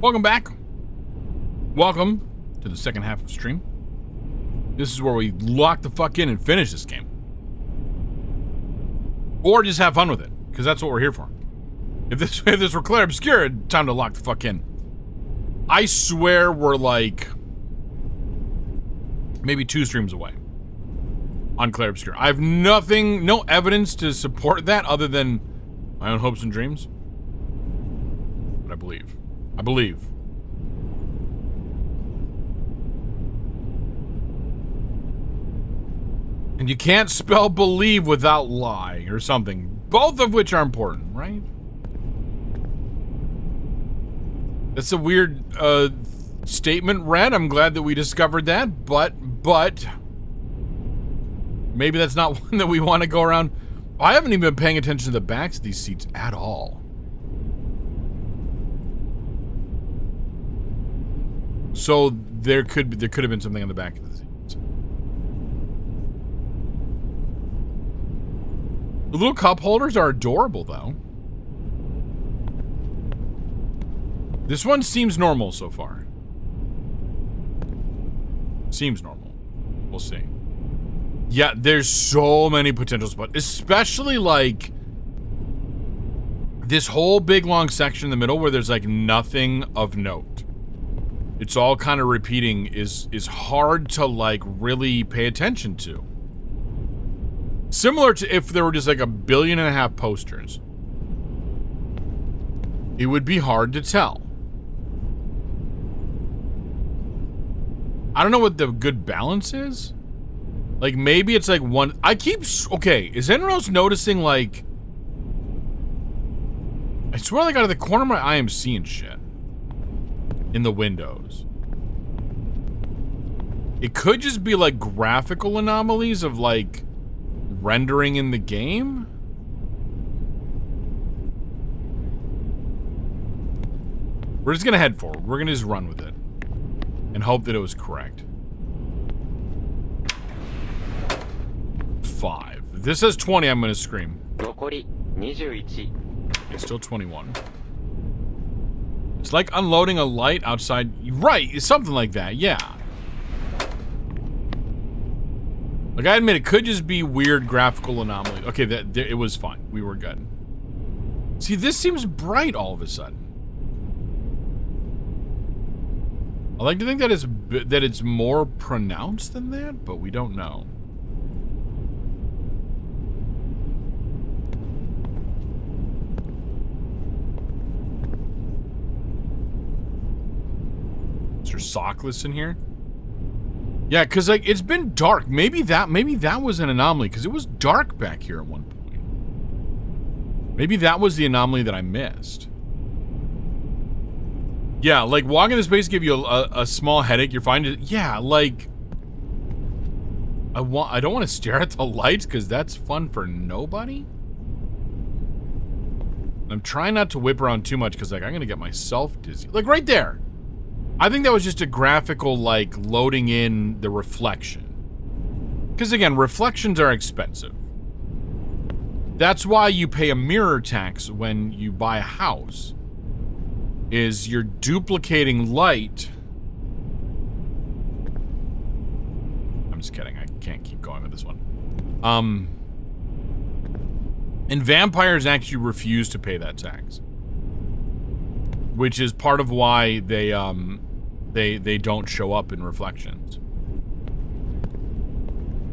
Welcome back. Welcome to the second half of the stream. This is where we lock the fuck in and finish this game. Or just have fun with it, because that's what we're here for. If this were Clair Obscure, time to lock the fuck in. I swear we're like maybe 2 streams away on Clair Obscure. I have no evidence to support that other than my own hopes and dreams. But I believe. And you can't spell believe without lie or something. Both of which are important, right? That's a weird statement, Red. I'm glad that we discovered that, but maybe that's not one that we want to go around. I haven't even been paying attention to the backs of these seats at all. So there could have been something on the back of the seats. The little cup holders are adorable, though. This one seems normal so far. Seems normal. We'll see. Yeah, there's so many potential spots, especially like this whole big long section in the middle where there's like nothing of note. It's all kind of repeating is hard to like really pay attention to. Similar to if there were just like 1.5 billion posters. It would be hard to tell. I don't know what the good balance is. Like maybe it's like one. Okay, is anyone else noticing like? I swear like out of the corner of my eye I'm seeing shit. In the windows. It could just be like graphical anomalies of like rendering in the game. We're just gonna head forward. We're gonna just run with it and hope that it was correct. 5. If this says 20, I'm gonna scream. 残り21 It's still 21. It's like unloading a light outside. Right, something like that, yeah. Like, I admit, it could just be weird graphical anomaly. Okay, it was fine. We were good. See, this seems bright all of a sudden. I like to think that it's more pronounced than that, but we don't know. Is there sockless in here? Yeah, because like it's been dark. Maybe that was an anomaly because it was dark back here at one point. Maybe that was the anomaly that I missed. Yeah, like walking this space give you a small headache. You're fine. Yeah, like I don't want to stare at the lights because that's fun for nobody. I'm trying not to whip around too much because like I'm gonna get myself dizzy. Like right there. I think that was just a graphical, like, loading in the reflection. Because, again, reflections are expensive. That's why you pay a mirror tax when you buy a house. Is you're duplicating light. I'm just kidding. I can't keep going with this one. And vampires actually refuse to pay that tax. Which is part of why they don't show up in reflections.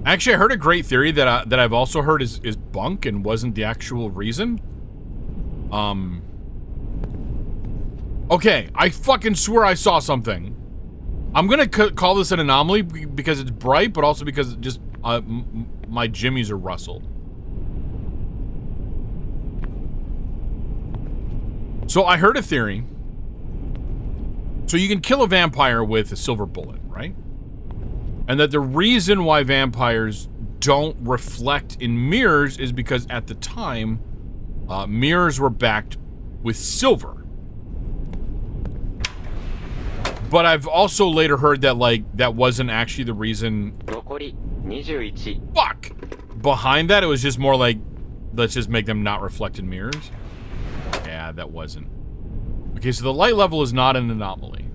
Actually, I heard a great theory that I've also heard is bunk and wasn't the actual reason. Okay, I fucking swear I saw something. I'm gonna call this an anomaly because it's bright, but also because it just my jimmies are rustled. So I heard a theory. So you can kill a vampire with a silver bullet, right? And that the reason why vampires don't reflect in mirrors is because at the time, mirrors were backed with silver. But I've also later heard that, like, that wasn't actually the reason. 残り21 Fuck! Behind that, it was just more like, let's just make them not reflect in mirrors. Yeah, that wasn't. Okay, so the light level is not an anomaly.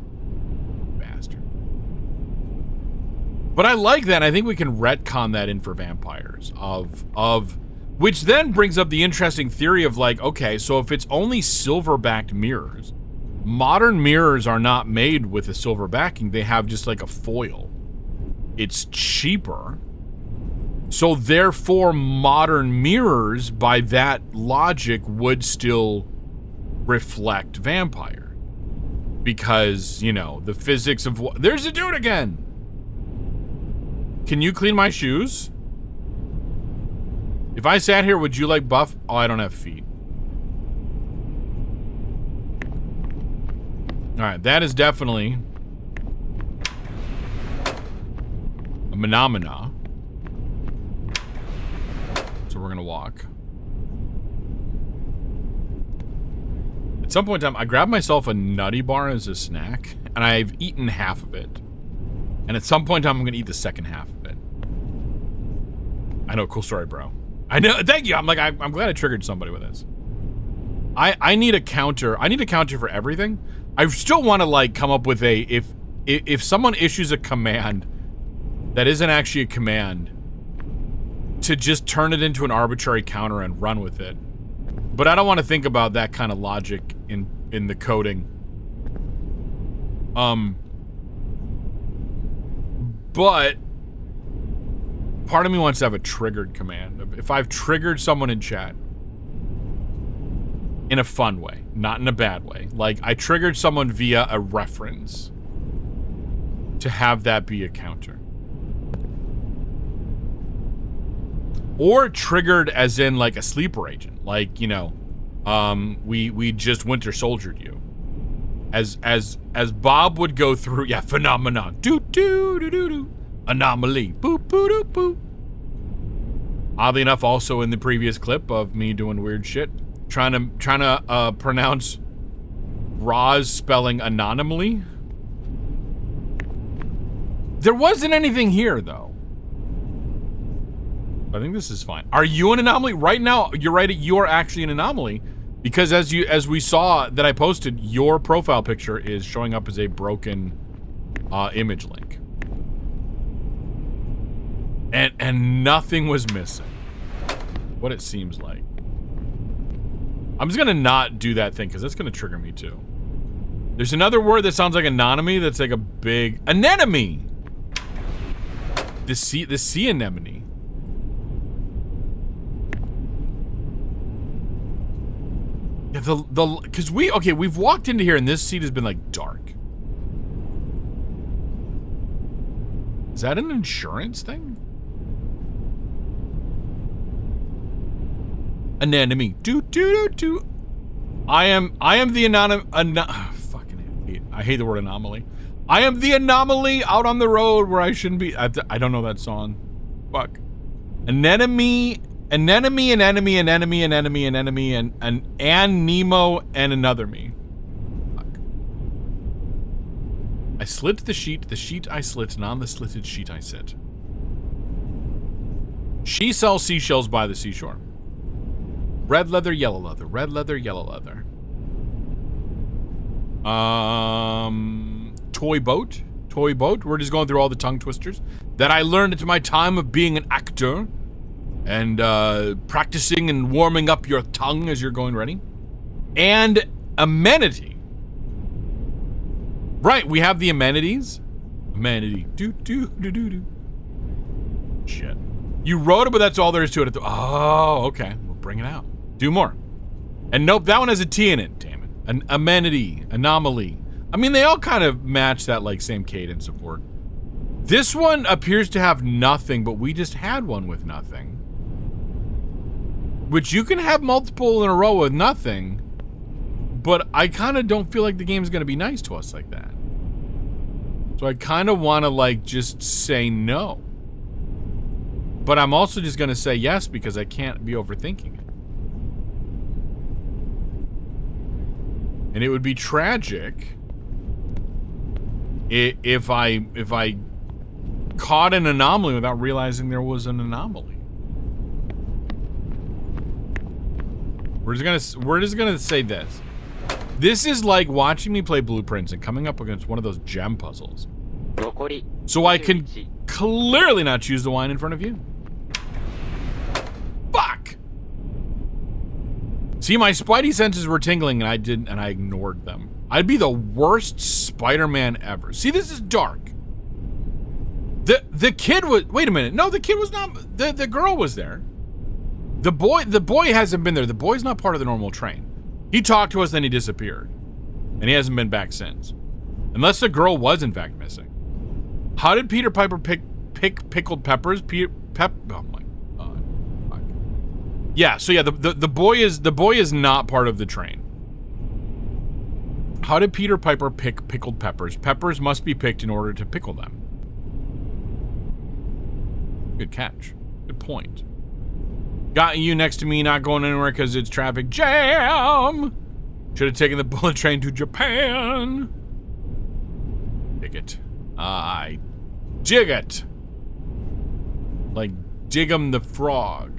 Bastard. But I like that. I think we can retcon that in for vampires. Which then brings up the interesting theory of, like, okay, so if it's only silver-backed mirrors, modern mirrors are not made with a silver backing. They have just like a foil. It's cheaper. So therefore, modern mirrors, by that logic, would still reflect vampire. Because, you know, the physics of... There's a dude again! Can you clean my shoes? If I sat here, would you like buff? Oh, I don't have feet. Alright, that is definitely a phenomena. So we're gonna walk. At some point in time, I grabbed myself a nutty bar as a snack, and I've eaten half of it. And at some point in time, I'm gonna eat the second half of it. I know, cool story, bro. I know, thank you. I'm glad I triggered somebody with this. I need a counter. I need a counter for everything. I still want to, like, come up with a, if someone issues a command that isn't actually a command, to just turn it into an arbitrary counter and run with it. But I don't want to think about that kind of logic in the coding. But part of me wants to have a triggered command. If I've triggered someone in chat, in a fun way, not in a bad way. Like, I triggered someone via a reference, to have that be a counter. Or triggered as in, like, a sleeper agent. Like, you know, we just Winter Soldiered you. As Bob would go through, yeah, phenomenon. Do-do-do-do-do. Anomaly. Boop-boo-doo-boo. Oddly enough, also in the previous clip of me doing weird shit, trying to pronounce Roz spelling anomaly. There wasn't anything here, though. I think this is fine. Are you an anomaly? Right now, you're right, you're actually an anomaly. Because as we saw that I posted, your profile picture is showing up as a broken image link. And nothing was missing. What it seems like. I'm just gonna not do that thing, because that's gonna trigger me too. There's another word that sounds like anomony that's like a big... Anemone! The sea anemone. Yeah, because we've walked into here and this seat has been like dark. Is that an insurance thing? Anemone. Do. I am the I hate the word anomaly. I am the anomaly out on the road where I shouldn't be. I don't know that song. Fuck. Anemone, an enemy, and Nemo, and another me. Fuck. I slit the sheet I slit, and on the slitted sheet I sit. She sells seashells by the seashore. Red leather, yellow leather. Red leather, yellow leather. Toy boat. Toy boat. We're just going through all the tongue twisters that I learned at my time of being an actor and practicing and warming up your tongue as you're going ready. And amenity. Right, we have the amenities. Amenity. Do. Shit. You wrote it, but that's all there is to it. Oh, okay. We'll bring it out. Do more. And nope, that one has a T in it, damn it. An amenity, anomaly. I mean, they all kind of match that, like, same cadence of word. This one appears to have nothing, but we just had one with nothing. Which you can have multiple in a row with nothing, but I kind of don't feel like the game's going to be nice to us like that. So I kind of want to like just say no. But I'm also just going to say yes because I can't be overthinking it. And it would be tragic if I caught an anomaly without realizing there was an anomaly. We're just gonna say this. This is like watching me play Blueprints and coming up against one of those gem puzzles. So I can clearly not choose the wine in front of you. Fuck! See, my spidey senses were tingling and I ignored them. I'd be the worst Spider-Man ever. See, this is dark. The kid was, wait a minute. No, the kid was not, the girl was there. The boy hasn't been there. The boy's not part of the normal train. He talked to us, then he disappeared. And he hasn't been back since. Unless the girl was in fact missing. How did Peter Piper pick pickled peppers? Oh my god. Fuck. Yeah, so yeah, the boy is not part of the train. How did Peter Piper pick pickled peppers? Peppers must be picked in order to pickle them. Good catch. Good point. Got you next to me, not going anywhere because it's traffic jam. Should have taken the bullet train to Japan. Dig it. I dig it. Like Dig'em the frog.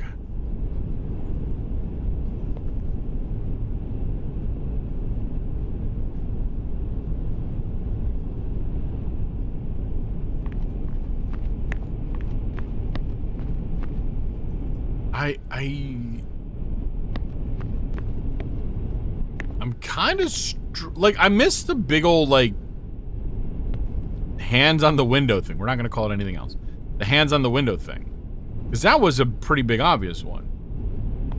I'm kind of like, I miss the big old like hands on the window thing. We're not going to call it anything else. The hands on the window thing. Because that was a pretty big obvious one.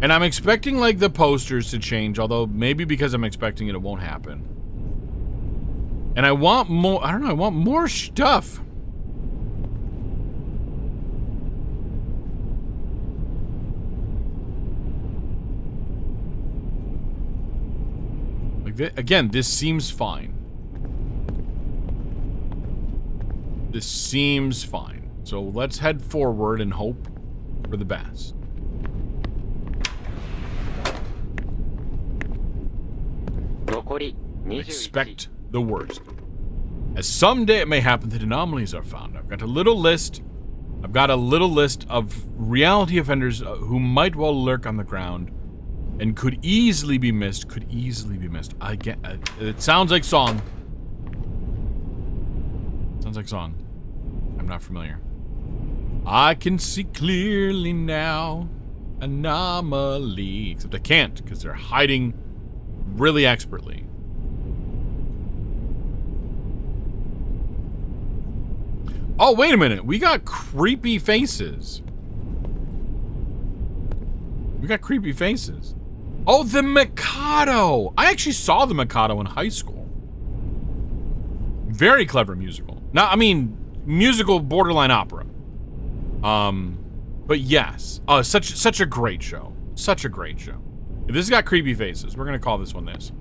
And I'm expecting like the posters to change, although maybe because I'm expecting it, it won't happen. And I want more, I don't know, I want more stuff. Again, this seems fine. This seems fine. So let's head forward and hope for the best. Expect the worst. As someday it may happen that anomalies are found. I've got a little list of reality offenders who might well lurk on the ground. And could easily be missed. I get it. Sounds like song. Sounds like song. I'm not familiar. I can see clearly now. Anomaly. Except I can't because they're hiding really expertly. Oh, wait a minute. We got creepy faces. Oh, the Mikado! I actually saw the Mikado in high school. Very clever musical. Now, I mean, musical borderline opera. But yes. Such a great show. Such a great show. If this has got creepy faces, we're gonna call this one this.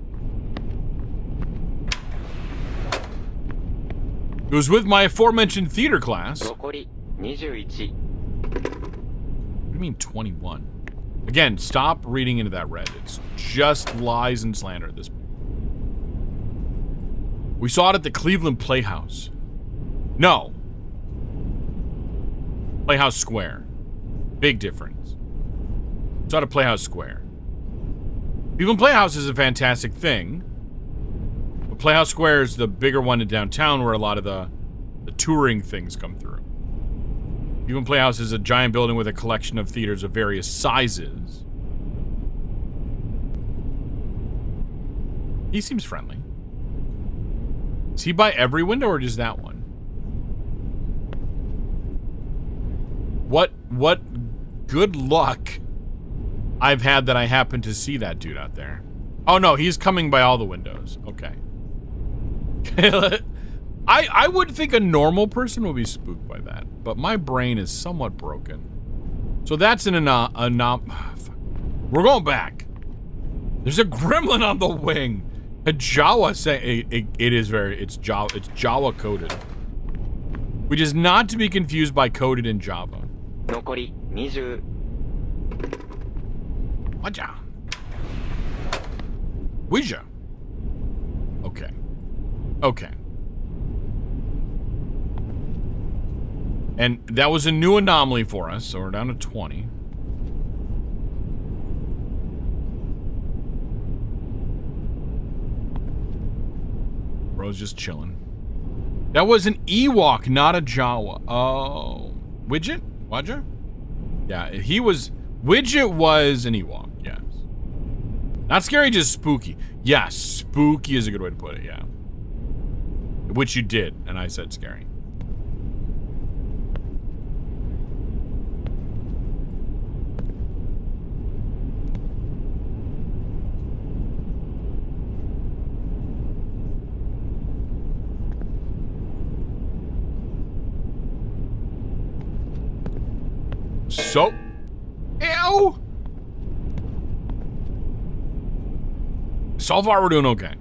It was with my aforementioned theater class. What do you mean 21? Again, stop reading into that red. It's just lies and slander at this point. We saw it at the Cleveland Playhouse. No. Playhouse Square. Big difference. We saw it at Playhouse Square. Cleveland Playhouse is a fantastic thing. But Playhouse Square is the bigger one in downtown where a lot of the touring things come through. Cleveland Playhouse is a giant building with a collection of theaters of various sizes. He seems friendly. Is he by every window or just that one? What good luck I've had that I happen to see that dude out there. Oh no, he's coming by all the windows. Okay. I would think a normal person would be spooked by that, but my brain is somewhat broken. So that's an we're going back. There's a gremlin on the wing. A Jawa say it's Jawa coded. which is not to be confused by coded in Java. 残り20 Waja. Ouija. Okay. Okay. And that was a new anomaly for us, so we're down to 20. Bro's just chilling. That was an Ewok, not a Jawa. Oh. Widget? Waja? Yeah, he was... Widget was an Ewok, yes. Not scary, just spooky. Yes, spooky is a good way to put it, yeah. Which you did, and I said scary. So, ew. So far, we're doing okay.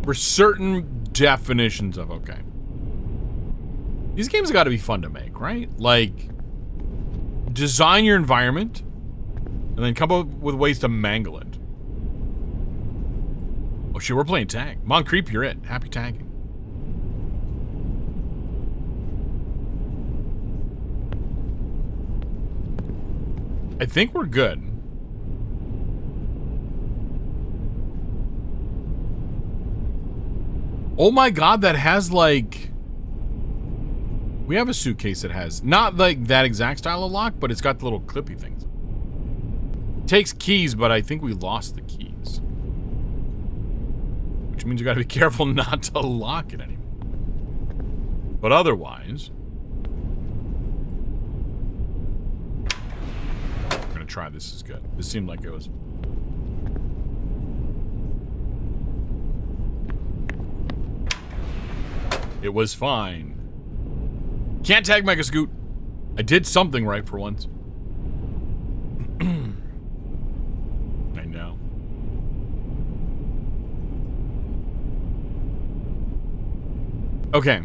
For certain definitions of okay. These games have got to be fun to make, right? Like, design your environment, and then come up with ways to mangle it. Oh shit, we're playing tag. Come on, Creep, you're it. Happy tagging. I think we're good. Oh my god, that has like... We have a suitcase that has, not like that exact style of lock, but it's got the little clippy things. It takes keys, but I think we lost the keys. Which means you gotta be careful not to lock it anymore. But otherwise... Try this is good. This seemed like it was. It was fine. Can't tag Mega Scoot. I did something right for once. I know. Okay.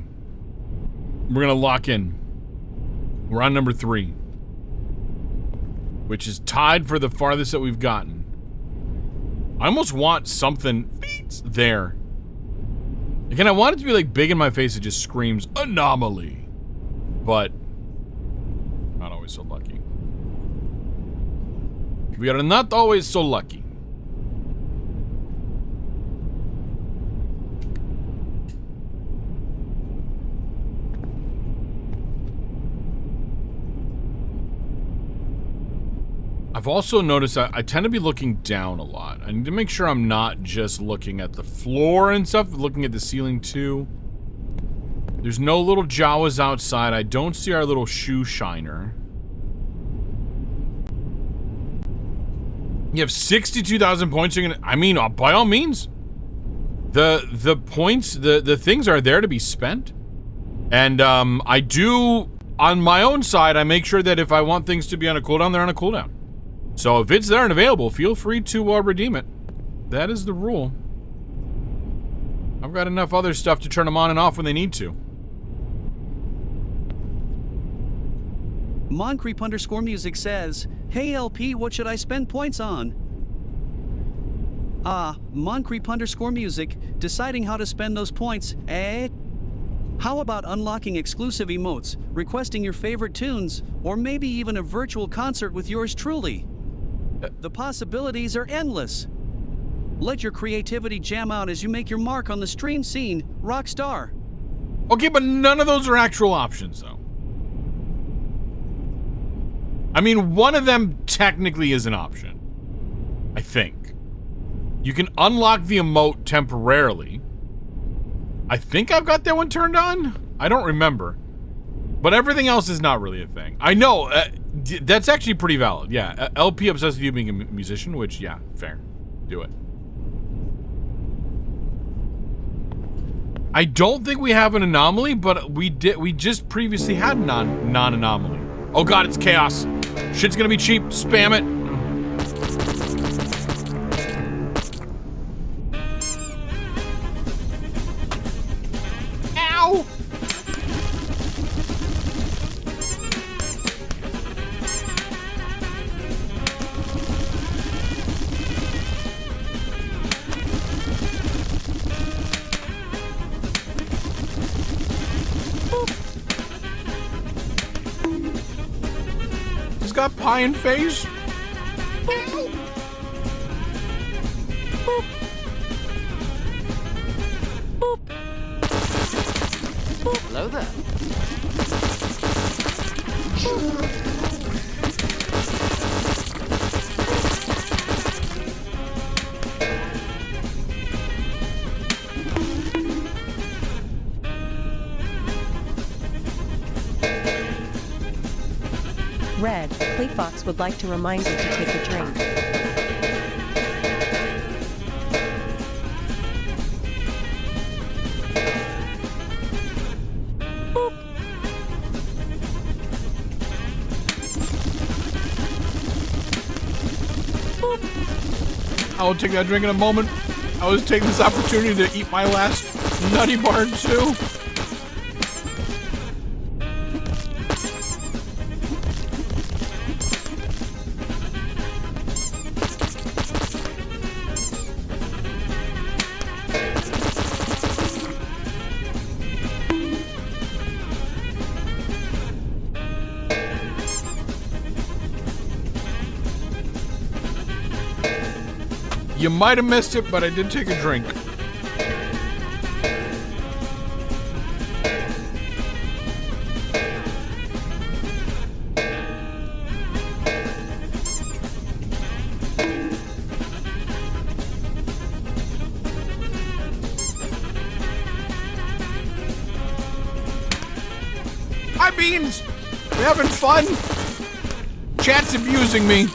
We're gonna lock in. We're on number 3. Which is tied for the farthest that we've gotten. I almost want something there. Again, I want it to be like big in my face. It just screams anomaly. But not always so lucky. We are not always so lucky. I've also noticed that I tend to be looking down a lot. I need to make sure I'm not just looking at the floor and stuff, looking at the ceiling too. There's no little Jawas outside. I don't see our little shoe shiner. You have 62,000 points. You're gonna, I mean, by all means. The points, the things are there to be spent. And I do, on my own side, I make sure that if I want things to be on a cooldown, they're on a cooldown. So if it's there and available, feel free to redeem it. That is the rule. I've got enough other stuff to turn them on and off when they need to. Moncreep_music says, "Hey LP, what should I spend points on?" Moncreep_music, deciding how to spend those points, eh? How about unlocking exclusive emotes, requesting your favorite tunes, or maybe even a virtual concert with yours truly? The possibilities are endless. Let your creativity jam out as you make your mark on the stream scene, Rockstar. Okay, but none of those are actual options, though. I mean, one of them technically is an option. I think. You can unlock the emote temporarily. I think I've got that one turned on. I don't remember. But everything else is not really a thing. I know. That's actually pretty valid. Yeah. LP obsessed with you being a musician, which, yeah, fair. Do it. I don't think we have an anomaly, but we just previously had non-anomaly. Oh god, it's chaos. Shit's gonna be cheap. Spam it. got pie in face? Hello there. Red, Cleefox would like to remind you to take a drink. I will take that drink in a moment. I was taking this opportunity to eat my last nutty bar too. You might have missed it, but I did take a drink. Hi, Beans! We having fun? Chat's abusing me.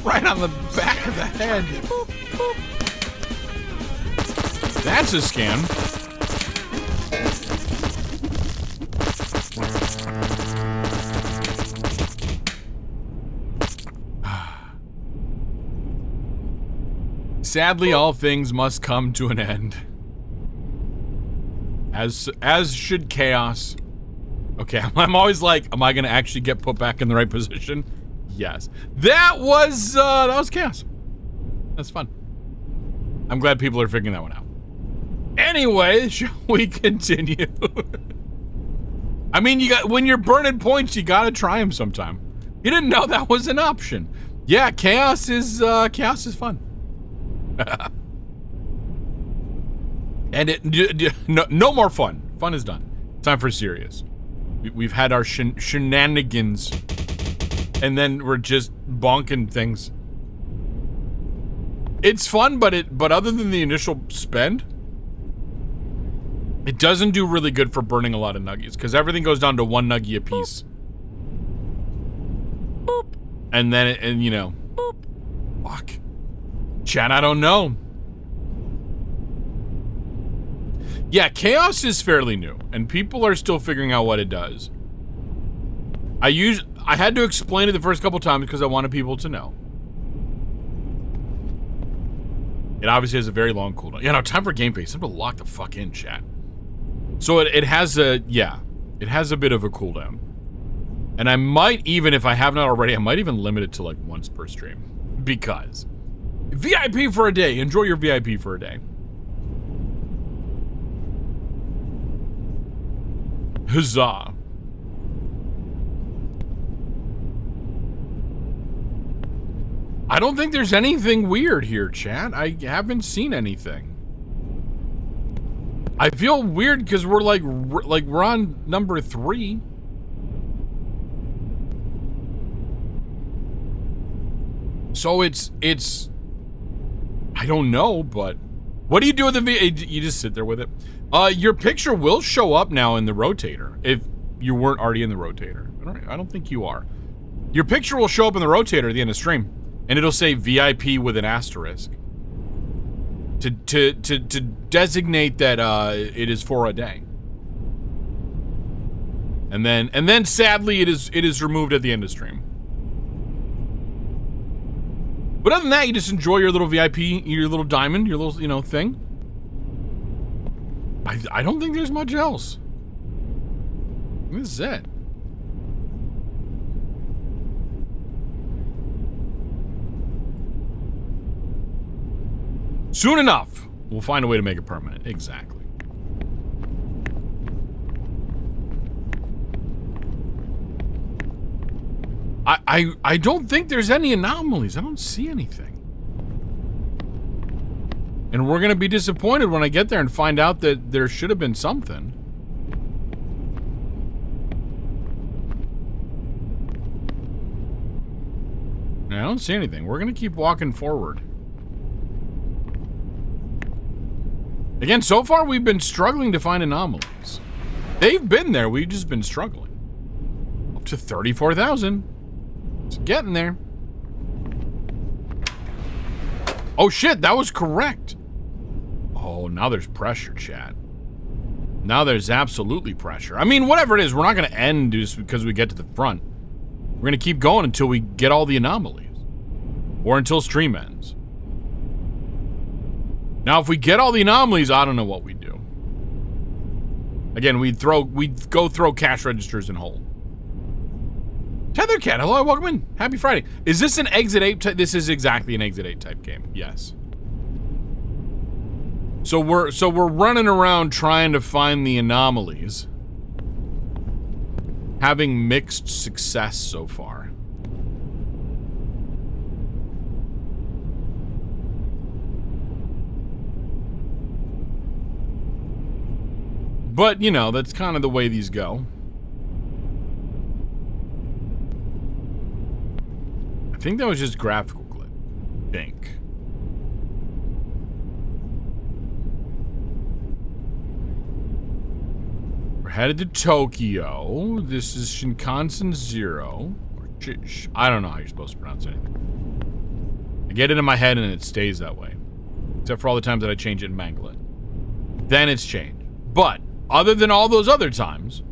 Right on the back of the head. That's a scam. Sadly, all things must come to an end. As should chaos. Okay, I'm always like, am I gonna actually get put back in the right position? Yes. That was chaos. That's fun. I'm glad people are figuring that one out. Anyway, shall we continue? I mean, when you're burning points, you gotta try them sometime. You didn't know that was an option. Yeah, chaos is fun. And no more fun. Fun is done. Time for serious. We've had our shenanigans. And then we're just bonking things. It's fun, but other than the initial spend, it doesn't do really good for burning a lot of nuggies because everything goes down to 1 nuggie a piece. Boop. And then you know, boop. Fuck. Chat, I don't know. Yeah, chaos is fairly new, and people are still figuring out what it does. I had to explain it the first couple times because I wanted people to know. It obviously has a very long cooldown. Yeah, no, time for game face. I'm gonna lock the fuck in, chat. So it has a bit of a cooldown. And I might even, if I have not already, I might even limit it to like once per stream. Because VIP for a day. Enjoy your VIP for a day. Huzzah. I don't think there's anything weird here, chat. I haven't seen anything. I feel weird because we're like we're on number 3. So it's I don't know, but what do you do with the you just sit there with it? Your picture will show up now in the rotator if you weren't already in the rotator. I don't think you are. Your picture will show up in the rotator at the end of stream. And it'll say VIP with an asterisk. To designate that it is for a day. And then sadly it is removed at the end of stream. But other than that, you just enjoy your little VIP, your little diamond, your little, you know, thing. I don't think there's much else. This is it. Soon enough, we'll find a way to make it permanent. Exactly. I don't think there's any anomalies. I don't see anything. And we're gonna be disappointed when I get there and find out that there should have been something. I don't see anything. We're gonna keep walking forward. Again, so far we've been struggling to find anomalies. They've been there, we've just been struggling. Up to 34,000. It's getting there. Oh shit, that was correct. Oh, now there's pressure, chat. Now there's absolutely pressure. I mean, whatever it is, we're not gonna end just because we get to the front. We're gonna keep going until we get all the anomalies. Or until stream ends. Now, if we get all the anomalies, I don't know what we do. Again, we'd go throw cash registers and hold. Tethercat, hello, welcome in. Happy Friday. Is this an Exit 8 type? This is exactly an Exit 8 type game. Yes. So we're running around trying to find the anomalies. Having mixed success so far. But, you know, that's kind of the way these go. I think that was just graphical glitch. I think. We're headed to Tokyo. This is Shinkansen 0. Or I don't know how you're supposed to pronounce anything. I get it in my head and it stays that way. Except for all the times that I change it and mangle it. Then it's changed. But other than all those other times,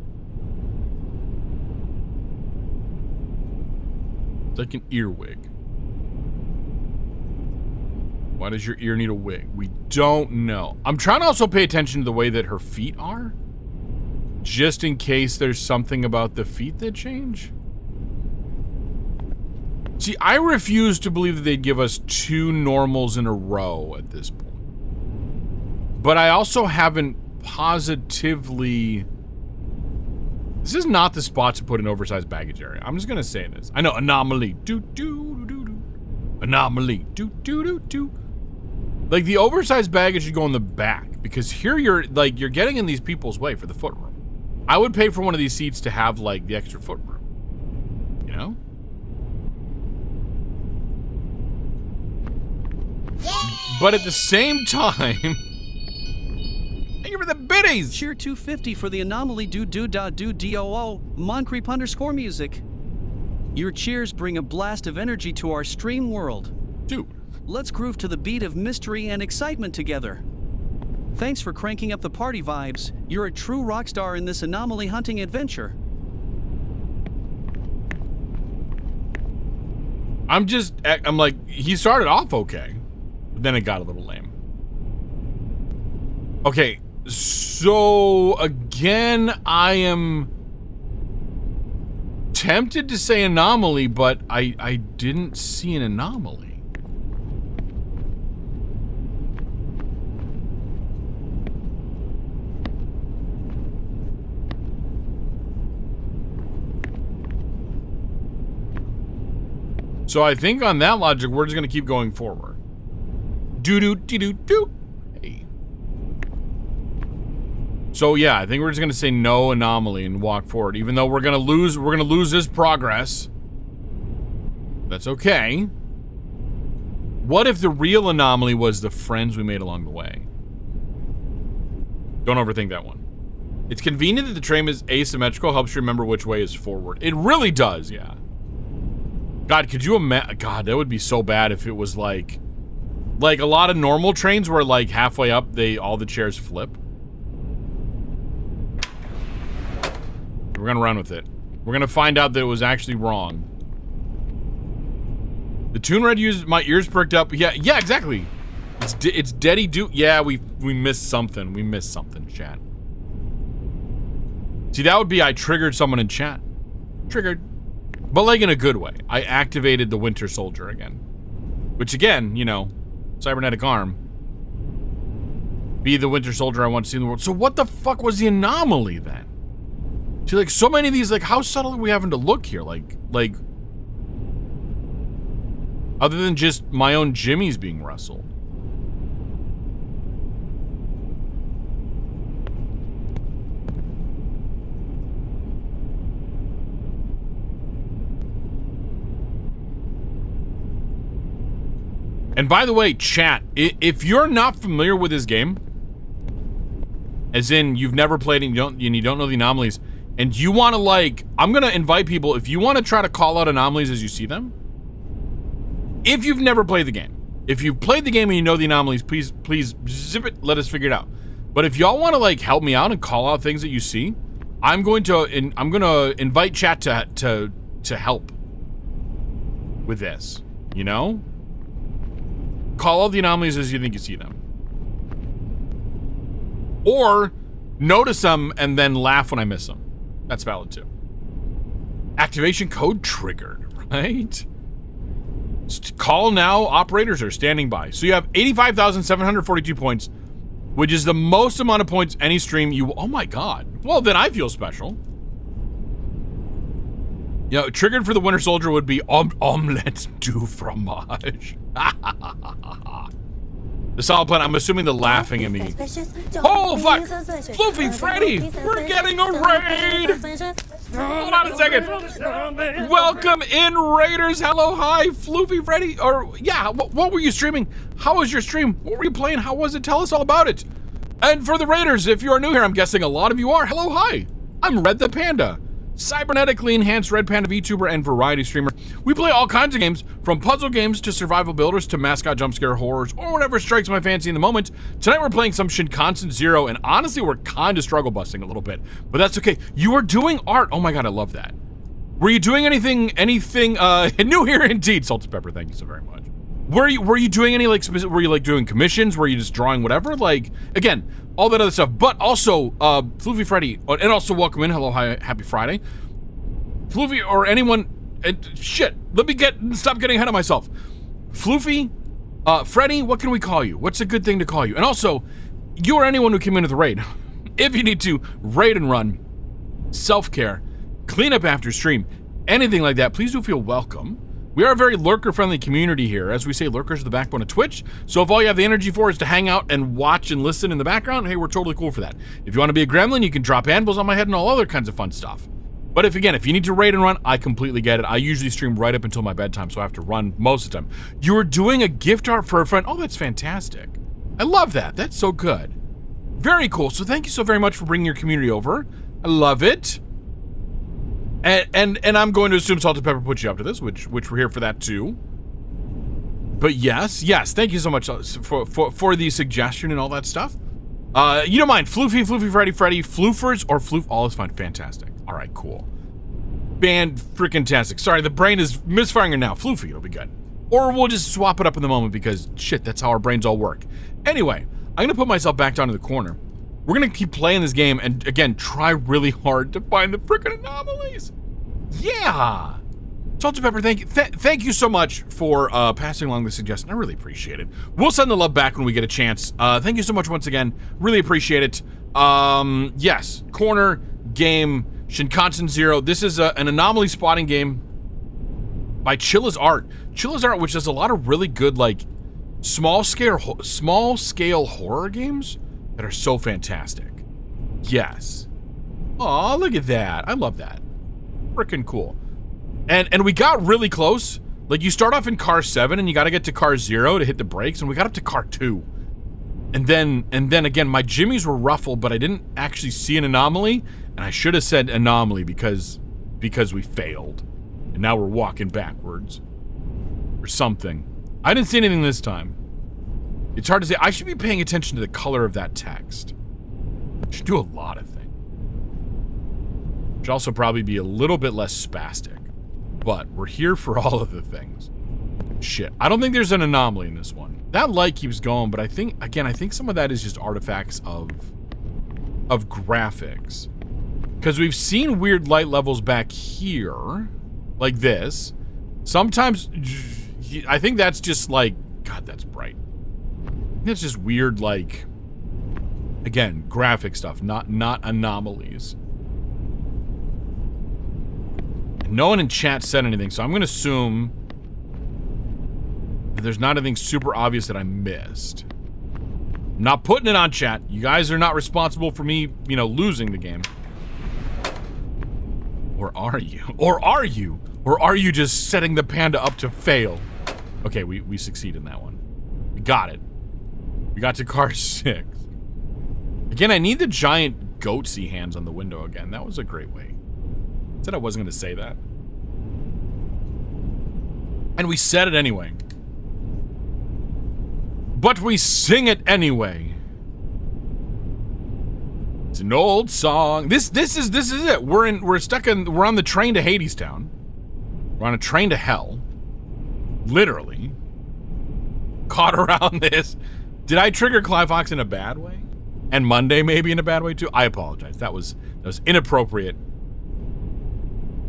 it's like an earwig. Why does your ear need a wig? We don't know. I'm trying to also pay attention to the way that her feet are, just in case there's something about the feet that change. See, I refuse to believe that they'd give us 2 normals in a row at this point. But I also haven't positively... This is not the spot to put an oversized baggage area. I'm just gonna say this. I know, anomaly. Anomaly. Like, the oversized baggage should go in the back, because here you're getting in these people's way for the footroom. I would pay for one of these seats to have, like, the extra footroom. You know? But at the same time... Thank you for the biddies! Cheer 250 for the anomaly do-do-da-do-do-o Moncreep _ music. Your cheers bring a blast of energy to our stream world. Dude. Let's groove to the beat of mystery and excitement together. Thanks for cranking up the party vibes. You're a true rock star in this anomaly hunting adventure. I'm like, he started off okay, but then it got a little lame. Okay, so again, I am tempted to say anomaly, but I didn't see an anomaly. So I think on that logic, we're just gonna keep going forward. Do-do-do-do-do. Hey. So yeah, I think we're just gonna say no anomaly and walk forward, even though we're gonna lose this progress. That's okay. What if the real anomaly was the friends we made along the way? Don't overthink that one. It's convenient that the train is asymmetrical, helps you remember which way is forward. It really does, yeah. God, could you imagine? God, that would be so bad if it was like a lot of normal trains where like halfway up, all the chairs flip. We're gonna run with it. We're gonna find out that it was actually wrong. The Toon Red used my ears perked up. Yeah, exactly. It's Deddy Do. Yeah, we missed something. We missed something, chat. See, that would be I triggered someone in chat. Triggered. But like in a good way. I activated the Winter Soldier again. Which again, you know, cybernetic arm. Be the Winter Soldier I want to see in the world. So what the fuck was the anomaly then? See, like so many of these, like how subtle are we having to look here? Like other than just my own Jimmy's being wrestled. And by the way, chat, if you're not familiar with this game, as in you've never played it and you don't know the anomalies, and you want to like, I'm gonna invite people, if you want to try to call out anomalies as you see them, if you've never played the game, if you've played the game and you know the anomalies, please zip it, let us figure it out. But if y'all want to like help me out and call out things that you see, I'm gonna invite chat to help with this, you know? Call out the anomalies as you think you see them. Or notice them and then laugh when I miss them. That's valid too. Activation code triggered, right? Call now, operators are standing by. So you have 85,742 points, which is the most amount of points any stream you, oh my God. Well, then I feel special. You know, triggered for the Winter Soldier would be omelette du fromage. The solid plan, I'm assuming the laughing at me. Oh, fuck! Floofy Freddy! We're getting a raid! Hold on a second. Welcome in, Raiders. Hello, hi, Floofy Freddy. Or, yeah, what were you streaming? How was your stream? What were you playing? How was it? Tell us all about it. And for the Raiders, if you are new here, I'm guessing a lot of you are. Hello, hi. I'm Red the Panda. Cybernetically enhanced Red Panda VTuber and variety streamer. We play all kinds of games, from puzzle games to survival builders to mascot jump scare horrors or whatever strikes my fancy in the moment. Tonight we're playing some Shinkansen Zero, and honestly we're kind of struggle busting a little bit, but that's okay. You are doing art. Oh my God, I love that. Were you doing anything new here indeed? Salted Pepper, thank you so very much. Were you doing any like specific, were you like doing commissions? Were you just drawing whatever? Like, again, all that other stuff. But also, Floofy Freddy, and also welcome in. Hello, hi, happy Friday. Floofy or anyone, shit, let me stop getting ahead of myself. Floofy, Freddy, what can we call you? What's a good thing to call you? And also, you or anyone who came into the raid, if you need to raid and run, self-care, clean up after stream, anything like that, please do feel welcome. We are a very lurker-friendly community here. As we say, lurkers are the backbone of Twitch. So if all you have the energy for is to hang out and watch and listen in the background, hey, we're totally cool for that. If you want to be a gremlin, you can drop anvils on my head and all other kinds of fun stuff. But if you need to raid and run, I completely get it. I usually stream right up until my bedtime, so I have to run most of the time. You were doing a gift art for a friend. Oh, that's fantastic. I love that. That's so good. Very cool. So thank you so very much for bringing your community over. I love it. And I'm going to assume Salted Pepper put you up to this, which we're here for that too. But yes, thank you so much for the suggestion and all that stuff. You don't mind, Floofy, Freddy, Floofers, or Floof, all is fine, fantastic. All right, cool. Freaking-tastic. Sorry, the brain is misfiring now. Floofy, it'll be good. Or we'll just swap it up in the moment because, shit, that's how our brains all work. Anyway, I'm gonna put myself back down to the corner. We're gonna keep playing this game and, again, try really hard to find the freaking anomalies. Yeah! Salted Pepper, thank you so much for passing along the suggestion. I really appreciate it. We'll send the love back when we get a chance. Thank you so much once again. Really appreciate it. Yes, corner, game, Shinkansen Zero. This is an anomaly spotting game by Chilla's Art. Chilla's Art, which does a lot of really good, like, small scale horror games that are so fantastic. Yes. Aw, look at that. I love that. Freaking cool. And we got really close. Like, you start off in car 7 and you gotta get to car 0 to hit the brakes, and we got up to car 2. And then again, my jimmies were ruffled, but I didn't actually see an anomaly, and I should have said anomaly because we failed. And now we're walking backwards. Or something. I didn't see anything this time. It's hard to say. I should be paying attention to the color of that text. I should do a lot of things. Should also probably be a little bit less spastic. But we're here for all of the things. Shit. I don't think there's an anomaly in this one. That light keeps going, but I think, again, I think some of that is just artifacts of graphics. Because we've seen weird light levels back here. Like this. Sometimes, I think that's just like, God, that's bright. That's just weird, like, again, graphic stuff, not anomalies. And no one in chat said anything, so I'm going to assume that there's not anything super obvious that I missed. I'm not putting it on chat. You guys are not responsible for me, you know, losing the game. Or are you? Or are you? Or are you just setting the panda up to fail? Okay, we succeed in that one. We got it. We got to car 6. Again, I need the giant goatsy hands on the window again. That was a great way. I said I wasn't going to say that. And we said it anyway. But we sing it anyway. It's an old song. This is it. We're on the train to Hadestown. We're on a train to hell. Literally. Caught around this. Did I trigger Clive Fox in a bad way? And Monday maybe in a bad way too? I apologize. That was inappropriate.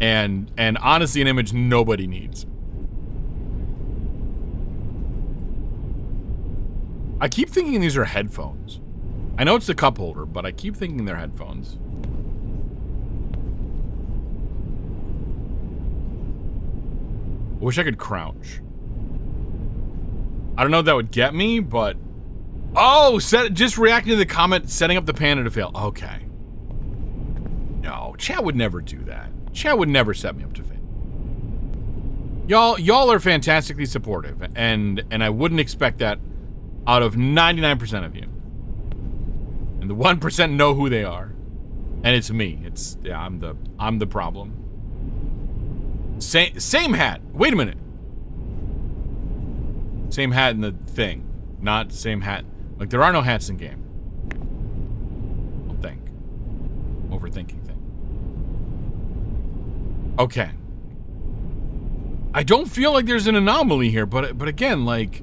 And honestly an image nobody needs. I keep thinking these are headphones. I know it's the cup holder, but I keep thinking they're headphones. I wish I could crouch. I don't know if that would get me, but... Oh, just reacting to the comment, setting up the panda to fail. Okay. No, chat would never do that. Chat would never set me up to fail. Y'all are fantastically supportive, and I wouldn't expect that out of 99% of you. And the 1% know who they are. And it's me. Yeah, I'm the problem. Same hat. Wait a minute. Same hat in the thing. Not same hat. Like, there are no hats in game. Don't think. Overthinking thing. Okay. I don't feel like there's an anomaly here, but again, like,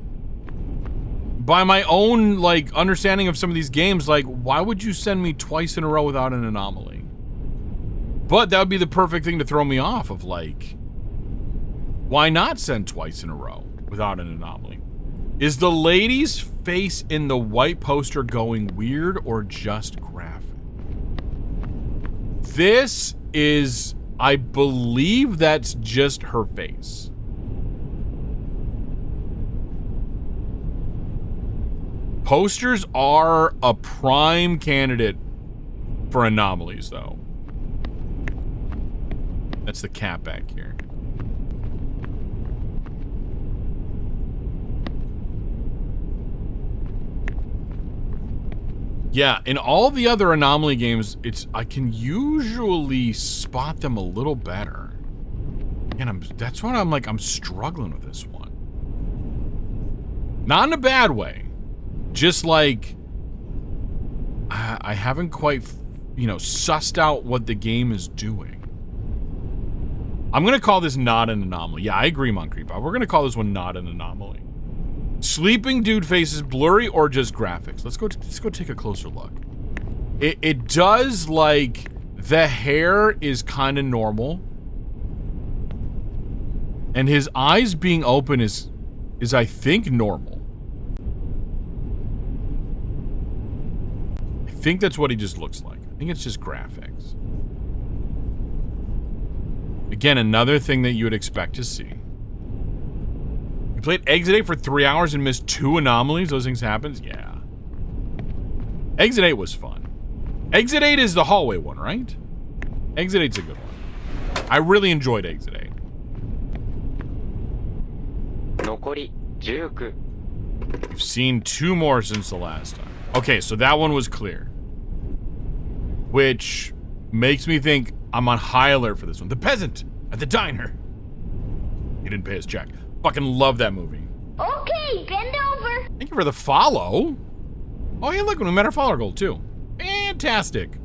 by my own, like, understanding of some of these games, like, why would you send me twice in a row without an anomaly? But that would be the perfect thing to throw me off of, like, why not send twice in a row without an anomaly? Is the lady's face in the white poster going weird or just graphic? This is, I believe that's just her face. Posters are a prime candidate for anomalies, though. That's the cat back here. Yeah, in all the other anomaly games, I can usually spot them a little better. And that's what I'm struggling with this one. Not in a bad way. Just like, I haven't quite, sussed out what the game is doing. I'm going to call this not an anomaly. Yeah, I agree, Moncreep. We're going to call this one not an anomaly. Sleeping dude faces blurry or just graphics? Let's go take a closer look. It does, like, the hair is kind of normal. And his eyes being open is I think normal. I think that's what he just looks like. I think it's just graphics. Again, another thing that you would expect to see. You played Exit 8 for 3 hours and missed 2 anomalies? Those things happen? Yeah. Exit 8 was fun. Exit 8 is the hallway one, right? Exit 8's a good one. I really enjoyed Exit 8. 残り19 We've seen 2 more since the last time. Okay, so that one was clear. Which makes me think I'm on high alert for this one. The peasant at the diner. He didn't pay his check. Fucking love that movie. Okay, bend over. Thank you for the follow. Oh, hey, look, we met our follower goal, too. Fantastic.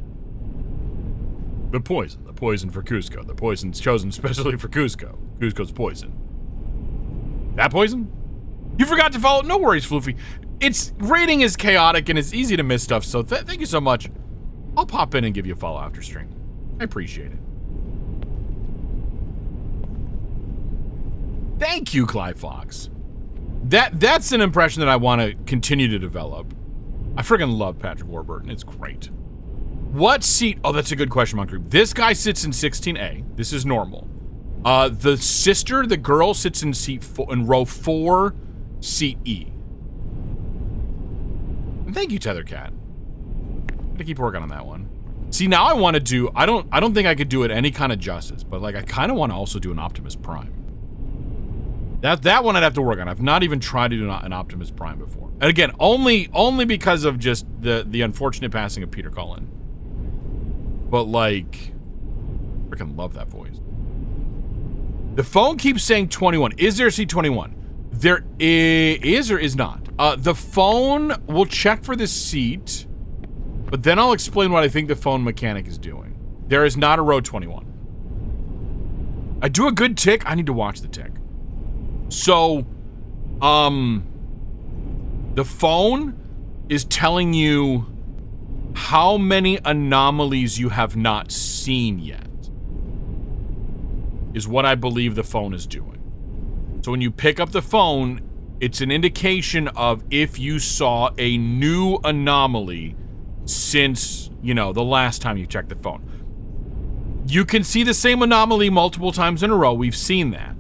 The poison for Cusco. The poison's chosen specially for Cusco. Cusco's poison. That poison? You forgot to follow? No worries, Floofy. Its rating is chaotic and it's easy to miss stuff, so thank you so much. I'll pop in and give you a follow after stream. I appreciate it. Thank you, Clive Fox. That's an impression that I want to continue to develop. I friggin' love Patrick Warburton. It's great. What seat? Oh, that's a good question, Monk Group. This guy sits in 16A. This is normal. The sister, the girl, sits in row 4, seat E. And thank you, Tethercat. I'm gonna keep working on that one. See, now I want to do. I don't think I could do it any kind of justice, but like I kind of want to also do an Optimus Prime. That one I'd have to work on. I've not even tried to do an Optimus Prime before. And again, only because of just the unfortunate passing of Peter Cullen. But like, freaking love that voice. The phone keeps saying 21. Is there a C21? There is or is not. The phone, we'll check for the seat, but then I'll explain what I think the phone mechanic is doing. There is not a row 21. I do a good tick. I need to watch the tick. So, the phone is telling you how many anomalies you have not seen yet, is what I believe the phone is doing. So when you pick up the phone, it's an indication of if you saw a new anomaly since, you know, the last time you checked the phone. You can see the same anomaly multiple times in a row. We've seen that.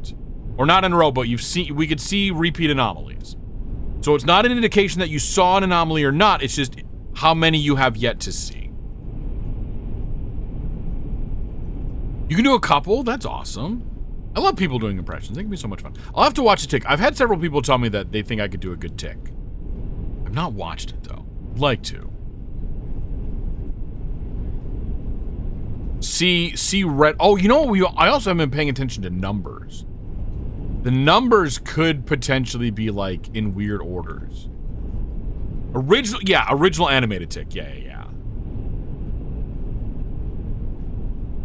Or not in a row, but we could see repeat anomalies. So it's not an indication that you saw an anomaly or not, it's just how many you have yet to see. You can do a couple, that's awesome. I love people doing impressions, they can be so much fun. I'll have to watch a tick. I've had several people tell me that they think I could do a good tick. I've not watched it though, I'd like to. See red, oh, you know, I also haven't been paying attention to numbers. The numbers could potentially be like in weird orders. Original animated tick. Yeah.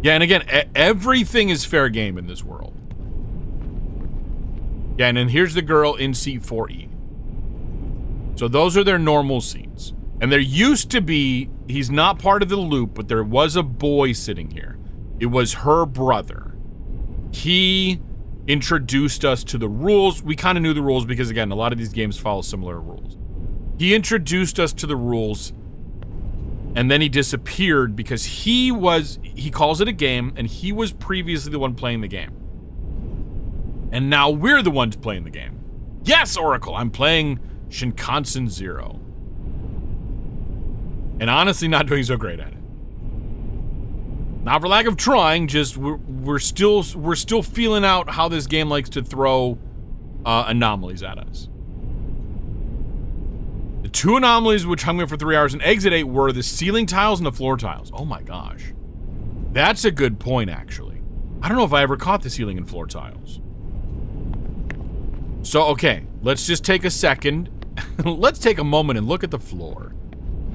Yeah, and again, everything is fair game in this world. Yeah, and then here's the girl in seat 4E. So those are their normal seats. And there used to be, he's not part of the loop, but there was a boy sitting here. It was her brother. He introduced us to the rules. We kind of knew the rules because, again, a lot of these games follow similar rules. He introduced us to the rules, and then he disappeared because he calls it a game, and he was previously the one playing the game. And now we're the ones playing the game. Yes, Oracle, I'm playing Shinkansen Zero. And honestly, not doing so great at it. Not for lack of trying, just we're still feeling out how this game likes to throw anomalies at us. The two anomalies which hung me for 3 hours and Exit 8 were the ceiling tiles and the floor tiles. Oh my gosh. That's a good point, actually. I don't know if I ever caught the ceiling and floor tiles. So, okay, let's just take a second. Let's take a moment and look at the floor.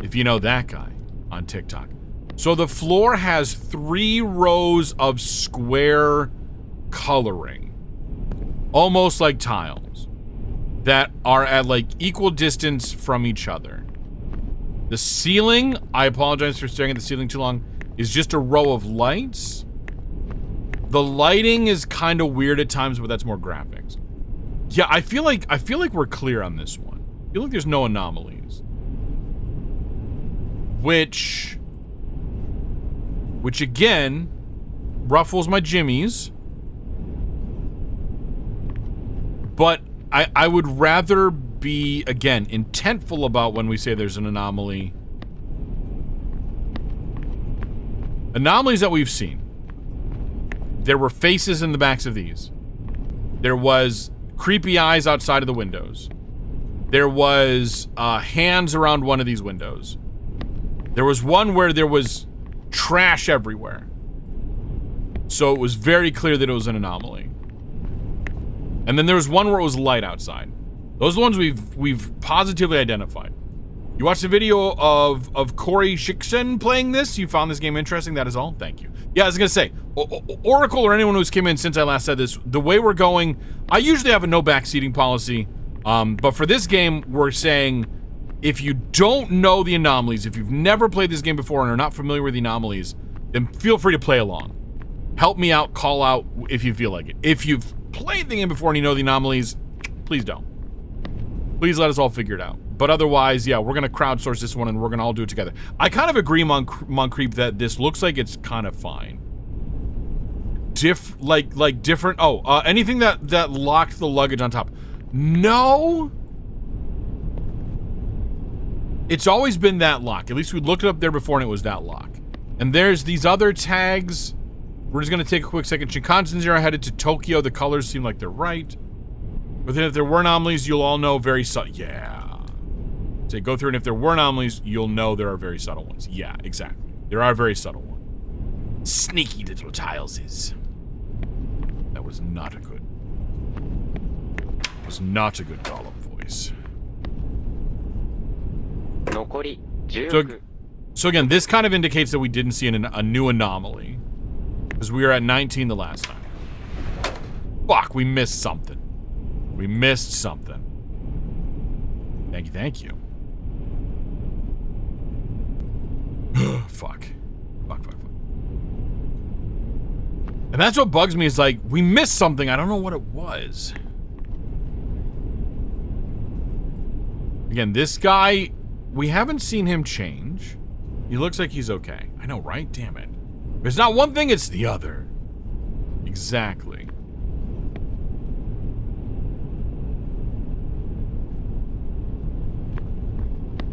If you know that guy on TikTok. So the floor has 3 rows of square coloring, almost like tiles, that are at like equal distance from each other. The ceiling, I apologize for staring at the ceiling too long, is just a row of lights. The lighting is kind of weird at times, but that's more graphics. Yeah, I feel like we're clear on this one. I feel like there's no anomalies. Which again, ruffles my jimmies. But I would rather be, again, intentful about when we say there's an anomaly. Anomalies that we've seen. There were faces in the backs of these. There was creepy eyes outside of the windows. There was hands around one of these windows. There was one where there was trash everywhere. So it was very clear that it was an anomaly. And then there was one where it was light outside. Those are the ones we've positively identified. You watched the video of Corey Shiksen playing this? You found this game interesting? That is all? Thank you. Yeah, I was going to say, Oracle or anyone who's came in since I last said this, the way we're going, I usually have a no backseating policy. But for this game, we're saying, if you don't know the anomalies, if you've never played this game before and are not familiar with the anomalies, then feel free to play along. Help me out, call out if you feel like it. If you've played the game before and you know the anomalies, please don't. Please let us all figure it out. But otherwise, yeah, we're going to crowdsource this one and we're going to all do it together. I kind of agree, Moncrief, that this looks like it's kind of fine. Like different... Oh, anything that locked the luggage on top. No. It's always been that lock. At least we looked it up there before and it was that lock. And there's these other tags. We're just going to take a quick second. Shinkansen Zero headed to Tokyo. The colors seem like they're right. But then if there were anomalies, you'll all know very subtle. Yeah. So go through and if there were anomalies, you'll know there are very subtle ones. Yeah, exactly. There are very subtle ones. Sneaky little tiles. That was not a good... was not a good Gollum voice. 残り19 So again, this kind of indicates that we didn't see a new anomaly. Because we were at 19 the last time. Fuck, we missed something. We missed something. Thank you. Fuck. And that's what bugs me is like, we missed something. I don't know what it was. Again, this guy, we haven't seen him change. He looks like he's okay. I know, right? Damn it. If it's not one thing, it's the other. Exactly.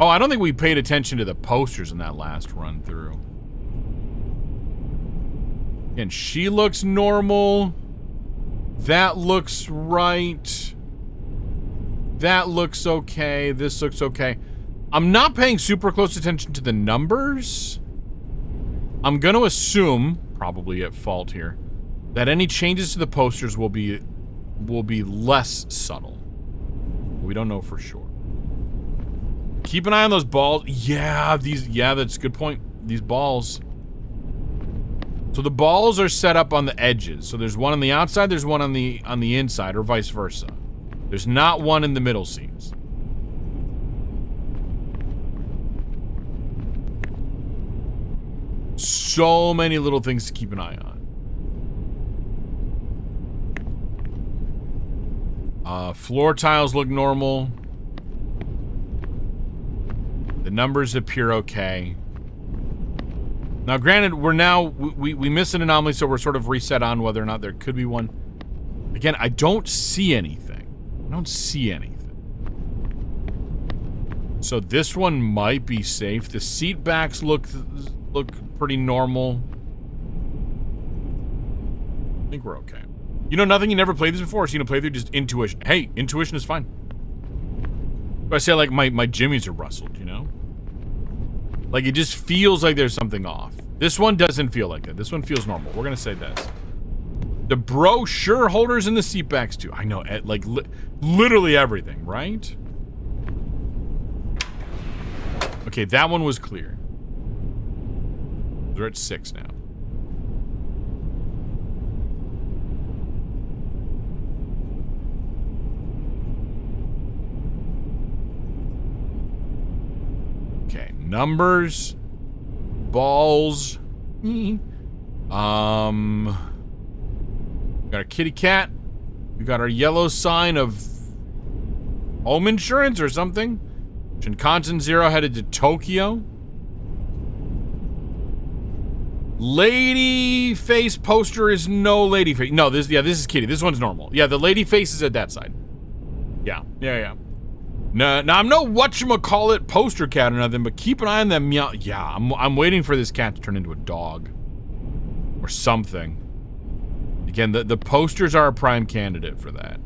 Oh, I don't think we paid attention to the posters in that last run through. And she looks normal. That looks right. That looks okay. This looks okay. I'm not paying super close attention to the numbers. I'm going to assume, probably at fault here, that any changes to the posters will be less subtle. We don't know for sure. Keep an eye on those balls. Yeah, that's a good point. These balls. So the balls are set up on the edges. So there's one on the outside, there's one on the inside, or vice versa. There's not one in the middle seams. So many little things to keep an eye on. Floor tiles look normal. The numbers appear okay. Now, granted, we missed an anomaly, so we're sort of reset on whether or not there could be one. Again, I don't see anything. So this one might be safe. The seat backs look pretty normal. I think we're okay. You know nothing? You never played this before? Seen a playthrough? Just intuition. Hey, intuition is fine. But I say like my jimmies are rustled, you know? Like it just feels like there's something off. This one doesn't feel like that. This one feels normal. We're gonna say this. The brochure holders and the seat backs too. I know, like literally everything, right? Okay, that one was clear. We're at 6 now. Okay, numbers, balls. Got our kitty cat. We got our yellow sign of home insurance or something. Shinkansen Zero headed to Tokyo. Lady face poster is no lady face. No, this is kitty. This one's normal. Yeah, the lady face is at that side. Yeah. No, I'm no whatchamacallit poster cat or nothing, but keep an eye on them. Yeah, I'm waiting for this cat to turn into a dog. Or something. Again, the posters are a prime candidate for that.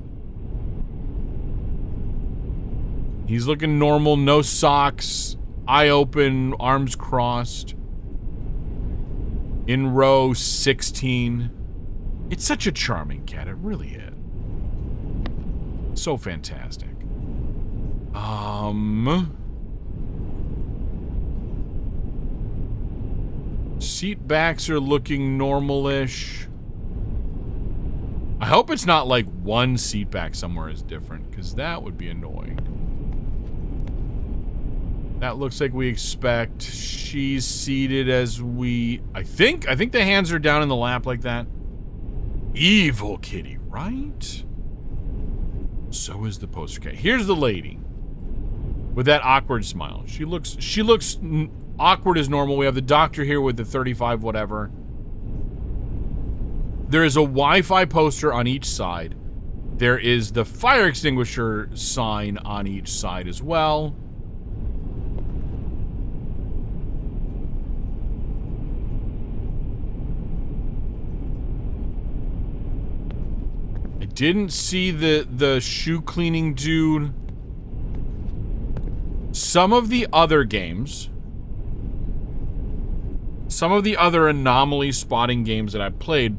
He's looking normal, no socks, eye open, arms crossed. In row 16. It's such a charming cat, it really is. So fantastic. Seat backs are looking normal-ish. I hope it's not like one seat back somewhere is different, because that would be annoying. That looks like we expect. She's seated as we... I think the hands are down in the lap like that. Evil kitty, right? So is the poster cat. Here's the lady with that awkward smile. She looks awkward as normal. We have the doctor here with the 35 whatever. There is a Wi-Fi poster on each side. There is the fire extinguisher sign on each side as well. I didn't see the shoe cleaning dude. Some of the other games, some of the other anomaly spotting games that I've played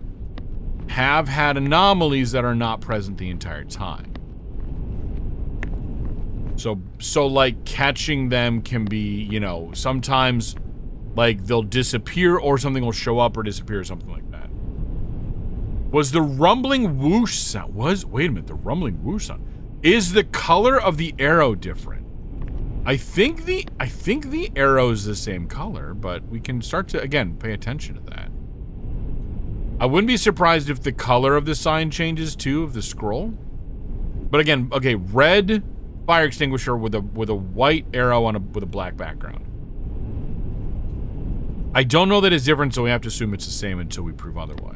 have had anomalies that are not present the entire time. So like catching them can be, you know, sometimes like they'll disappear or something will show up or disappear or something like that. Was the rumbling whoosh sound, wait a minute, the rumbling whoosh sound. Is the color of the arrow different? I think the arrow is the same color, but we can start to, again, pay attention to that. I wouldn't be surprised if the color of the sign changes too, of the scroll. But again, okay, red fire extinguisher with a white arrow with a black background. I don't know that it's different, so we have to assume it's the same until we prove otherwise.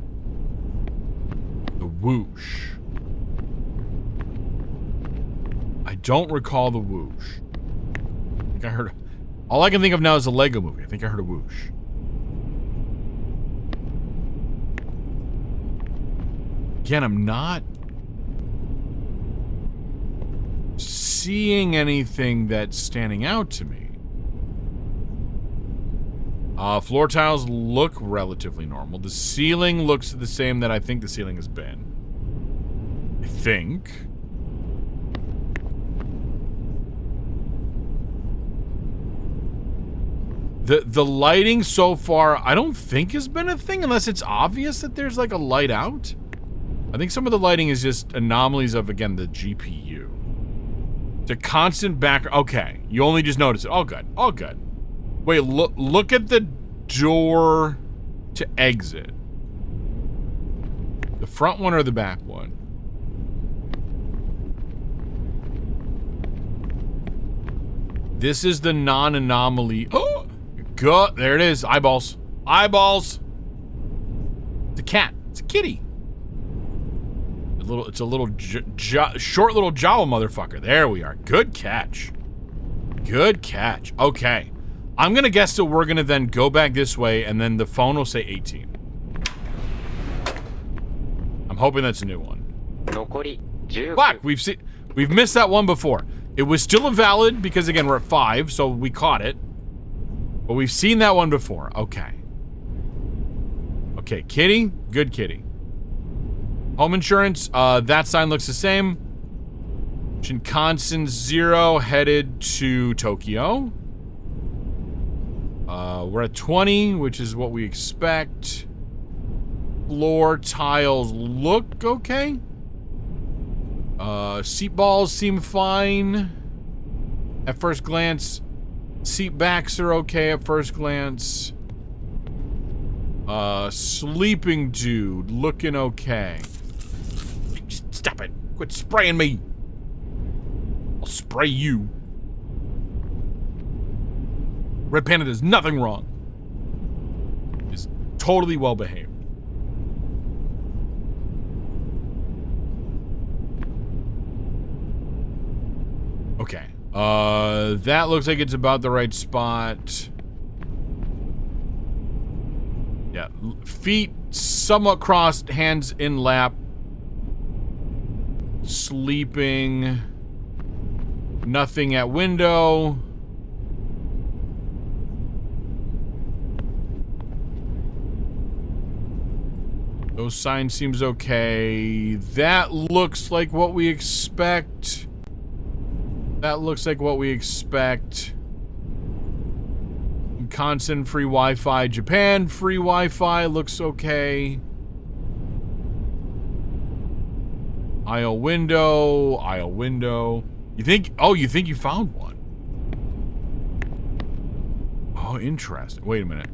The whoosh. I don't recall the whoosh. I think I heard... All I can think of now is a Lego movie. I think I heard a whoosh. Again, I'm not seeing anything that's standing out to me. Floor tiles look relatively normal. The ceiling looks the same that I think the ceiling has been. I think. The lighting so far, I don't think has been a thing unless it's obvious that there's like a light out. I think some of the lighting is just anomalies of, again, the GPU. It's a constant back... Okay, you only just notice it. All good, all good. Wait, look at the door to exit. The front one or the back one? This is the non-anomaly. Oh, good. There it is. Eyeballs. Eyeballs. It's a cat. It's a kitty. It's a little short little Jawa motherfucker. There we are. Good catch. Good catch. Okay. I'm gonna guess that we're gonna then go back this way and then the phone will say 18. I'm hoping that's a new one. Fuck, we've missed that one before. It was still a valid because again we're at 5, so we caught it. But we've seen that one before. Okay. Okay, kitty. Good kitty. Home insurance, that sign looks the same. Shinkansen 0 headed to Tokyo. We're at 20, which is what we expect. Floor tiles look okay. Seat balls seem fine at first glance. Seat backs are okay at first glance. Sleeping dude looking okay. Stop it. Quit spraying me. I'll spray you. Red Panda does nothing wrong. Is totally well behaved. Okay. That looks like it's about the right spot. Yeah. Feet somewhat crossed, hands in lap. Sleeping. Nothing at window. Those signs seems okay. That looks like what we expect. That looks like what we expect. Constant free Wi-Fi. Japan free Wi-Fi looks okay. Aisle window. Aisle window. You think? Oh, you think you found one? Oh, interesting. Wait a minute.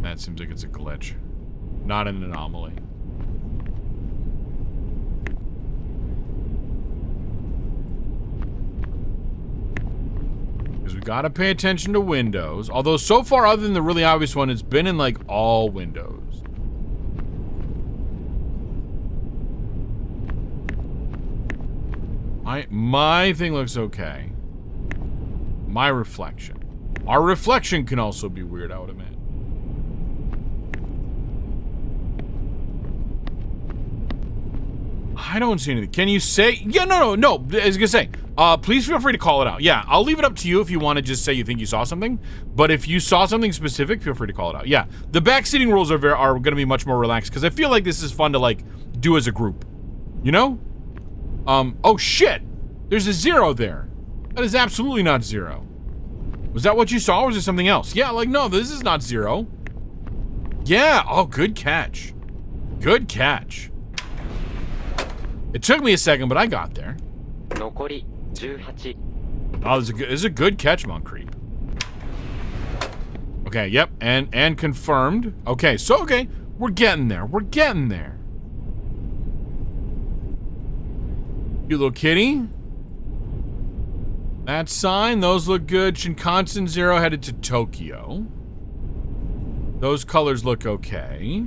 That seems like it's a glitch. Not an anomaly. Because we gotta pay attention to windows. Although so far, other than the really obvious one, it's been in like all windows. My thing looks okay. My reflection. Our reflection can also be weird, I would admit. I don't see anything. Can you say? Yeah, no. I was gonna say, please feel free to call it out. Yeah, I'll leave it up to you if you want to just say you think you saw something. But if you saw something specific, feel free to call it out. Yeah, the backseating rules are gonna be much more relaxed because I feel like this is fun to like do as a group. You know? Oh shit! There's a 0 there. That is absolutely not 0. Was that what you saw, or was it something else? Yeah, like no, this is not 0. Yeah. Oh, good catch. Good catch. It took me a second, but I got there. 残り18 Oh, this is a good catch, Monk Creep. Okay, yep, and confirmed. Okay, so okay, we're getting there. We're getting there. You little kitty. That sign, those look good. Shinkansen 0 headed to Tokyo. Those colors look okay.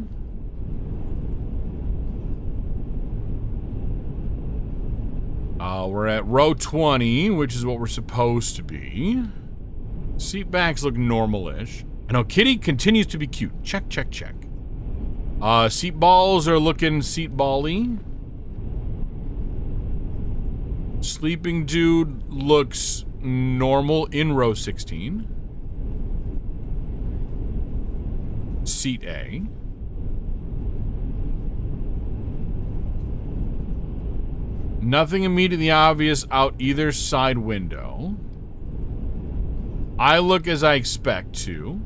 We're at row 20, which is what we're supposed to be. Seat backs look normal-ish. I know Kitty continues to be cute. Check, check, check. Seat balls are looking seat ball-y. Sleeping dude looks normal in row 16. Seat A. Nothing immediately obvious out either side window. I look as I expect to.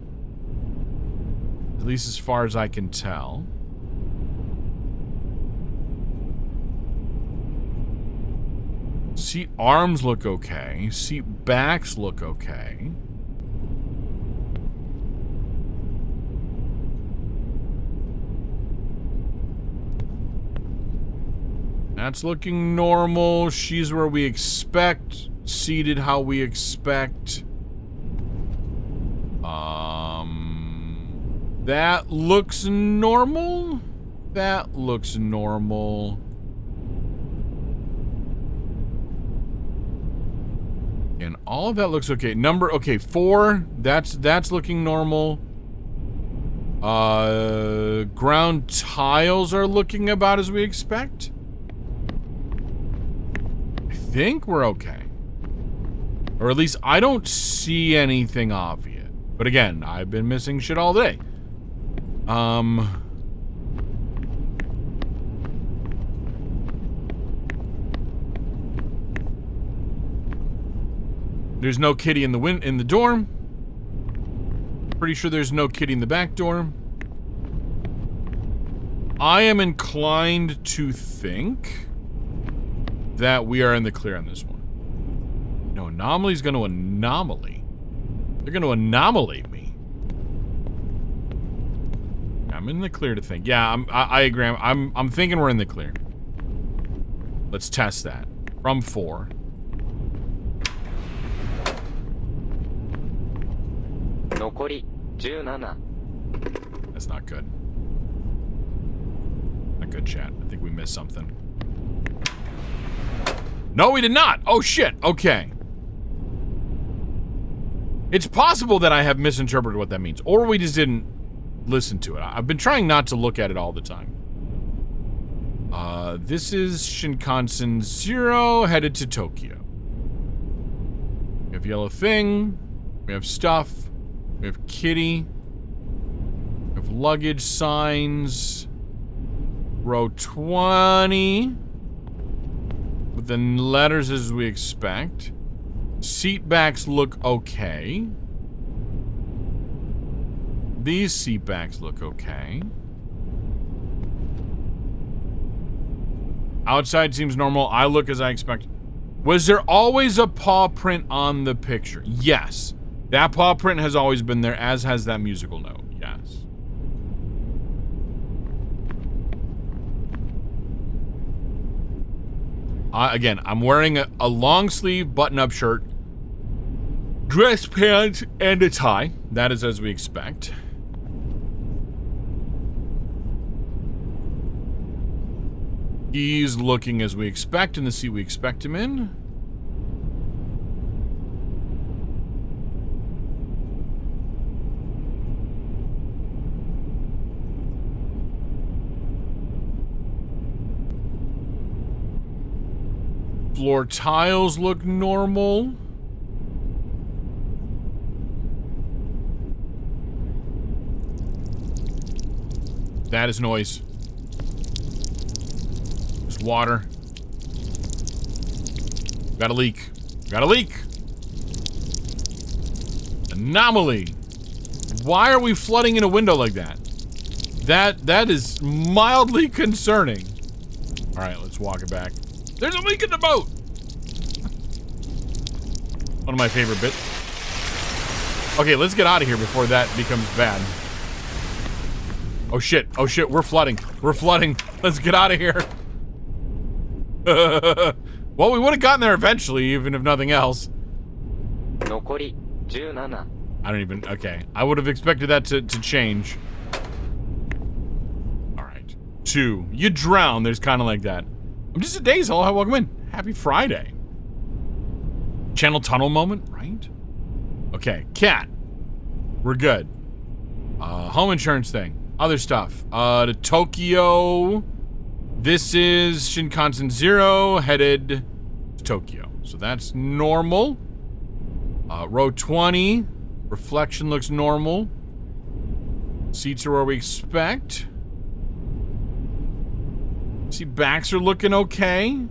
At least as far as I can tell. Seat arms look okay. Seat backs look okay. That's looking normal. She's where we expect. Seated how we expect. That looks normal. That looks normal. And all of that looks okay. Okay, 4. That's looking normal. Ground tiles are looking about as we expect. I think we're okay. Or at least I don't see anything obvious. But again, I've been missing shit all day. There's no kitty in the door. Pretty sure there's no kitty in the back door. I am inclined to think that we are in the clear on this one. No, anomaly's going to anomaly. They're going to anomalate me. I'm in the clear to think. Yeah, I agree. I'm thinking we're in the clear. Let's test that. From 4. That's not good. Not good, chat. I think we missed something. No, we did not. Oh, shit. Okay. It's possible that I have misinterpreted what that means. Or we just didn't listen to it. I've been trying not to look at it all the time. This is Shinkansen 0 headed to Tokyo. We have yellow thing. We have stuff. We have kitty. We We have luggage signs. Row 20. With the letters as we expect. Seat backs look okay. These seat backs look okay. Outside seems normal. I look as I expect. Was there always a paw print on the picture? Yes. That paw print has always been there, as has that musical note. Yes. Again, I'm wearing a long sleeve button-up shirt, dress pants, and a tie. That is as we expect. He's looking as we expect in the seat we expect him in. Floor tiles look normal. That is noise. There's water. Got a leak. Got a leak. Anomaly. Why are we flooding in a window like that? That is mildly concerning. All right, let's walk it back. There's a leak in the boat. One of my favorite bits. Okay, let's get out of here before that becomes bad. Oh shit, we're flooding. We're flooding. Let's get out of here. Well, we would have gotten there eventually, even if nothing else. 残り17 I don't even, okay. I would have expected that to change. Alright. 2. You drown, there's kind of like that. I'm just a days, hello, hi, welcome in. Happy Friday. Channel tunnel moment, right? Okay, cat. We're good. Home insurance thing. Other stuff. To Tokyo. This is Shinkansen 0 headed to Tokyo. So that's normal. Row 20. Reflection looks normal. Seats are where we expect. Seat backs are looking okay.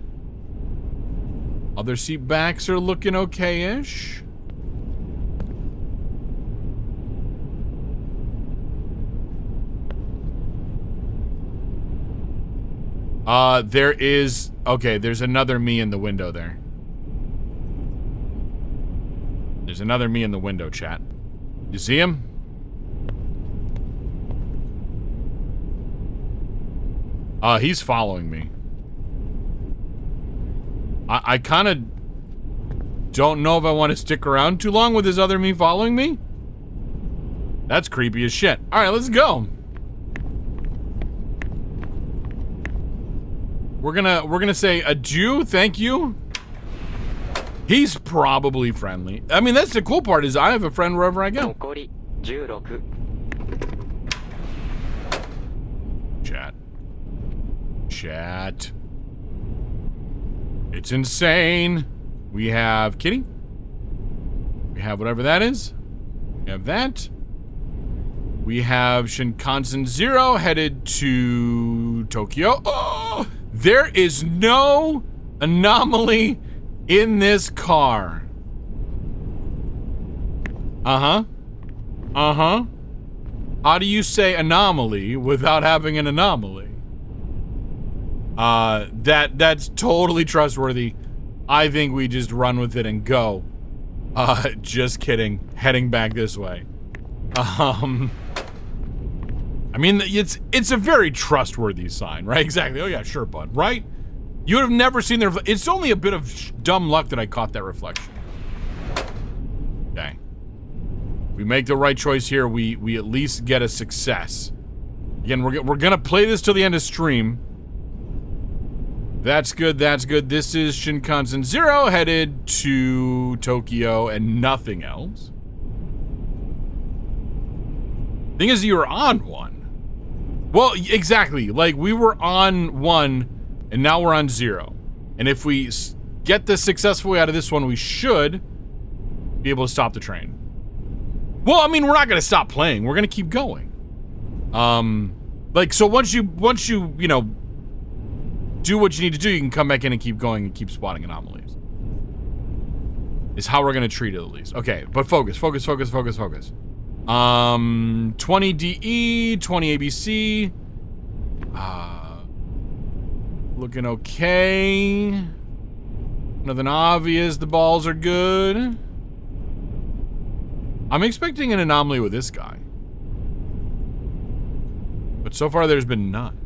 Other seat backs are looking okay-ish. There is... Okay, there's another me in the window there. There's another me in the window, chat. You see him? He's following me. I kind of don't know if I want to stick around too long with this other me following me. That's creepy as shit. All right, let's go. We're gonna say adieu, thank you. He's probably friendly. I mean, that's the cool part is I have a friend wherever I go. 残り16 Chat. It's insane. We have Kitty. We have whatever that is. We have that. We have Shinkansen 0 headed to Tokyo. Oh, there is no anomaly in this car. Uh-huh. Uh-huh. How do you say anomaly without having an anomaly? That's totally trustworthy. I think we just run with it and go. Just kidding. Heading back this way. I mean, it's a very trustworthy sign, right? Exactly. Oh yeah, sure, bud. Right? You would have never seen the. It's only a bit of dumb luck that I caught that reflection. Okay. We make the right choice here. We at least get a success. Again, we're gonna play this till the end of stream. That's good. That's good. This is Shinkansen 0 headed to Tokyo and nothing else. Thing is, you were on 1. Well, exactly. Like, we were on 1, and now we're on 0. And if we get this successfully out of this one, we should be able to stop the train. Well, I mean, we're not going to stop playing. We're going to keep going. Like, so once you, you know, do what you need to do, you can come back in and keep going and keep spotting anomalies. Is how we're gonna treat it at least. Okay, but focus. 20 DE, 20 ABC. Looking okay. Nothing obvious. The balls are good. I'm expecting an anomaly with this guy. But so far there's been none.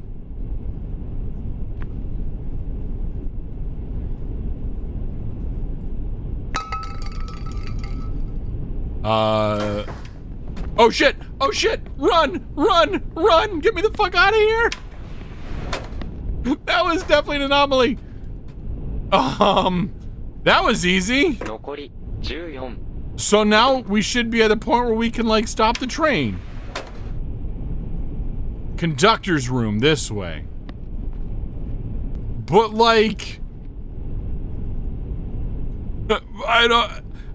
Oh shit! Oh shit! Run! Get me the fuck out of here! That was definitely an anomaly. That was easy. 残り14 So now we should be at a point where we can, like, stop the train. Conductor's room this way. But, like,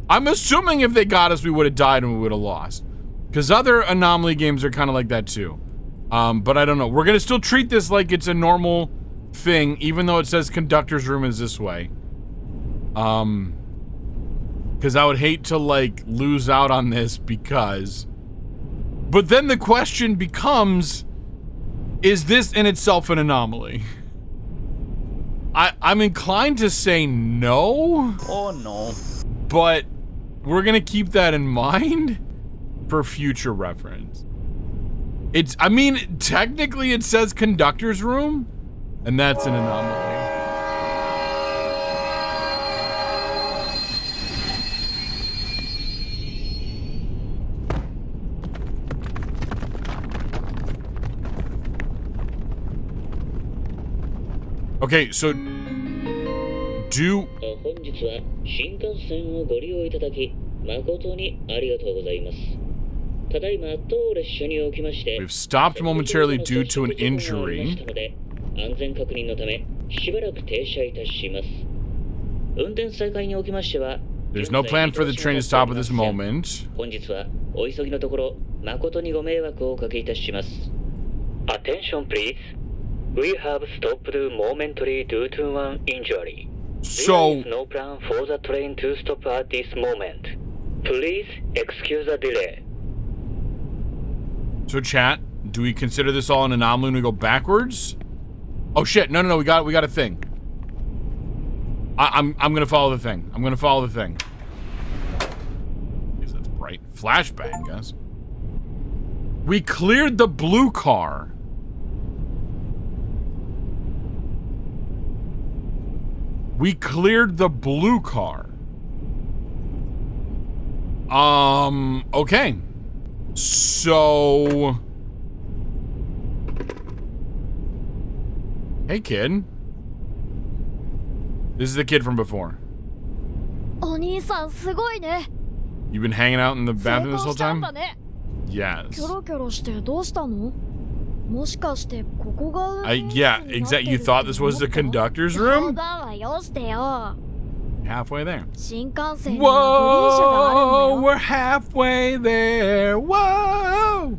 I'm assuming if they got us, we would have died and we would have lost. Because other anomaly games are kind of like that too. But I don't know. We're going to still treat this like it's a normal thing, even though it says conductor's room is this way. Because I would hate to, like, lose out on this because... But then the question becomes, is this in itself an anomaly? I'm inclined to say no. Oh no. But we're gonna keep that in mind for future reference. I mean, technically it says conductor's room, and that's an anomaly. Okay, so do 本日は新幹線をご利用いただき誠にありがとうございます。ただいま当列車におきまして we've stopped momentarily due to an injury. 安全確認のためしばらく停車いたします。運転再開におきましては There's no plan for the train to stop at this moment. 本日はお急ぎのところ誠にご迷惑をおかけいたします。Attention please. We have stopped momentarily due to one injury. So, There is no plan for the train to stop at this moment. Please excuse the delay. so chat, do we consider this all an anomaly when we go backwards? Oh shit, no, we got a thing. I'm gonna follow the thing. Because that's bright. Flashbang, guys. We cleared the blue car. Okay. So... Hey, kid. This is the kid from before. お兄さんすごいね。 You've been hanging out in the 成 bathroom 功 this whole したん time? だね。キ Yes. ョロキョロしてどうしたの？もしかしてここが運 Yeah, 転室 exactly. になってる You って thought this was the 思った？ conductor's 冗 room? 談はよしてよ。 Halfway there. 新幹線にはグリーン車があ Whoa! るんだよ。 We're halfway there. Whoa!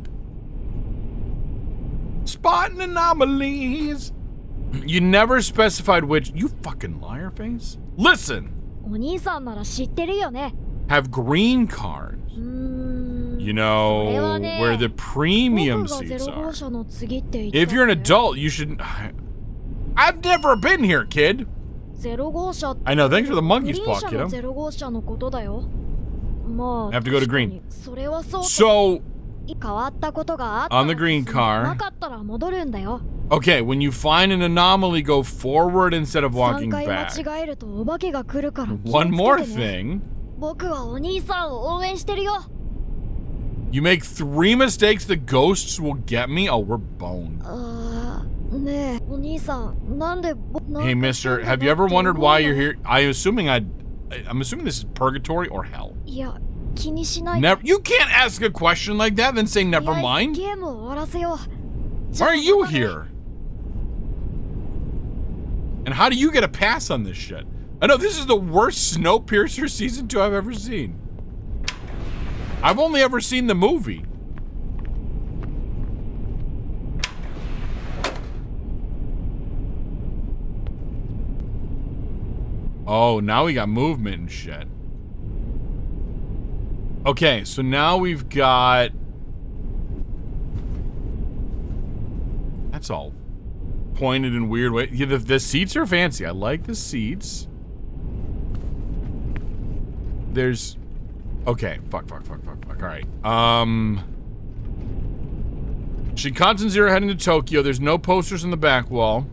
Spotting anomalies. You never specified which. You fucking liar face. Listen. お兄さんなら知ってるよね。 Have green cars. うーん。 You それは know ね、 where the premium 僕が seats 0号 are. 車の次って言った If you're an って adult, you should. I've never been here, kid. 0号車って I know. Thanks for the グ monkey リーン spot, 車 kiddo. の0号車のことだよ。まあ、 Have to go to 確か green. にそれはそうと So, 変わったことがあった on the ら green 進む car. なかったら戻るんだよ。 okay, when you find an anomaly, go forward instead of 3 walking 回 back. 間違えるとお化けが来るから気をつけてね。 One more thing. 僕はお兄さんを応援してるよ。 You make 3 mistakes, the ghosts will get me. Oh, we're boned. ねえ、お兄さん、なんで Hey, mister, have you ever wondered why you're here? I'm assuming this is purgatory or hell. いや、気にしないで。 Never. You can't ask a question like that, then say never とりあえず mind. ゲームを終わらせよう。 Why are you here? And how do you get a pass on this shit? I know this is the worst Snowpiercer season 2 I've ever seen. I've only ever seen the movie. Oh, now we got movement and shit. Okay, so now we've got... That's all pointed in weird way. Yeah, the seats are fancy. I like the seats. There's... Okay, fuck. Alright. Shinkansen Zero heading to Tokyo. There's no posters on the back wall.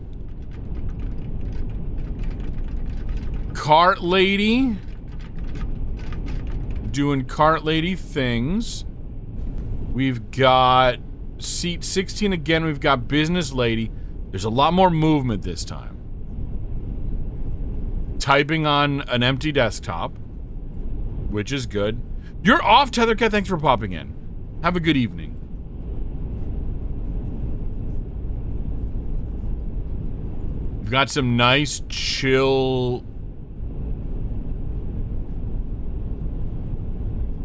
Cart lady. Doing cart lady things. We've got seat 16 again. We've got business lady. There's a lot more movement this time. Typing on an empty desktop, which is good. You're off, Tethercat. Thanks for popping in. Have a good evening. We've got some nice, chill...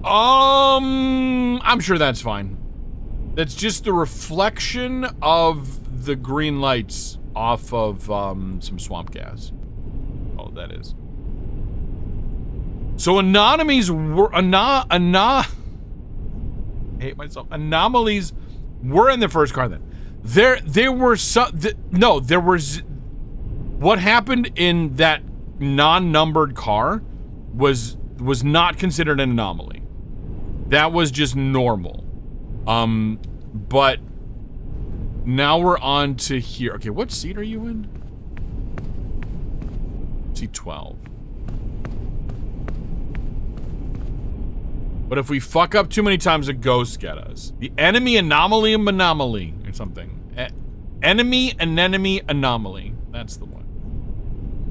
I'm sure that's fine. That's just the reflection of the green lights off of some swamp gas. Oh, that is. So anomalies were I hate myself. Anomalies were in the first car then. There were some no, there was what happened in that non-numbered car was not considered an anomaly. That was just normal. But now we're on to here. Okay, what seat are you in? Seat 12. But if we fuck up too many times, the ghosts get us. The enemy anomaly or something. Enemy anemone anomaly. That's the one.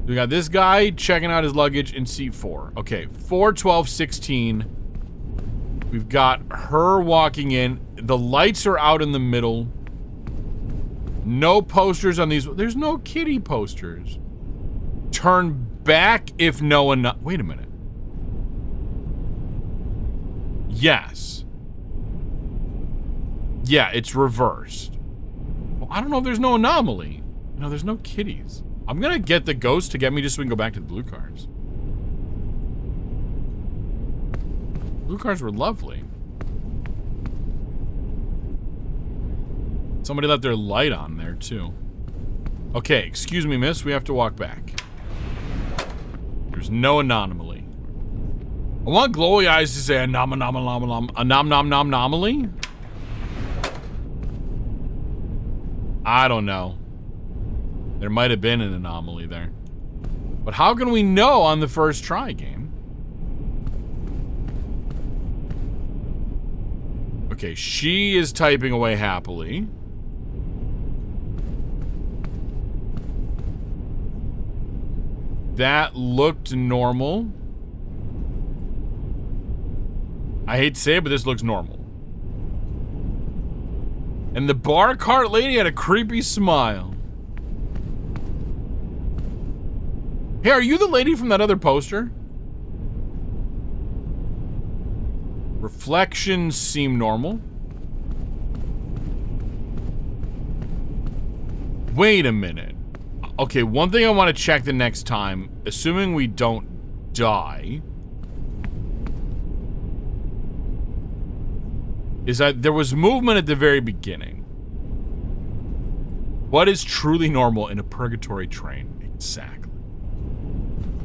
We got this guy checking out his luggage in seat 4. Okay, 4, 12, 16. We've got her walking in. The lights are out in the middle. No posters on these. There's no kitty posters. Turn back if no one... Wait a minute. Yes. Yeah, it's reversed. Well, I don't know if there's no anomaly. No, there's no kitties. I'm gonna get the ghost to get me just so we can go back to the blue cars. Blue cars were lovely. Somebody left their light on there, too. Okay, excuse me, miss. We have to walk back. There's no anomaly. I want glowy eyes to say anomaly. I don't know. There might have been an anomaly there. But how can we know on the first try, game? Okay, she is typing away happily. That looked normal. I hate to say it, but this looks normal. And the bar cart lady had a creepy smile. Hey, are you the lady from that other poster? Reflections seem normal. Wait a minute. Okay, one thing I want to check the next time, assuming we don't die, is that there was movement at the very beginning. What is truly normal in a purgatory train? Exactly.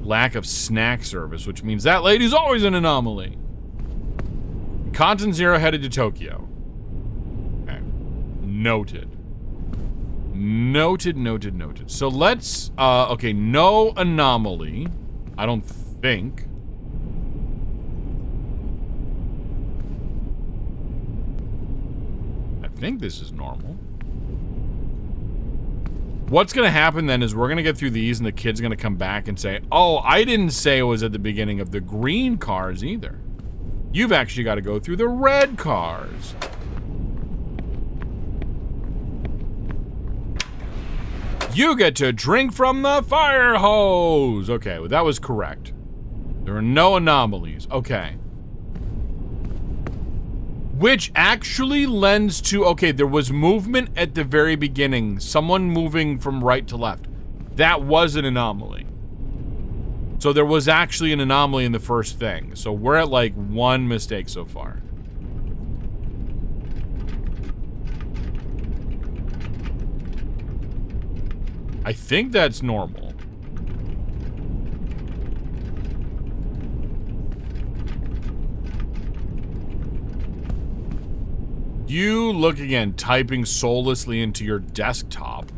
Lack of snack service, which means that lady's always an anomaly. Content Zero headed to Tokyo. Okay. Noted. Noted. So let's, okay, no anomaly. I don't think. I think this is normal. What's gonna happen then is we're gonna get through these and the kid's gonna come back and say, oh, I didn't say it was at the beginning of the green cars either. You've actually got to go through the red cars. You get to drink from the fire hose. Okay, well, that was correct. There are no anomalies. Okay. Which actually lends to, okay, there was movement at the very beginning. Someone moving from right to left. That was an anomaly. So there was actually an anomaly in the first thing. So we're at like 1 mistake so far. I think that's normal. You look again, typing soullessly into your desktop.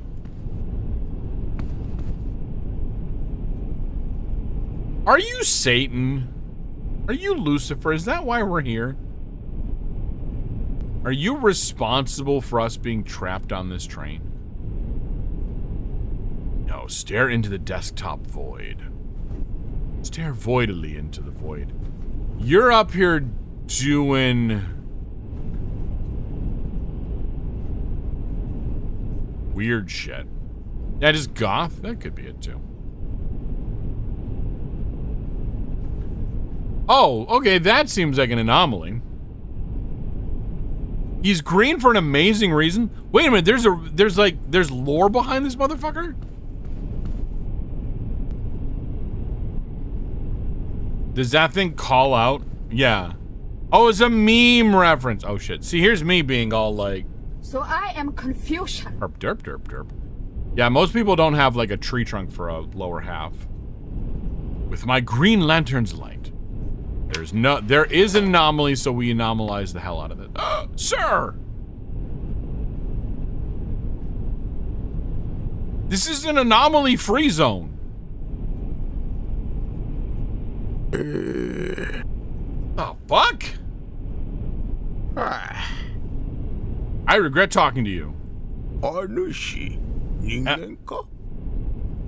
Are you Satan? Are you Lucifer? Is that why we're here? Are you responsible for us being trapped on this train? No, stare into the desktop void. Stare voidily into the void. You're up here doing weird shit. Yeah, just goth? That could be it too. Oh, okay, that seems like an anomaly. He's green for an amazing reason. Wait a minute, there's lore behind this motherfucker? Does that thing call out? Yeah. Oh, it's a meme reference. Oh shit. See, here's me being all like, so I am confusion. derp, derp, derp, derp. Yeah, most people don't have like a tree trunk for a lower half. With my Green Lantern's light. There is an anomaly, so we anomalize the hell out of it. Sir! This is an anomaly-free zone. Oh, fuck? I regret talking to you.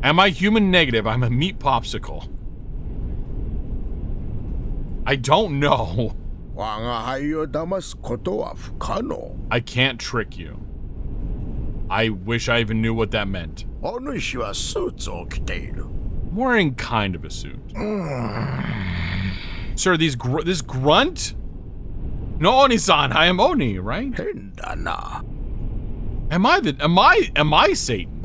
Am I human negative? I'm a meat popsicle. I don't know. I can't trick you. I wish I even knew what that meant. I'm wearing kind of a suit. Sir, this grunt? No, Oni-san, I am Oni, right? Am I Satan?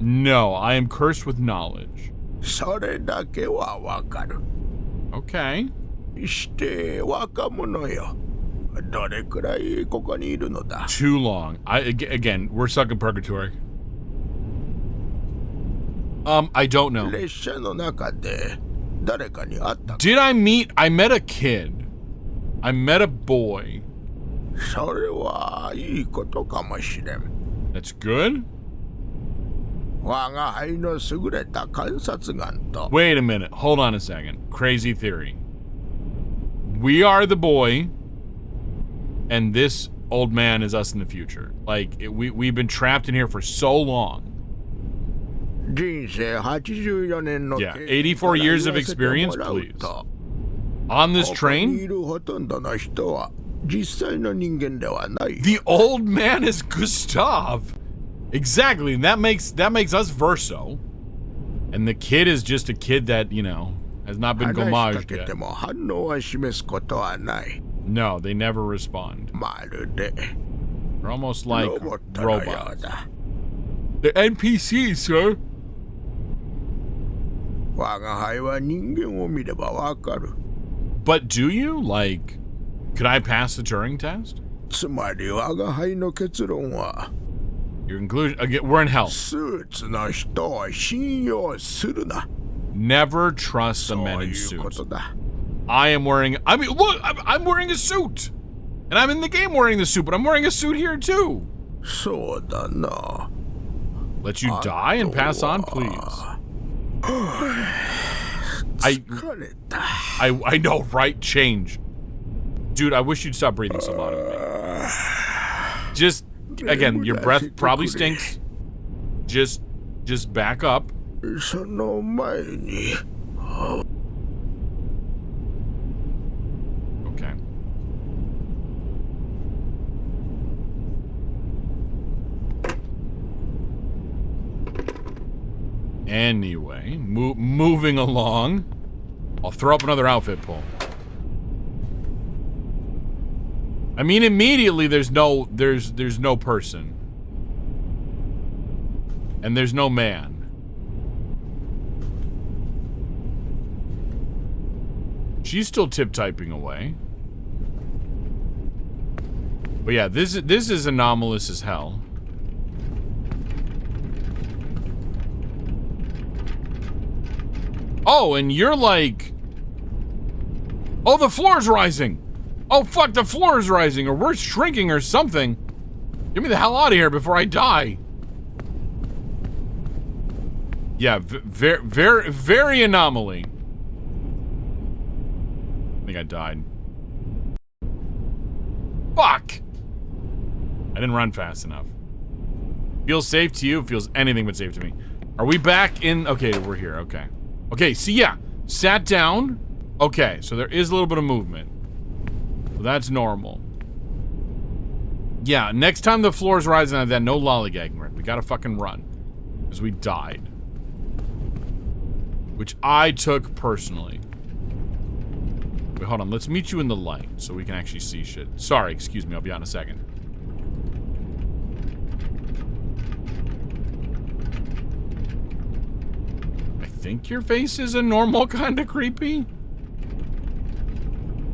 No, I am cursed with knowledge. Okay. Too long. Again, we're stuck in purgatory. I don't know. Did I met a kid. I met a boy. That's good. Wait a minute. Hold on a second. Crazy theory. We are the boy, and this old man is us in the future. Like, we've been trapped in here for so long. Yeah, 84 years of experience, please. On this train? The old man is Gustav. Exactly, and that makes us Verso. And the kid is just a kid that, you know, has not been gommaged yet. No, they never respond. They're almost like robots. The NPCs, sir. But do you? Like, could I pass the Turing test? Your conclusion, again, we're in hell. Never trust the men in suits. I am wearing, look, I'm wearing a suit. And I'm in the game wearing the suit, but I'm wearing a suit here too. Let you die and pass on, please. I know, right? Change. Dude, I wish you'd stop breathing so loud at me. Just, again, your breath probably stinks. Just back up. Okay. Anyway, moving along. I'll throw up another outfit pull. I mean, immediately there's no person. And there's no man. She's still tip-typing away. But yeah, this is anomalous as hell. Oh, and you're like... Oh, the floor's rising! Oh, fuck, the floor is rising, or we're shrinking or something. Get me the hell out of here before I die. Yeah, very anomaly. I think I died. Fuck! I didn't run fast enough. Feels safe to you? Feels anything but safe to me. Are we back in? Okay, we're here. Okay. Okay, see, yeah. Sat down. Okay, so there is a little bit of movement. So that's normal. Yeah, next time the floor's rising like that, no lollygagging, right? We gotta fucking run. Because we died. Which I took personally. Wait, hold on. Let's meet you in the light so we can actually see shit. Sorry, excuse me. I'll be out in a second. I think your face is a normal kind of creepy.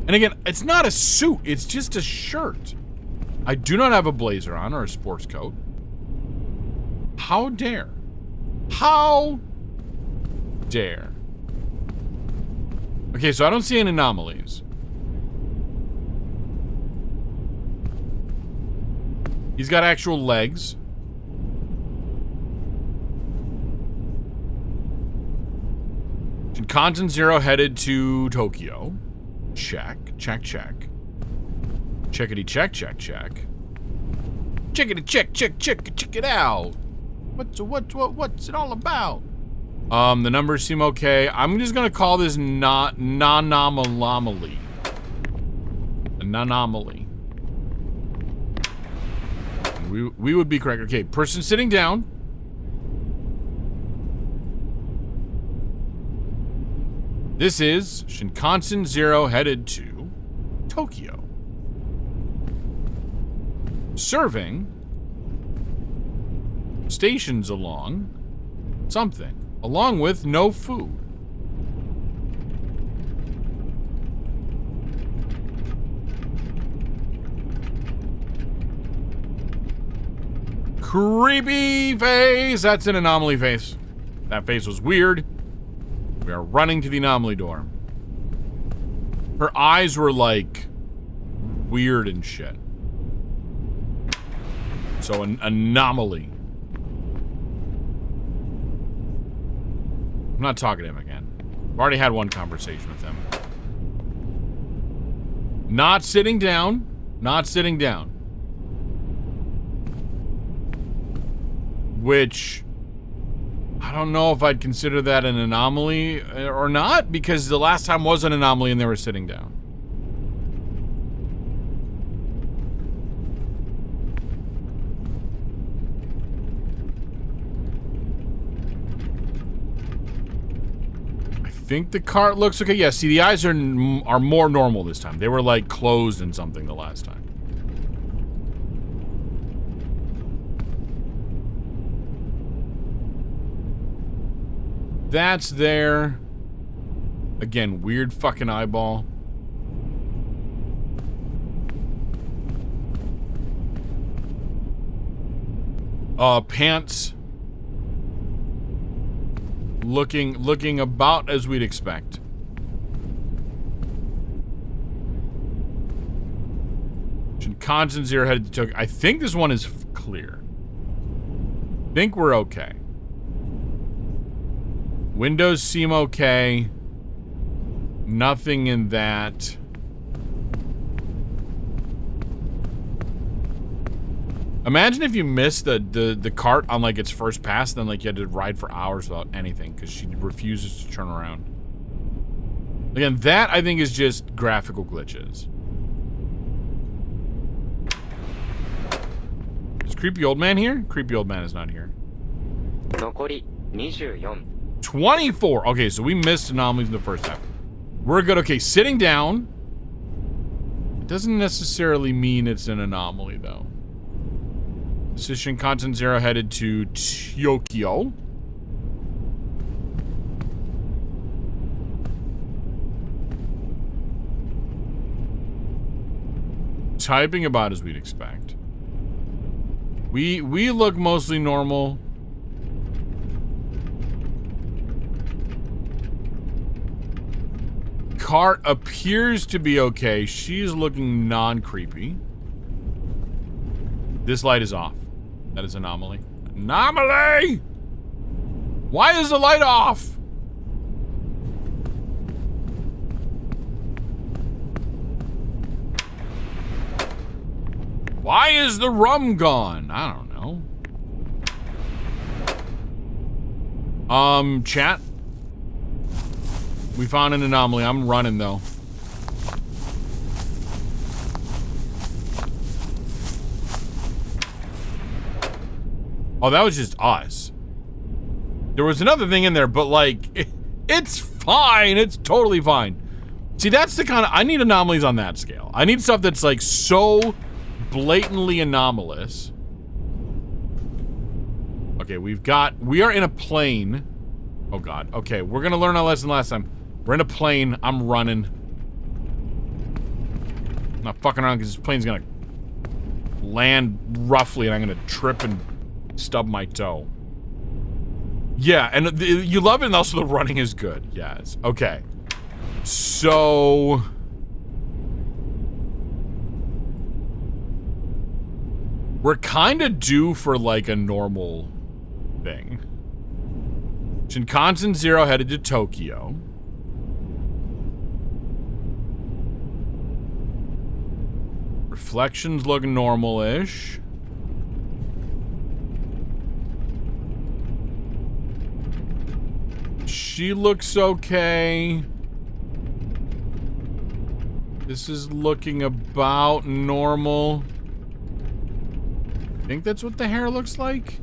And again, it's not a suit. It's just a shirt. I do not have a blazer on or a sports coat. How dare? How dare? Okay, so I don't see any anomalies. He's got actual legs. Shinkansen Zero headed to Tokyo. Check, check, check. Checkity check, check, check. Checkity check, check, check, check it out. What's it all about? The numbers seem okay. I'm just gonna call this non-anomaly. An anomaly. We would be correct. Okay, person sitting down. This is Shinkansen Zero headed to Tokyo. Serving stations along something, along with no food. Creepy face. That's an anomaly face. That face was weird. We are running to the anomaly door. Her eyes were like weird and shit. So an anomaly. I'm not talking to him again. I've already had one conversation with him. Not sitting down. Not sitting down. Which, I don't know if I'd consider that an anomaly or not, because the last time was an anomaly and they were sitting down. I think the cart looks okay. Yeah, see, the eyes are more normal this time. They were like closed and something the last time. That's there. Again, weird fucking eyeball. Pants. Looking about as we'd expect. Shinkansen Zero headed to Tokyo. I think this one is clear. I think we're okay. Windows seem okay. Nothing in that. Imagine if you missed the cart on like its first pass, then like you had to ride for hours without anything because she refuses to turn around. Again, that I think is just graphical glitches. Is creepy old man here? Creepy old man is not here. 残り24 24. Okay, so we missed anomalies in the first half. We're good. Okay, sitting down. It doesn't necessarily mean it's an anomaly, though. This is Shinkansen Zero headed to Tokyo. typing about as we'd expect. We look mostly normal. Cart appears to be okay. She's looking non-creepy. This light is off. That is anomaly. Anomaly! Why is the light off? Why is the rum gone? I don't know. Chat. We found an anomaly. I'm running though. Oh, that was just us. There was another thing in there, but like, it's fine. It's totally fine. See, that's the kind of, I need anomalies on that scale. I need stuff that's like so blatantly anomalous. Okay, we are in a plane. Oh God. Okay, we're gonna learn our lesson last time. We're in a plane. I'm running. I'm not fucking around because this plane's gonna land roughly and I'm gonna trip and stub my toe. Yeah, and you love it, and also the running is good. Yes. Okay. So we're kind of due for like a normal thing. Shinkansen 0 headed to Tokyo. Reflections look normal-ish. She looks okay. This is looking about normal. I think that's what the hair looks like.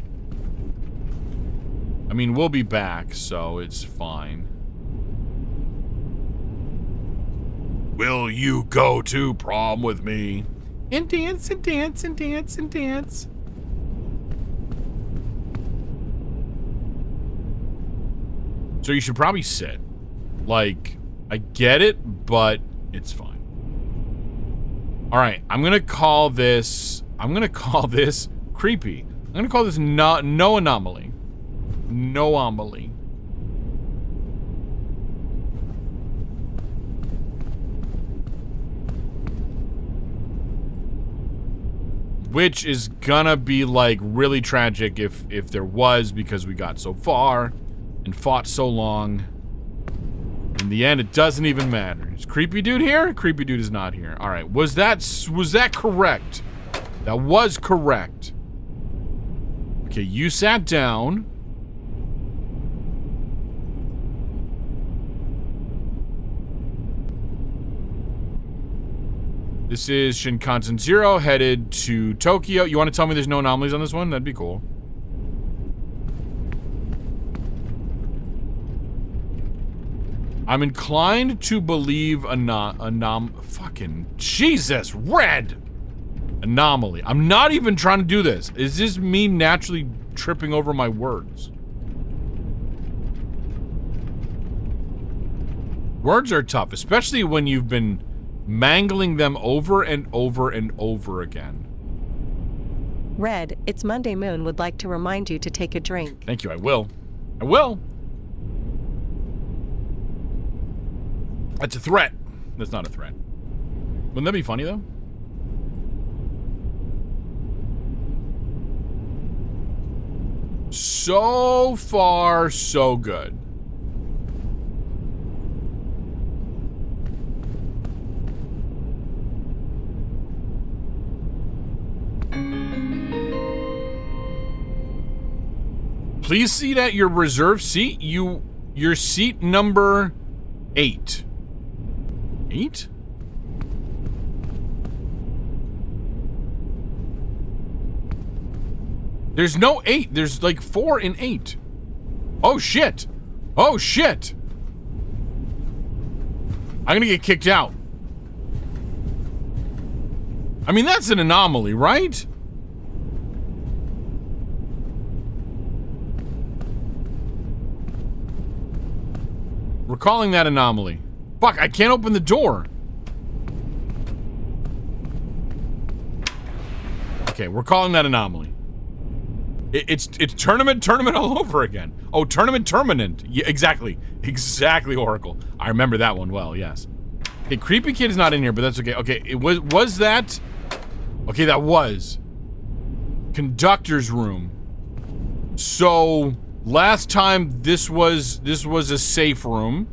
I mean, we'll be back, so it's fine. Will you go to prom with me? And dance and dance and dance and dance. So you should probably sit. Like, I get it, but it's fine. All right, I'm gonna call this creepy. I'm gonna call this no anomaly. No anomaly. Which is gonna be like really tragic if there was, because we got so far and fought so long. In the end, it doesn't even matter. Is creepy dude here? Creepy dude is not here. All right, was that correct? That was correct. Okay, you sat down. This is Shinkansen 0 headed to Tokyo. You want to tell me there's no anomalies on this one? That'd be cool. I'm inclined to believe fucking Jesus, red anomaly. I'm not even trying to do this. Is this me naturally tripping over my words? Words are tough, especially when you've been mangling them over and over and over again. Red, it's Monday Moon would like to remind you to take a drink. Thank you, I will. I will. That's a threat. That's not a threat. Wouldn't that be funny, though? So far, so good. Please seat at your reserved seat. Your seat number 8. 8? There's no 8. There's like 4 and 8. Oh shit. Oh shit. I'm gonna get kicked out. I mean, that's an anomaly, right? We're calling that anomaly. Fuck, I can't open the door. Okay, we're calling that anomaly. It's tournament all over again. Oh, tournament. Yeah, exactly. Exactly, Oracle. I remember that one well, yes. Okay, creepy kid is not in here, but that's okay. Okay, it was that... Okay, that was... Conductor's room. So, last time this was a safe room.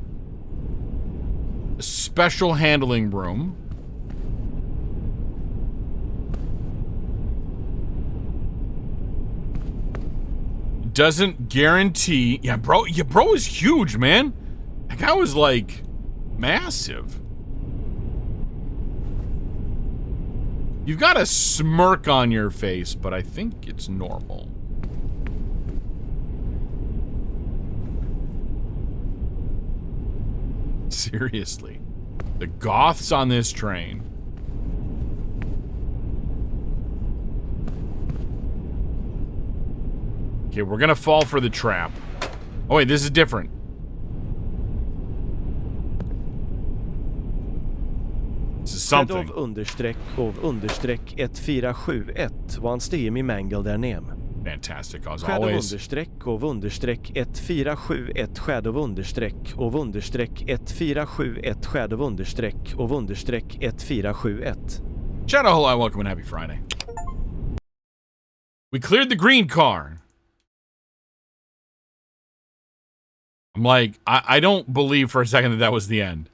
A special handling room. Doesn't guarantee... Yeah, bro is huge, man. That guy was, like, massive. You've got a smirk on your face, but I think it's normal. Seriously. The goths on this train. Okay, we're gonna fall for the trap. Oh wait, this is different. This is something. /1-171 wants to hear me mangle their name. Fantastic, as always. /1-171 /1-171 Shadow, hello, welcome and happy Friday. We cleared the green car. I'm like, I don't believe for a second that was the end.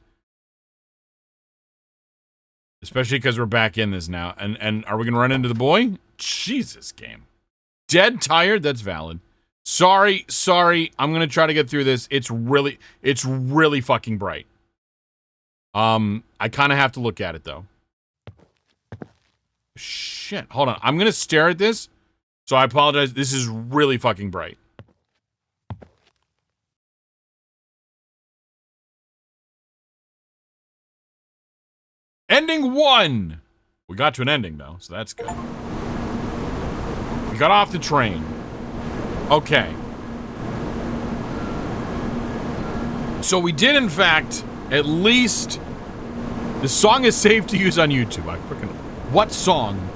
Especially because we're back in this now. And are we going to run into the boy? Jesus, game. Dead tired? That's valid. Sorry. I'm going to try to get through this. It's really fucking bright. I kind of have to look at it, though. Shit. Hold on. I'm going to stare at this. So I apologize. This is really fucking bright. Ending 1! We got to an ending, though, so that's good. We got off the train. Okay. So we did, in fact, at least... The song is safe to use on YouTube. I freaking... What song?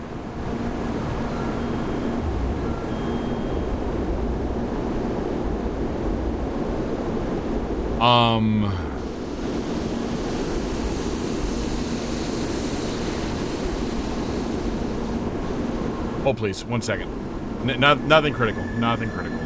Oh, please. 1 second. Nothing critical. Nothing critical.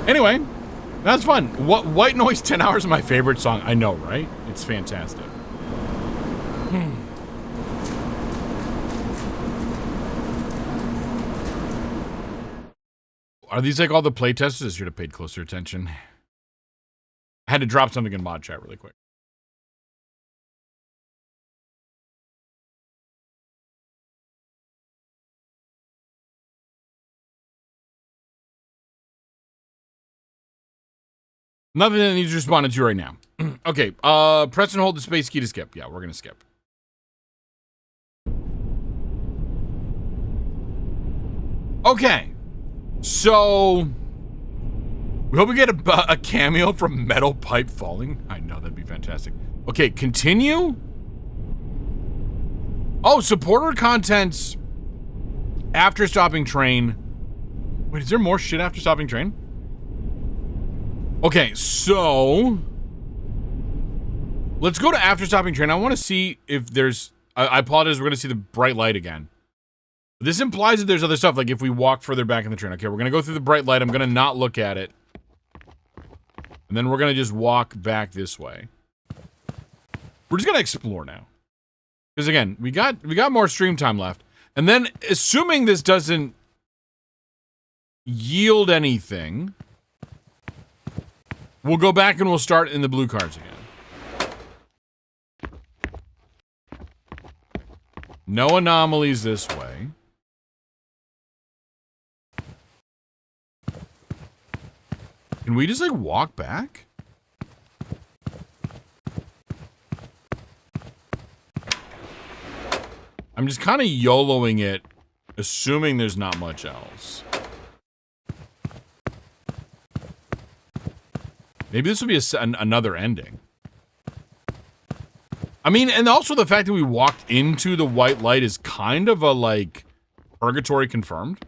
Anyway, that's fun. White Noise 10 Hours is my favorite song. I know, right? It's fantastic. Are these like all the playtesters? I should have paid closer attention. I had to drop something in mod chat really quick. Nothing that needs responding to right now. Okay, press and hold the space key to skip. Yeah, we're gonna skip. Okay, so we hope we get a cameo from Metal Pipe Falling. I know, that'd be fantastic. Okay, continue. Oh, supporter contents after stopping train. Wait, is there more shit after stopping train? Okay, so let's go to after stopping train. I want to see if there's... I apologize, we're going to see the bright light again. This implies that there's other stuff, like if we walk further back in the train. Okay, we're going to go through the bright light. I'm going to not look at it. And then we're going to just walk back this way. We're just going to explore now. Because again, we got more stream time left. And then, assuming this doesn't yield anything... We'll go back and we'll start in the blue cars again. No anomalies this way. Can we just, like, walk back? I'm just kind of YOLOing it, assuming there's not much else. Maybe this will be another ending. I mean, and also the fact that we walked into the white light is kind of a, like, purgatory confirmed.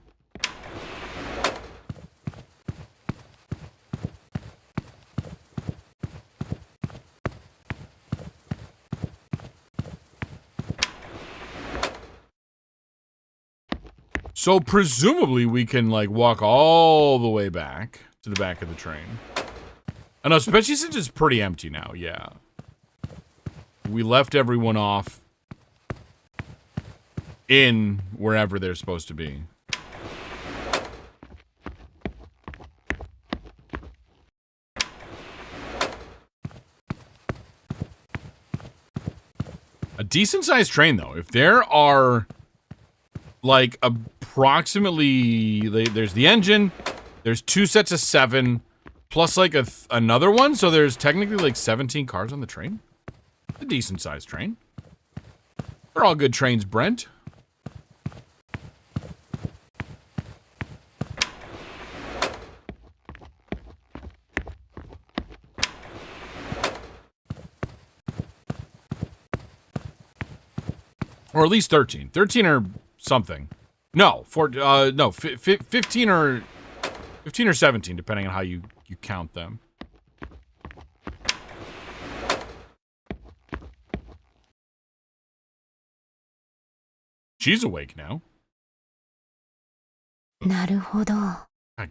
So presumably we can, like, walk all the way back to the back of the train. I know, especially since it's pretty empty now, yeah. We left everyone off in wherever they're supposed to be. A decent-sized train, though. If there are, like, approximately... There's the engine, there's 2 sets of 7, plus, like, another one, so there's technically, like, 17 cars on the train. A decent-sized train. They're all good trains, Brent. Or at least 13. 13 or something. No, 15 or 17, depending on how you count them. She's awake now.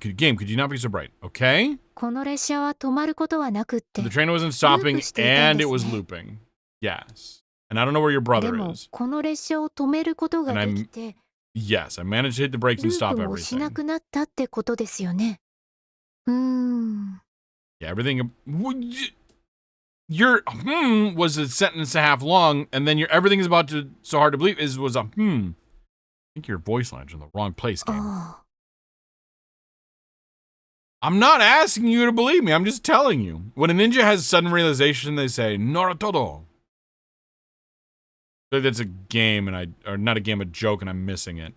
Good game, could you not be so bright? Okay. So the train wasn't stopping and it was looping. Yes. And I don't know where your brother is. And yes, I managed to hit the brakes and stop everything. Yeah, everything. Your was a sentence and a half long, and then your everything is about to so hard to believe was a I think your voice line's in the wrong place, game. I'm not asking you to believe me. I'm just telling you. When a ninja has sudden realization, they say Naruto. That's a game, and or not a game, a joke, and I'm missing it.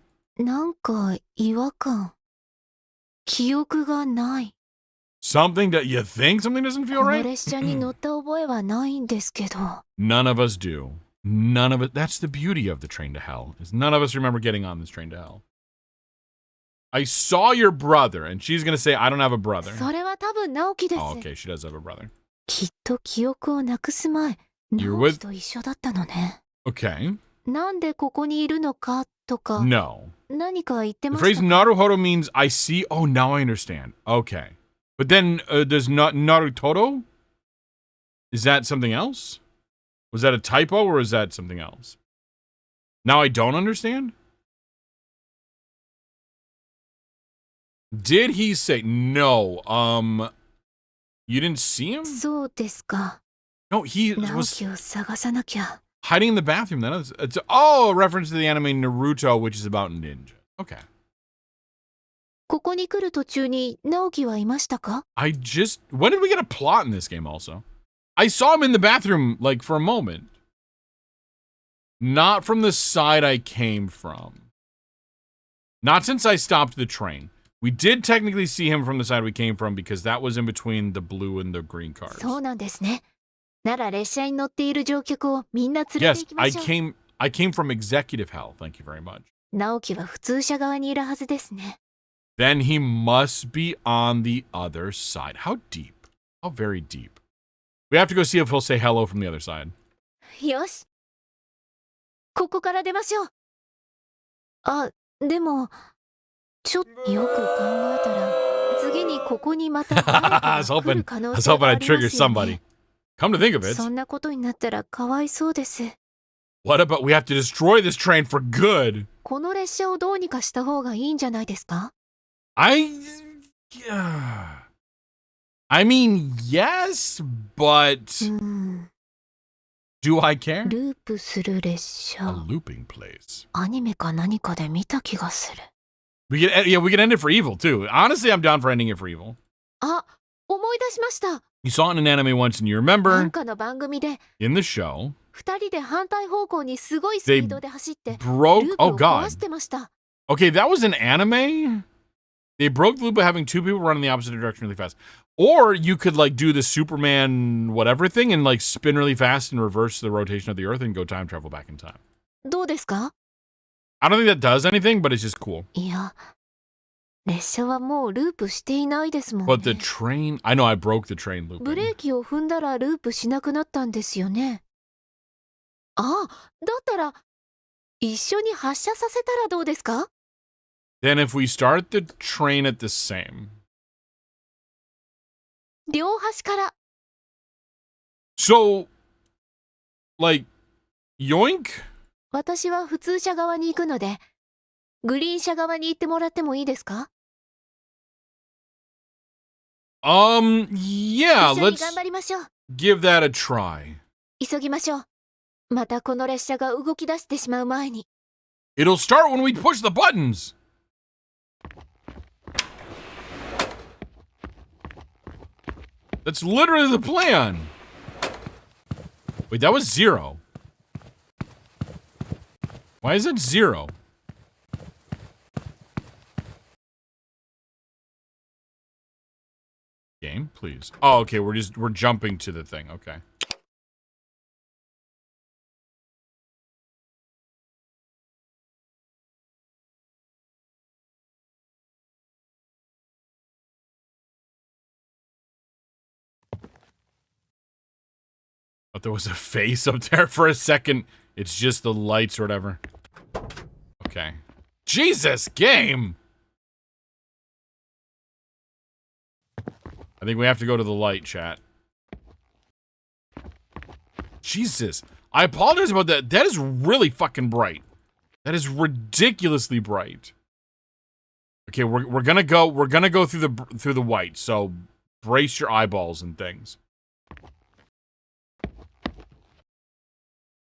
Something that you think something doesn't feel right? None of us do. None of it. That's the beauty of the train to hell, is none of us remember getting on this train to hell. I saw your brother, and she's going to say, I don't have a brother. Oh, okay, she does have a brother. You're with... Okay. No. The phrase Naruhodo means I see. Oh, now I understand. Okay. But then does not Narutodo? Is that something else? Was that a typo or is that something else? Now I don't understand? Did he say no? You didn't see him? No, he was hiding in the bathroom. It's a reference to the anime Naruto, which is about ninja. Okay. When did we get a plot in this game also? I saw him in the bathroom, like, for a moment. Not from the side I came from. Not since I stopped the train. We did technically see him from the side we came from because that was in between the blue and the green cars. Yes, I came from executive hell. Thank you very much. Then he must be on the other side. How deep? How very deep? We have to go see if he'll say hello from the other side. I was hoping I'd trigger somebody. Come to think of it. What about we have to destroy this train for good? I mean, yes, but do I care? A looping place. We can end it for evil too. Honestly, I'm down for ending it for evil. い出しました。 You saw it in an anime once and you な remember んかの番組で in the show 2人で反対方向にすごいスピードで走ってル broke ープ oh を god 壊してました。 okay that was an anime. They broke the loop by having two people run in the opposite direction really fast. Or you could like do the Superman whatever thing and like spin really fast and reverse the rotation of the earth and go time travel back in time. どうですか? I don't think that does anything, but it's just cool. いや、列車はもうループしていないですもんね。 But the train, I know I broke the train loop. ブレーキを踏んだらループしなくなったんですよね。ああ、だったら一緒に発車させたらどうですか? Then if we start the train at the same. 両端から。 So, like, yoink? 私は普通車側に行くので、グリーン車側に行ってもらってもいいですか? Yeah, 一緒に頑張りましょう。 give that a try. 急ぎましょう。またこの列車が動き出してしまう前に。 It'll start when we push the buttons. That's literally the plan. Wait, that was 0. Why is it 0? Game, please. Oh, okay, we're jumping to the thing. Okay. But there was a face up there for a second. It's just the lights or whatever. Okay. Jesus, game! I think we have to go to the light, chat. Jesus. I apologize about that. That is really fucking bright. That is ridiculously bright. Okay, we're gonna go through the white, so brace your eyeballs and things.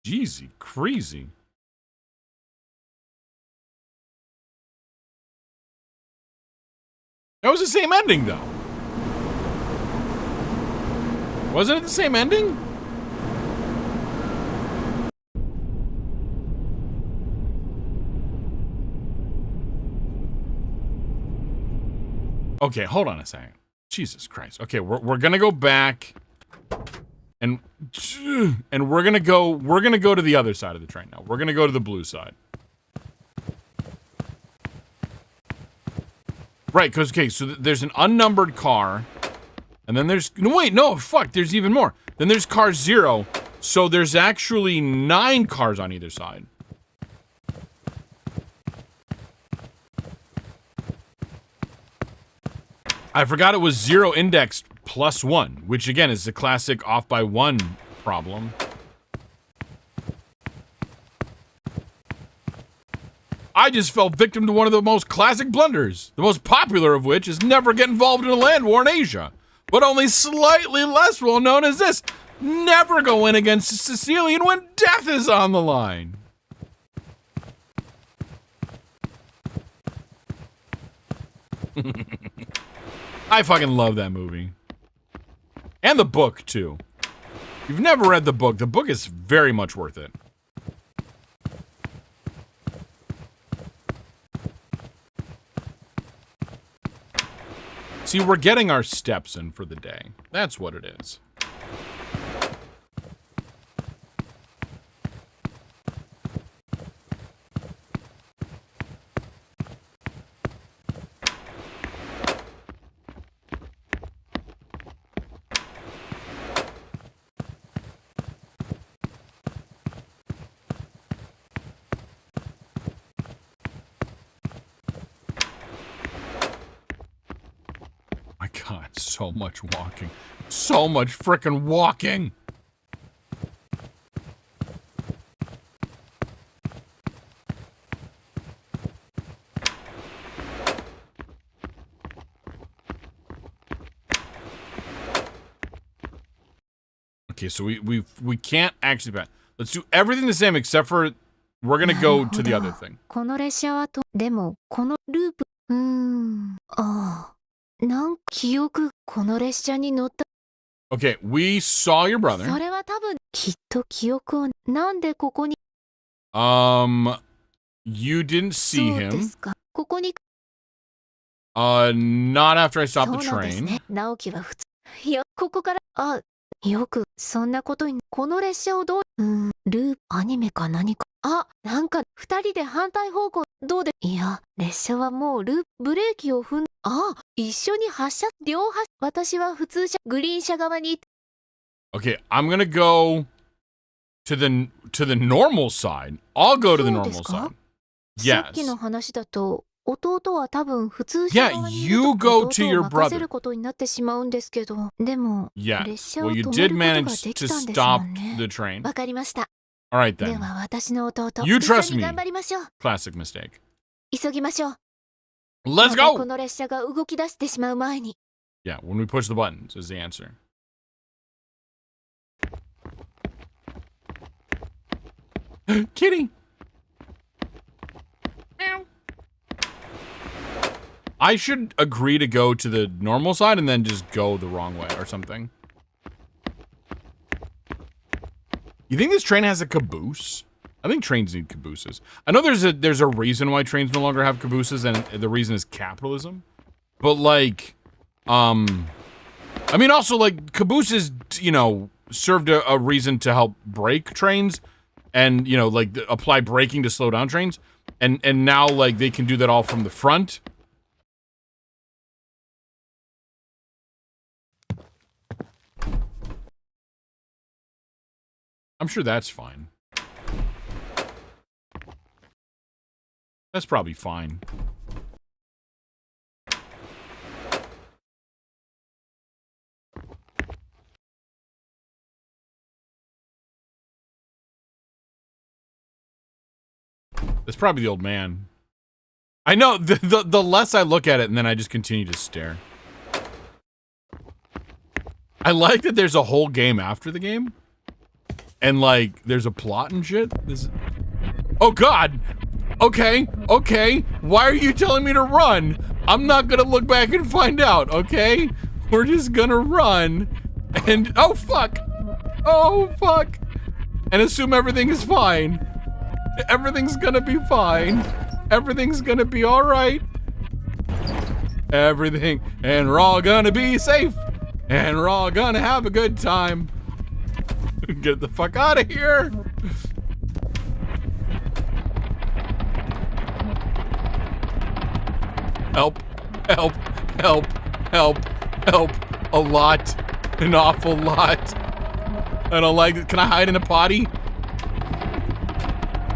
Jeezy, crazy. That was the same ending, though. Wasn't it the same ending? Okay, hold on a second. Jesus Christ. Okay, we're gonna go back. And we're gonna go to the other side of the train now. We're gonna go to the blue side. Right, because, okay, so there's an unnumbered car. And then there's, no wait, no, fuck, there's even more. Then there's car 0. So there's actually 9 cars on either side. I forgot it was 0 indexed plus 1, which again is the classic off by 1 problem. I just fell victim to one of the most classic blunders, the most popular of which is never get involved in a land war in Asia, but only slightly less well known as this: never go in against a Sicilian when death is on the line. I fucking love that movie. And the book, too. If you've never read the book is very much worth it. See, we're getting our steps in for the day. That's what it is. God, so much walking. So much frickin' walking! Okay, so we can't actually bet. Let's do everything the same except for we're gonna go to the other thing. この列車はと、でもこのループ、なんか記憶この列車に乗った。 Okay, we saw your そ brother. れは多分きっと記憶を。なんでここに。 You didn't そ see うで him. すか。ここに。 Not after I そ stopped う the なんです train. ね。直樹は普通。いや、ここから。あ、よくそんなことに。この列車をどう。ループアニメか何か。あ、なんか二人で反対方向。どうで。いや、列車はもうループ。ブレーキを踏ん。あ、一緒に発車。両端。私は普通車。グリーン車側に。 Okay, I'm gonna go to the normal side. I'll go to the そうで normal すか？ side. さっきの Yes. 話だと弟は多分普通車 Yeah, 側にい you ると go 弟 to を your 任せ brother. ることになってしまうんですけど、でも Yeah. 列車を Well, 止 you め did ることが manage で to きたんですも stop ん the ね。 train. わかりました。 All right で then. は私の弟、 You 一緒 trust に me. 頑張りましょう。 Classic mistake. 急ぎましょう。 Let's またこ go. の列車が動き出してしまう前に。 Yeah, when we push the buttons is the answer. Kitty. Meow. I should agree to go to the normal side and then just go the wrong way or something. You think this train has a caboose? I think trains need cabooses. I know there's a reason why trains no longer have cabooses, and the reason is capitalism. But like, I mean, also like cabooses, you know, served a reason to help brake trains, and you know, like apply braking to slow down trains, and now like they can do that all from the front. I'm sure that's fine. That's probably fine. That's probably the old man. I know, the less I look at it, and then I just continue to stare. I like that there's a whole game after the game. And, like, there's a plot and shit. Oh, God! Okay, okay. Why are you telling me to run? I'm not gonna look back and find out, okay? We're just gonna run. And, oh, fuck! Oh, fuck! And assume everything is fine. Everything's gonna be fine. Everything's gonna be alright. Everything. And we're all gonna be safe. And we're all gonna have a good time. Get the fuck out of here. Help. Help. Help. Help. Help. A lot. An awful lot. I don't like it. Can I hide in a potty?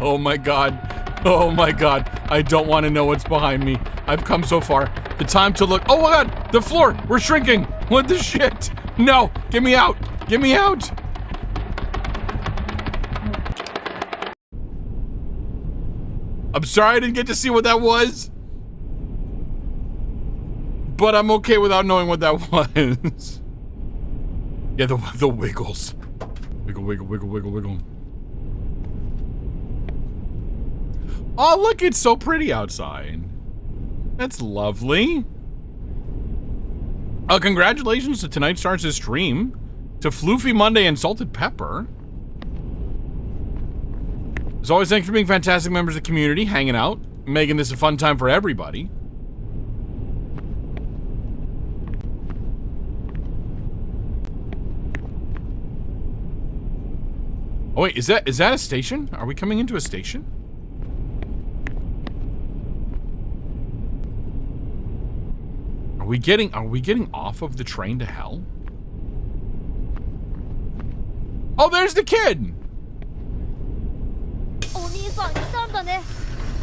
Oh my god. Oh my god. I don't want to know what's behind me. I've come so far. The time to look. Oh my god. The floor. We're shrinking. What the shit? No. Get me out. Get me out. I'm sorry I didn't get to see what that was. But I'm okay without knowing what that was. Yeah, the wiggles. Wiggle, wiggle, wiggle, wiggle, wiggle. Oh, look, it's so pretty outside. That's lovely. Congratulations to Tonight Stars' stream. To Floofy Monday and Salted Pepper. As always, thanks for being fantastic members of the community, hanging out, making this a fun time for everybody. Oh wait, is that a station? Are we coming into a station? Are we getting off of the train to hell? Oh, there's the kid!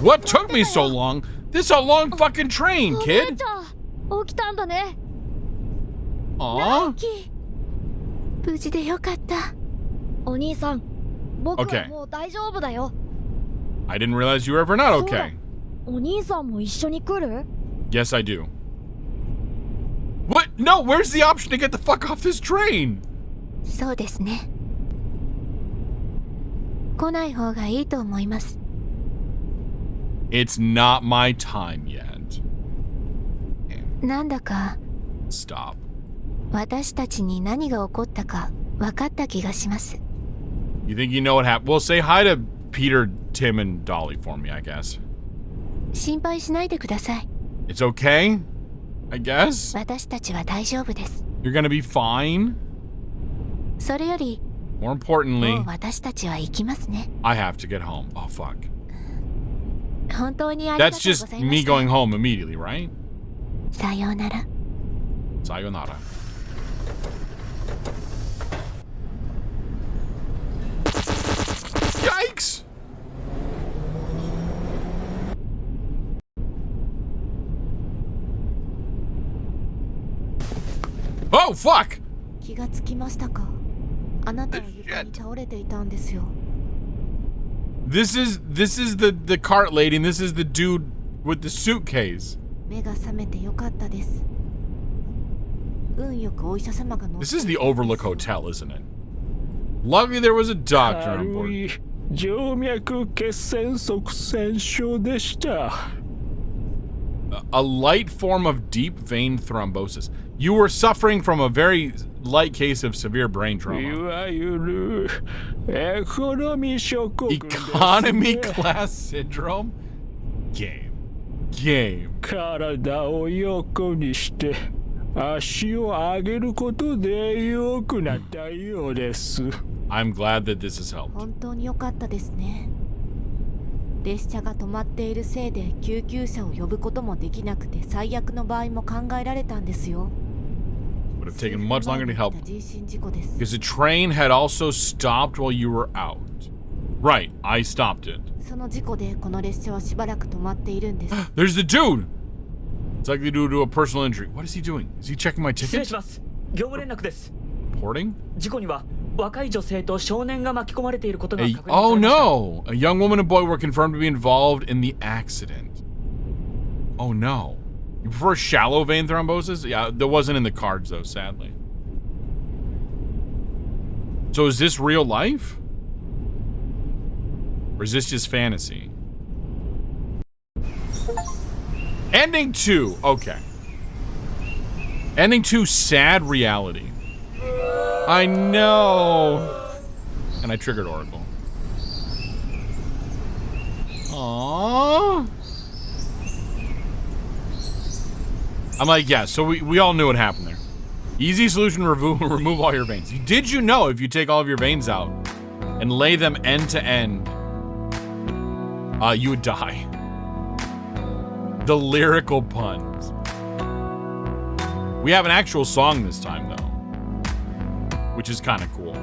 What took me so long? This is a long fucking train, kid! Aww. 無事でよかった。 Okay. I didn't realize you were ever not okay. Yes, I do. What? No, where's the option to get the fuck off this train? そうですね。来ない方がいいと思います。 It's not my time yet. なんだか Stop. 私たちに何が起こったか分かった気がします。 You think you know what happened? Well, say hi to Peter, Tim, and Dolly for me, I guess. 心配しないでください。 It's okay, I guess. 私たちは大丈夫です。 You're gonna be fine. それより More も importantly, う私たちは行きますね。 I have to get home. Oh, fuck. 本当にありがとう That's ござ just いま me した。 going home immediately, right? さようなら。 Sayonara. Yikes! Oh, fuck! 気がつきましたか。あなたは床に倒れていたんですよ。 This is the cart lady, and this is the dude with the suitcase. 目が覚めてよかったです。運よくお医者様が乗って This is the Overlook Hotel, isn't it? Luckily there was a doctor on 軽 board. い静脈血栓塞栓症でした。 A light form of deep vein thrombosis. You were suffering from a very light case of severe brain い trauma. わゆるエコノミー諸国ですね。 Economy class syndrome? Game. 体を横にして足を上げることで良くなったようです。 I'm glad that this has helped. 本当に良かったですね。列車が止まっているせいで救急車を呼ぶこともできなくて最悪の場合も考えられたんですよ。 Would have taken much longer to help 人身事故です。 because the train had also stopped while you were out. Right, I stopped it. その事故でこの列車はしばらく止まっているんです。 There's the dude! It's likely due to a personal injury. What is he doing? Is he checking my 失礼 ticket? します。業務連絡です。 Reporting? 事故には若い女性と少年が巻き込まれていることが確認されま Oh した。 no! A young woman and boy were confirmed to be involved in the accident. Oh no. You prefer shallow vein thrombosis? Yeah, that wasn't in the cards though, sadly. So is this real life? Or is this just fantasy? Ending 2. Okay. Ending 2, sad reality. I know. And I triggered Oracle. Aww. I'm like, yeah, so we all knew what happened there. Easy solution, remove all your veins. Did you know if you take all of your veins out and lay them end to end, you would die? The lyrical puns. We have an actual song this time, though, which is kind of cool.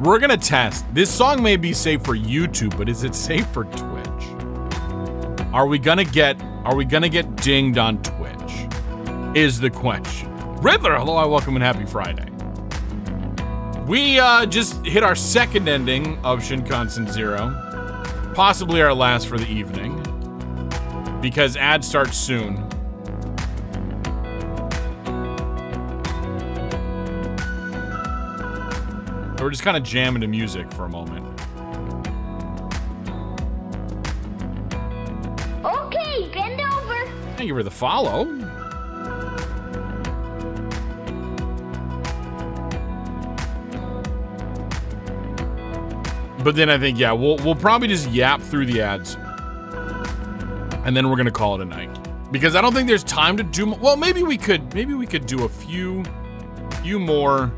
We're gonna test. This song may be safe for YouTube, but is it safe for Twitch? Are we gonna get dinged on Twitch? Is the question. Riddler, hello, I welcome and happy Friday. We just hit our second ending of Shinkansen Zero. Possibly our last for the evening. Because ad starts soon. We're just kind of jamming to music for a moment. Okay, bend over. Thank you for the follow. But then I think, yeah, we'll probably just yap through the ads. And then we're gonna call it a night. Because I don't think there's time to do, well, maybe we could do a few more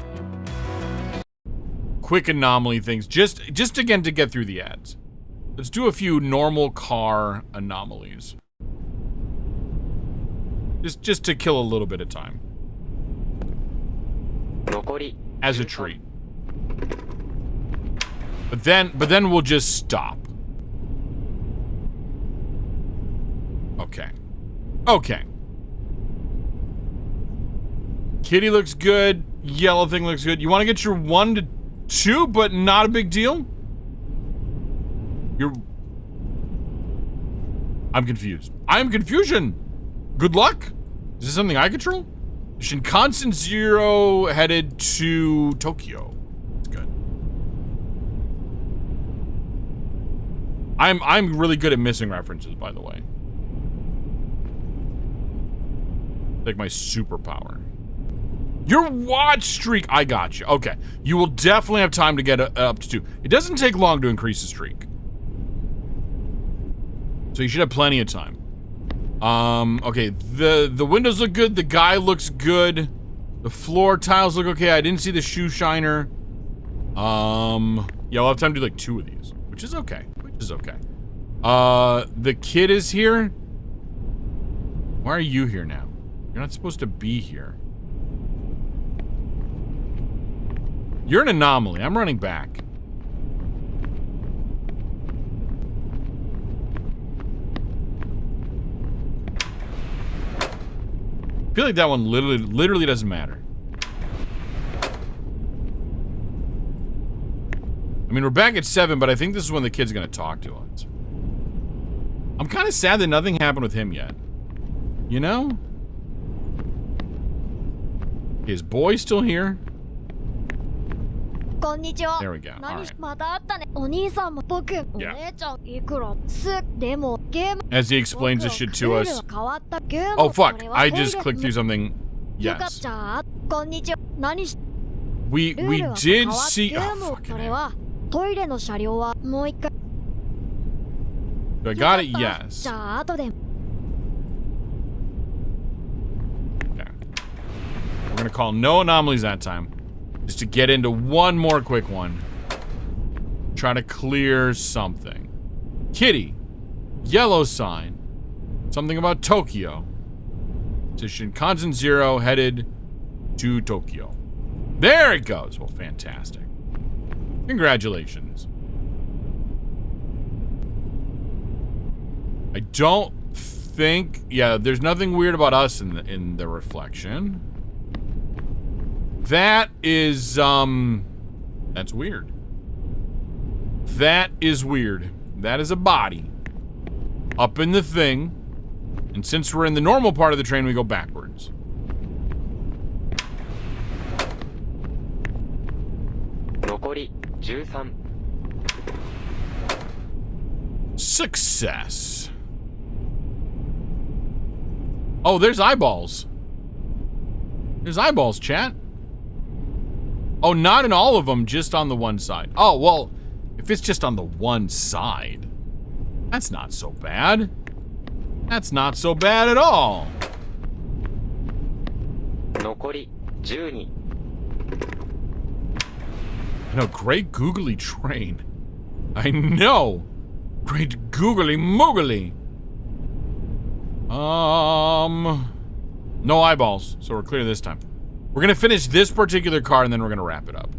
quick anomaly things, just again to get through the ads. Let's do a few normal car anomalies. Just to kill a little bit of time. As a treat. But then we'll just stop. Okay. Okay. Kitty looks good. Yellow thing looks good. You want to get your 1 to 2, but not a big deal? I'm confused. I am confusion. Good luck. Is this something I control? Shinkansen Zero headed to Tokyo. That's good. I'm really good at missing references, by the way. Like my superpower. Your watch streak. I got you. Okay. You will definitely have time to get up to 2. It doesn't take long to increase the streak. So you should have plenty of time. Okay. The windows look good. The guy looks good. The floor tiles look okay. I didn't see the shoe shiner. Yeah, I'll have time to do like 2 of these, which is okay. The kid is here. Why are you here now? You're not supposed to be here. You're an anomaly. I'm running back. I feel like that one literally doesn't matter. I mean, we're back at 7, but I think this is when the kid's gonna talk to us. I'm kind of sad that nothing happened with him yet. You know? Is boy still here? There we go. All right. Yeah. As he explains this shit to us. Oh, fuck. I just clicked through something. Yes. We did see... Oh, fucking hell. So I got it, yes. Okay. We're gonna call no anomalies that time. Just to get into one more quick one. Try to clear something. Kitty. Yellow sign. Something about Tokyo. Position constant 0 headed to Tokyo. There it goes. Well, fantastic. Congratulations. I don't think... Yeah, there's nothing weird about us in the reflection. That is, that's weird. That is weird. That is a body. Up in the thing. And since we're in the normal part of the train, we go backwards. Success. Oh, there's eyeballs. There's eyeballs, chat. Oh, not in all of them, just on the one side. Oh, well, if it's just on the one side, that's not so bad. That's not so bad at all. I know, great googly train. I know. Great googly moogly. No eyeballs, so we're clear this time. We're gonna finish this particular car and then we're gonna wrap it up.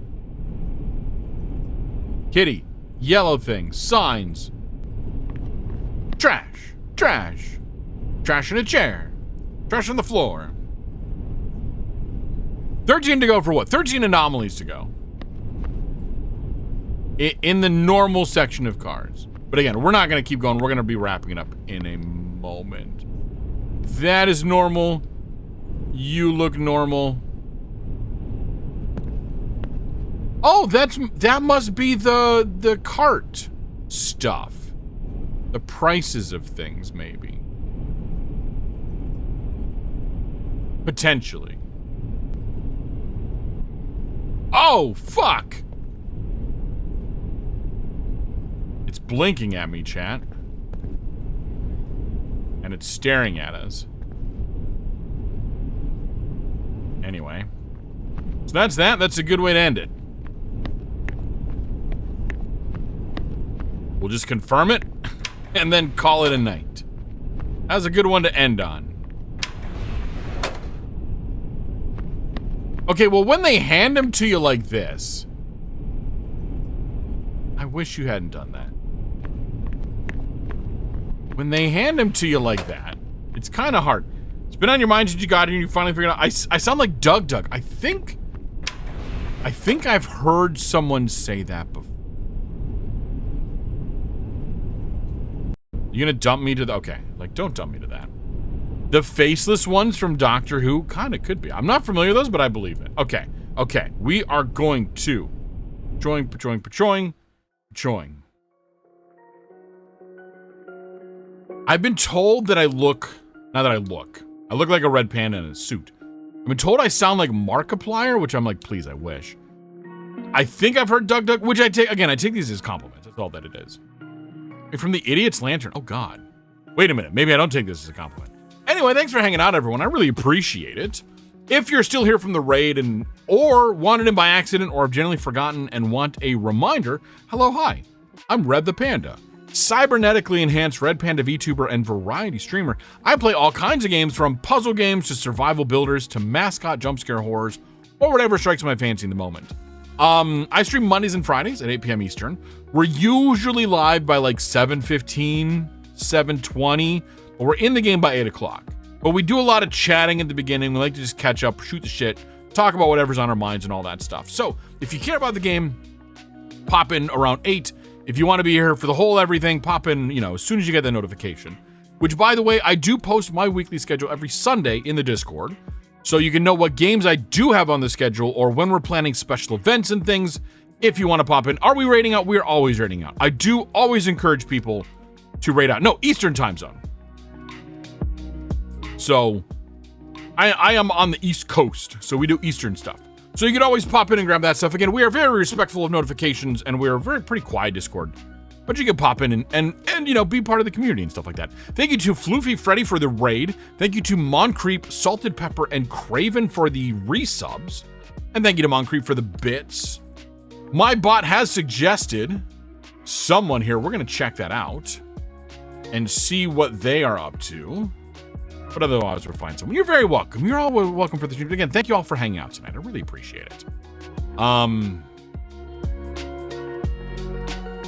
Kitty, yellow thing, signs. Trash, trash. Trash in a chair. Trash on the floor. 13 to go for what? 13 anomalies to go. In the normal section of cars. But again, we're not gonna keep going. We're gonna be wrapping it up in a moment. That is normal. You look normal. Oh, that must be the cart stuff. The prices of things, maybe. Potentially. Oh, fuck! It's blinking at me, chat. And it's staring at us. Anyway. So that's that. That's a good way to end it. We'll just confirm it, and then call it a night. That was a good one to end on. Okay, well, when they hand them to you like this... I wish you hadn't done that. When they hand them to you like that, it's kind of hard. It's been on your mind since you got here and you finally figured out... I sound like Doug. I think I've heard someone say that before. You gonna dump me to the... Okay, like, don't dump me to that. The faceless ones from Doctor Who? Kinda could be. I'm not familiar with those, but I believe it. Okay, okay. We are going to... Patrolling. I've been told that I look like a red panda in a suit. I've been told I sound like Markiplier, which I'm like, please, I wish. I think I've heard Doug, which I take these as compliments. That's all that it is. From the Idiot's Lantern. Oh, God. Wait a minute. Maybe I don't take this as a compliment. Anyway, thanks for hanging out, everyone. I really appreciate it. If you're still here from the raid or wanted in by accident or have generally forgotten and want a reminder, hello, hi. I'm Red the Panda, cybernetically enhanced Red Panda VTuber and variety streamer. I play all kinds of games, from puzzle games to survival builders to mascot jump scare horrors or whatever strikes my fancy in the moment. I stream Mondays and Fridays at 8 p.m. Eastern. We're usually live by like 7:15, 7:20, but we're in the game by 8 o'clock. But we do a lot of chatting at the beginning. We like to just catch up, shoot the shit, talk about whatever's on our minds and all that stuff. So if you care about the game, pop in around 8. If you want to be here for the whole everything, pop in, as soon as you get the notification. Which, by the way, I do post my weekly schedule every Sunday in the Discord, so you can know what games I do have on the schedule or when we're planning special events and things. If you want to pop in, are we raiding out? We're always raiding out. I do always encourage people to raid out. No, Eastern time zone. So I am on the East Coast, so we do Eastern stuff. So you can always pop in and grab that stuff. Again, we are very respectful of notifications, and we're a pretty quiet Discord. But you can pop in and be part of the community and stuff like that. Thank you to Floofy Freddy for the raid. Thank you to Moncreep, Salted Pepper, and Craven for the resubs. And thank you to Moncreep for the bits. My bot has suggested someone here. We're going to check that out and see what they are up to. But otherwise, we'll find someone. You're very welcome. You're all welcome for the stream. Again, thank you all for hanging out tonight. I really appreciate it.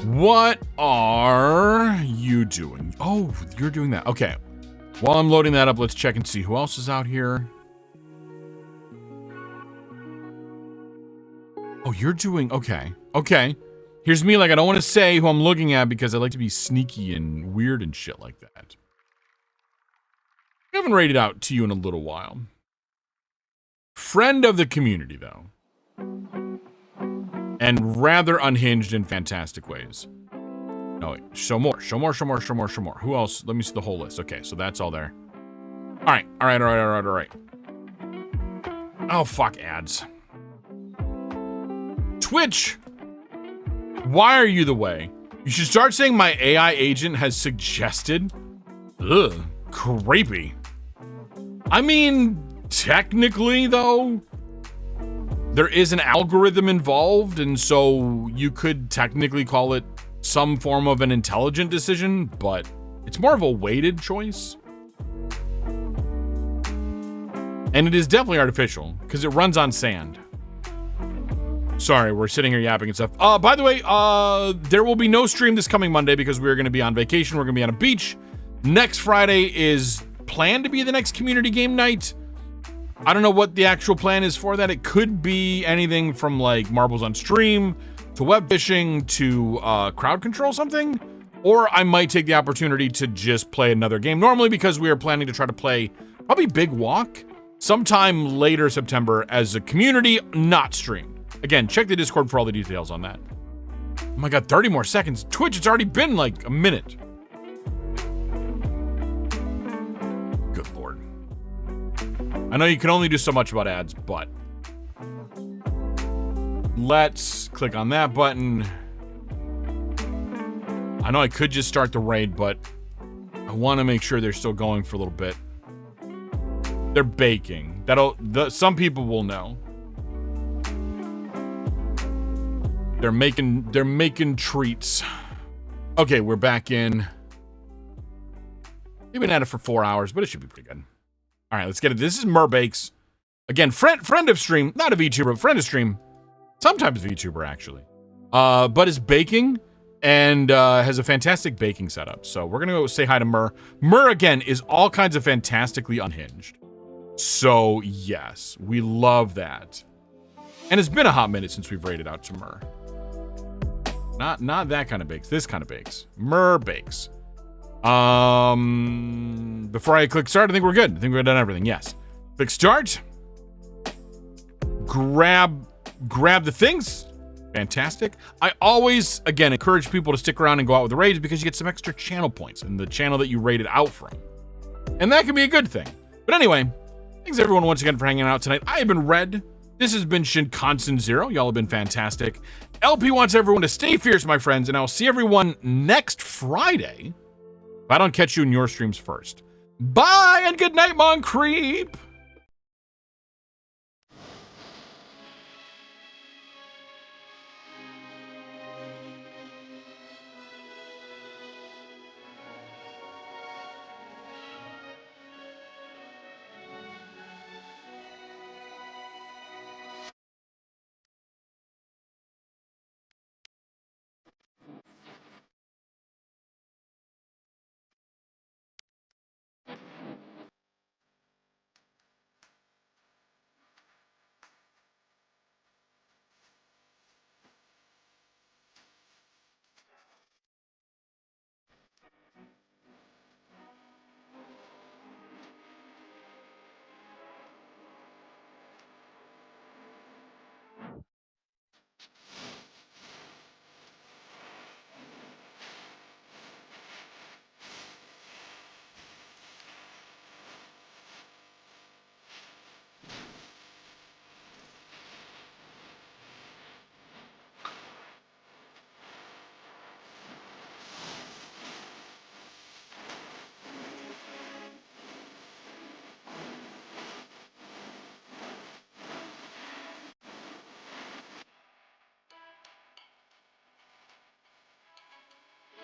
What are you doing? Oh, you're doing that. Okay. While I'm loading that up, let's check and see who else is out here. Oh, you're doing... Okay. Okay. Here's me, like, I don't want to say who I'm looking at because I like to be sneaky and weird and shit like that. I haven't rated out to you in a little while. Friend of the community, though. And rather unhinged in fantastic ways. No, wait. Show more. Who else? Let me see the whole list. Okay, so that's all there. All right. Oh, fuck ads. Twitch! Why are you the way? You should start saying my AI agent has suggested. Ugh, creepy. I mean, technically, though, there is an algorithm involved, and so you could technically call it some form of an intelligent decision, but it's more of a weighted choice. And it is definitely artificial, because it runs on sand. Sorry, we're sitting here yapping and stuff. By the way, there will be no stream this coming Monday because we're going to be on vacation. We're going to be on a beach. Next Friday is planned to be the next community game night. I don't know what the actual plan is for that. It could be anything from like marbles on stream to web fishing to crowd control something. Or I might take the opportunity to just play another game. Normally because we are planning to try to play probably Big Walk sometime later September as a community, not streamed. Again, check the Discord for all the details on that. Oh my god, 30 more seconds. Twitch, it's already been like a minute. Good lord. I know you can only do so much about ads, but let's click on that button. I know I could just start the raid, but I want to make sure they're still going for a little bit. They're baking. Some people will know. They're making treats. Okay, we're back in. We've been at it for 4 hours, but it should be pretty good. All right, let's get it. This is Merbakes. Again, friend of stream, not a VTuber, but friend of stream. Sometimes VTuber, actually. But is baking and has a fantastic baking setup. So we're going to go say hi to Mer. Mer, again, is all kinds of fantastically unhinged. So, yes, we love that. And it's been a hot minute since we've raided out to Mer. Not that kind of bakes. This kind of bakes. Mer bakes. Before I click start, I think we're good. I think we've done everything. Yes. Click start. Grab the things. fantastic. I always, again, encourage people to stick around and go out with the raids because you get some extra channel points in the channel that you raided out from. And that can be a good thing. But anyway, thanks everyone once again for hanging out tonight. I have been Red. This has been Shinkansen Zero. Y'all have been fantastic. LP wants everyone to stay fierce, my friends, and I'll see everyone next Friday if I don't catch you in your streams first. Bye and good night, Mon Creep.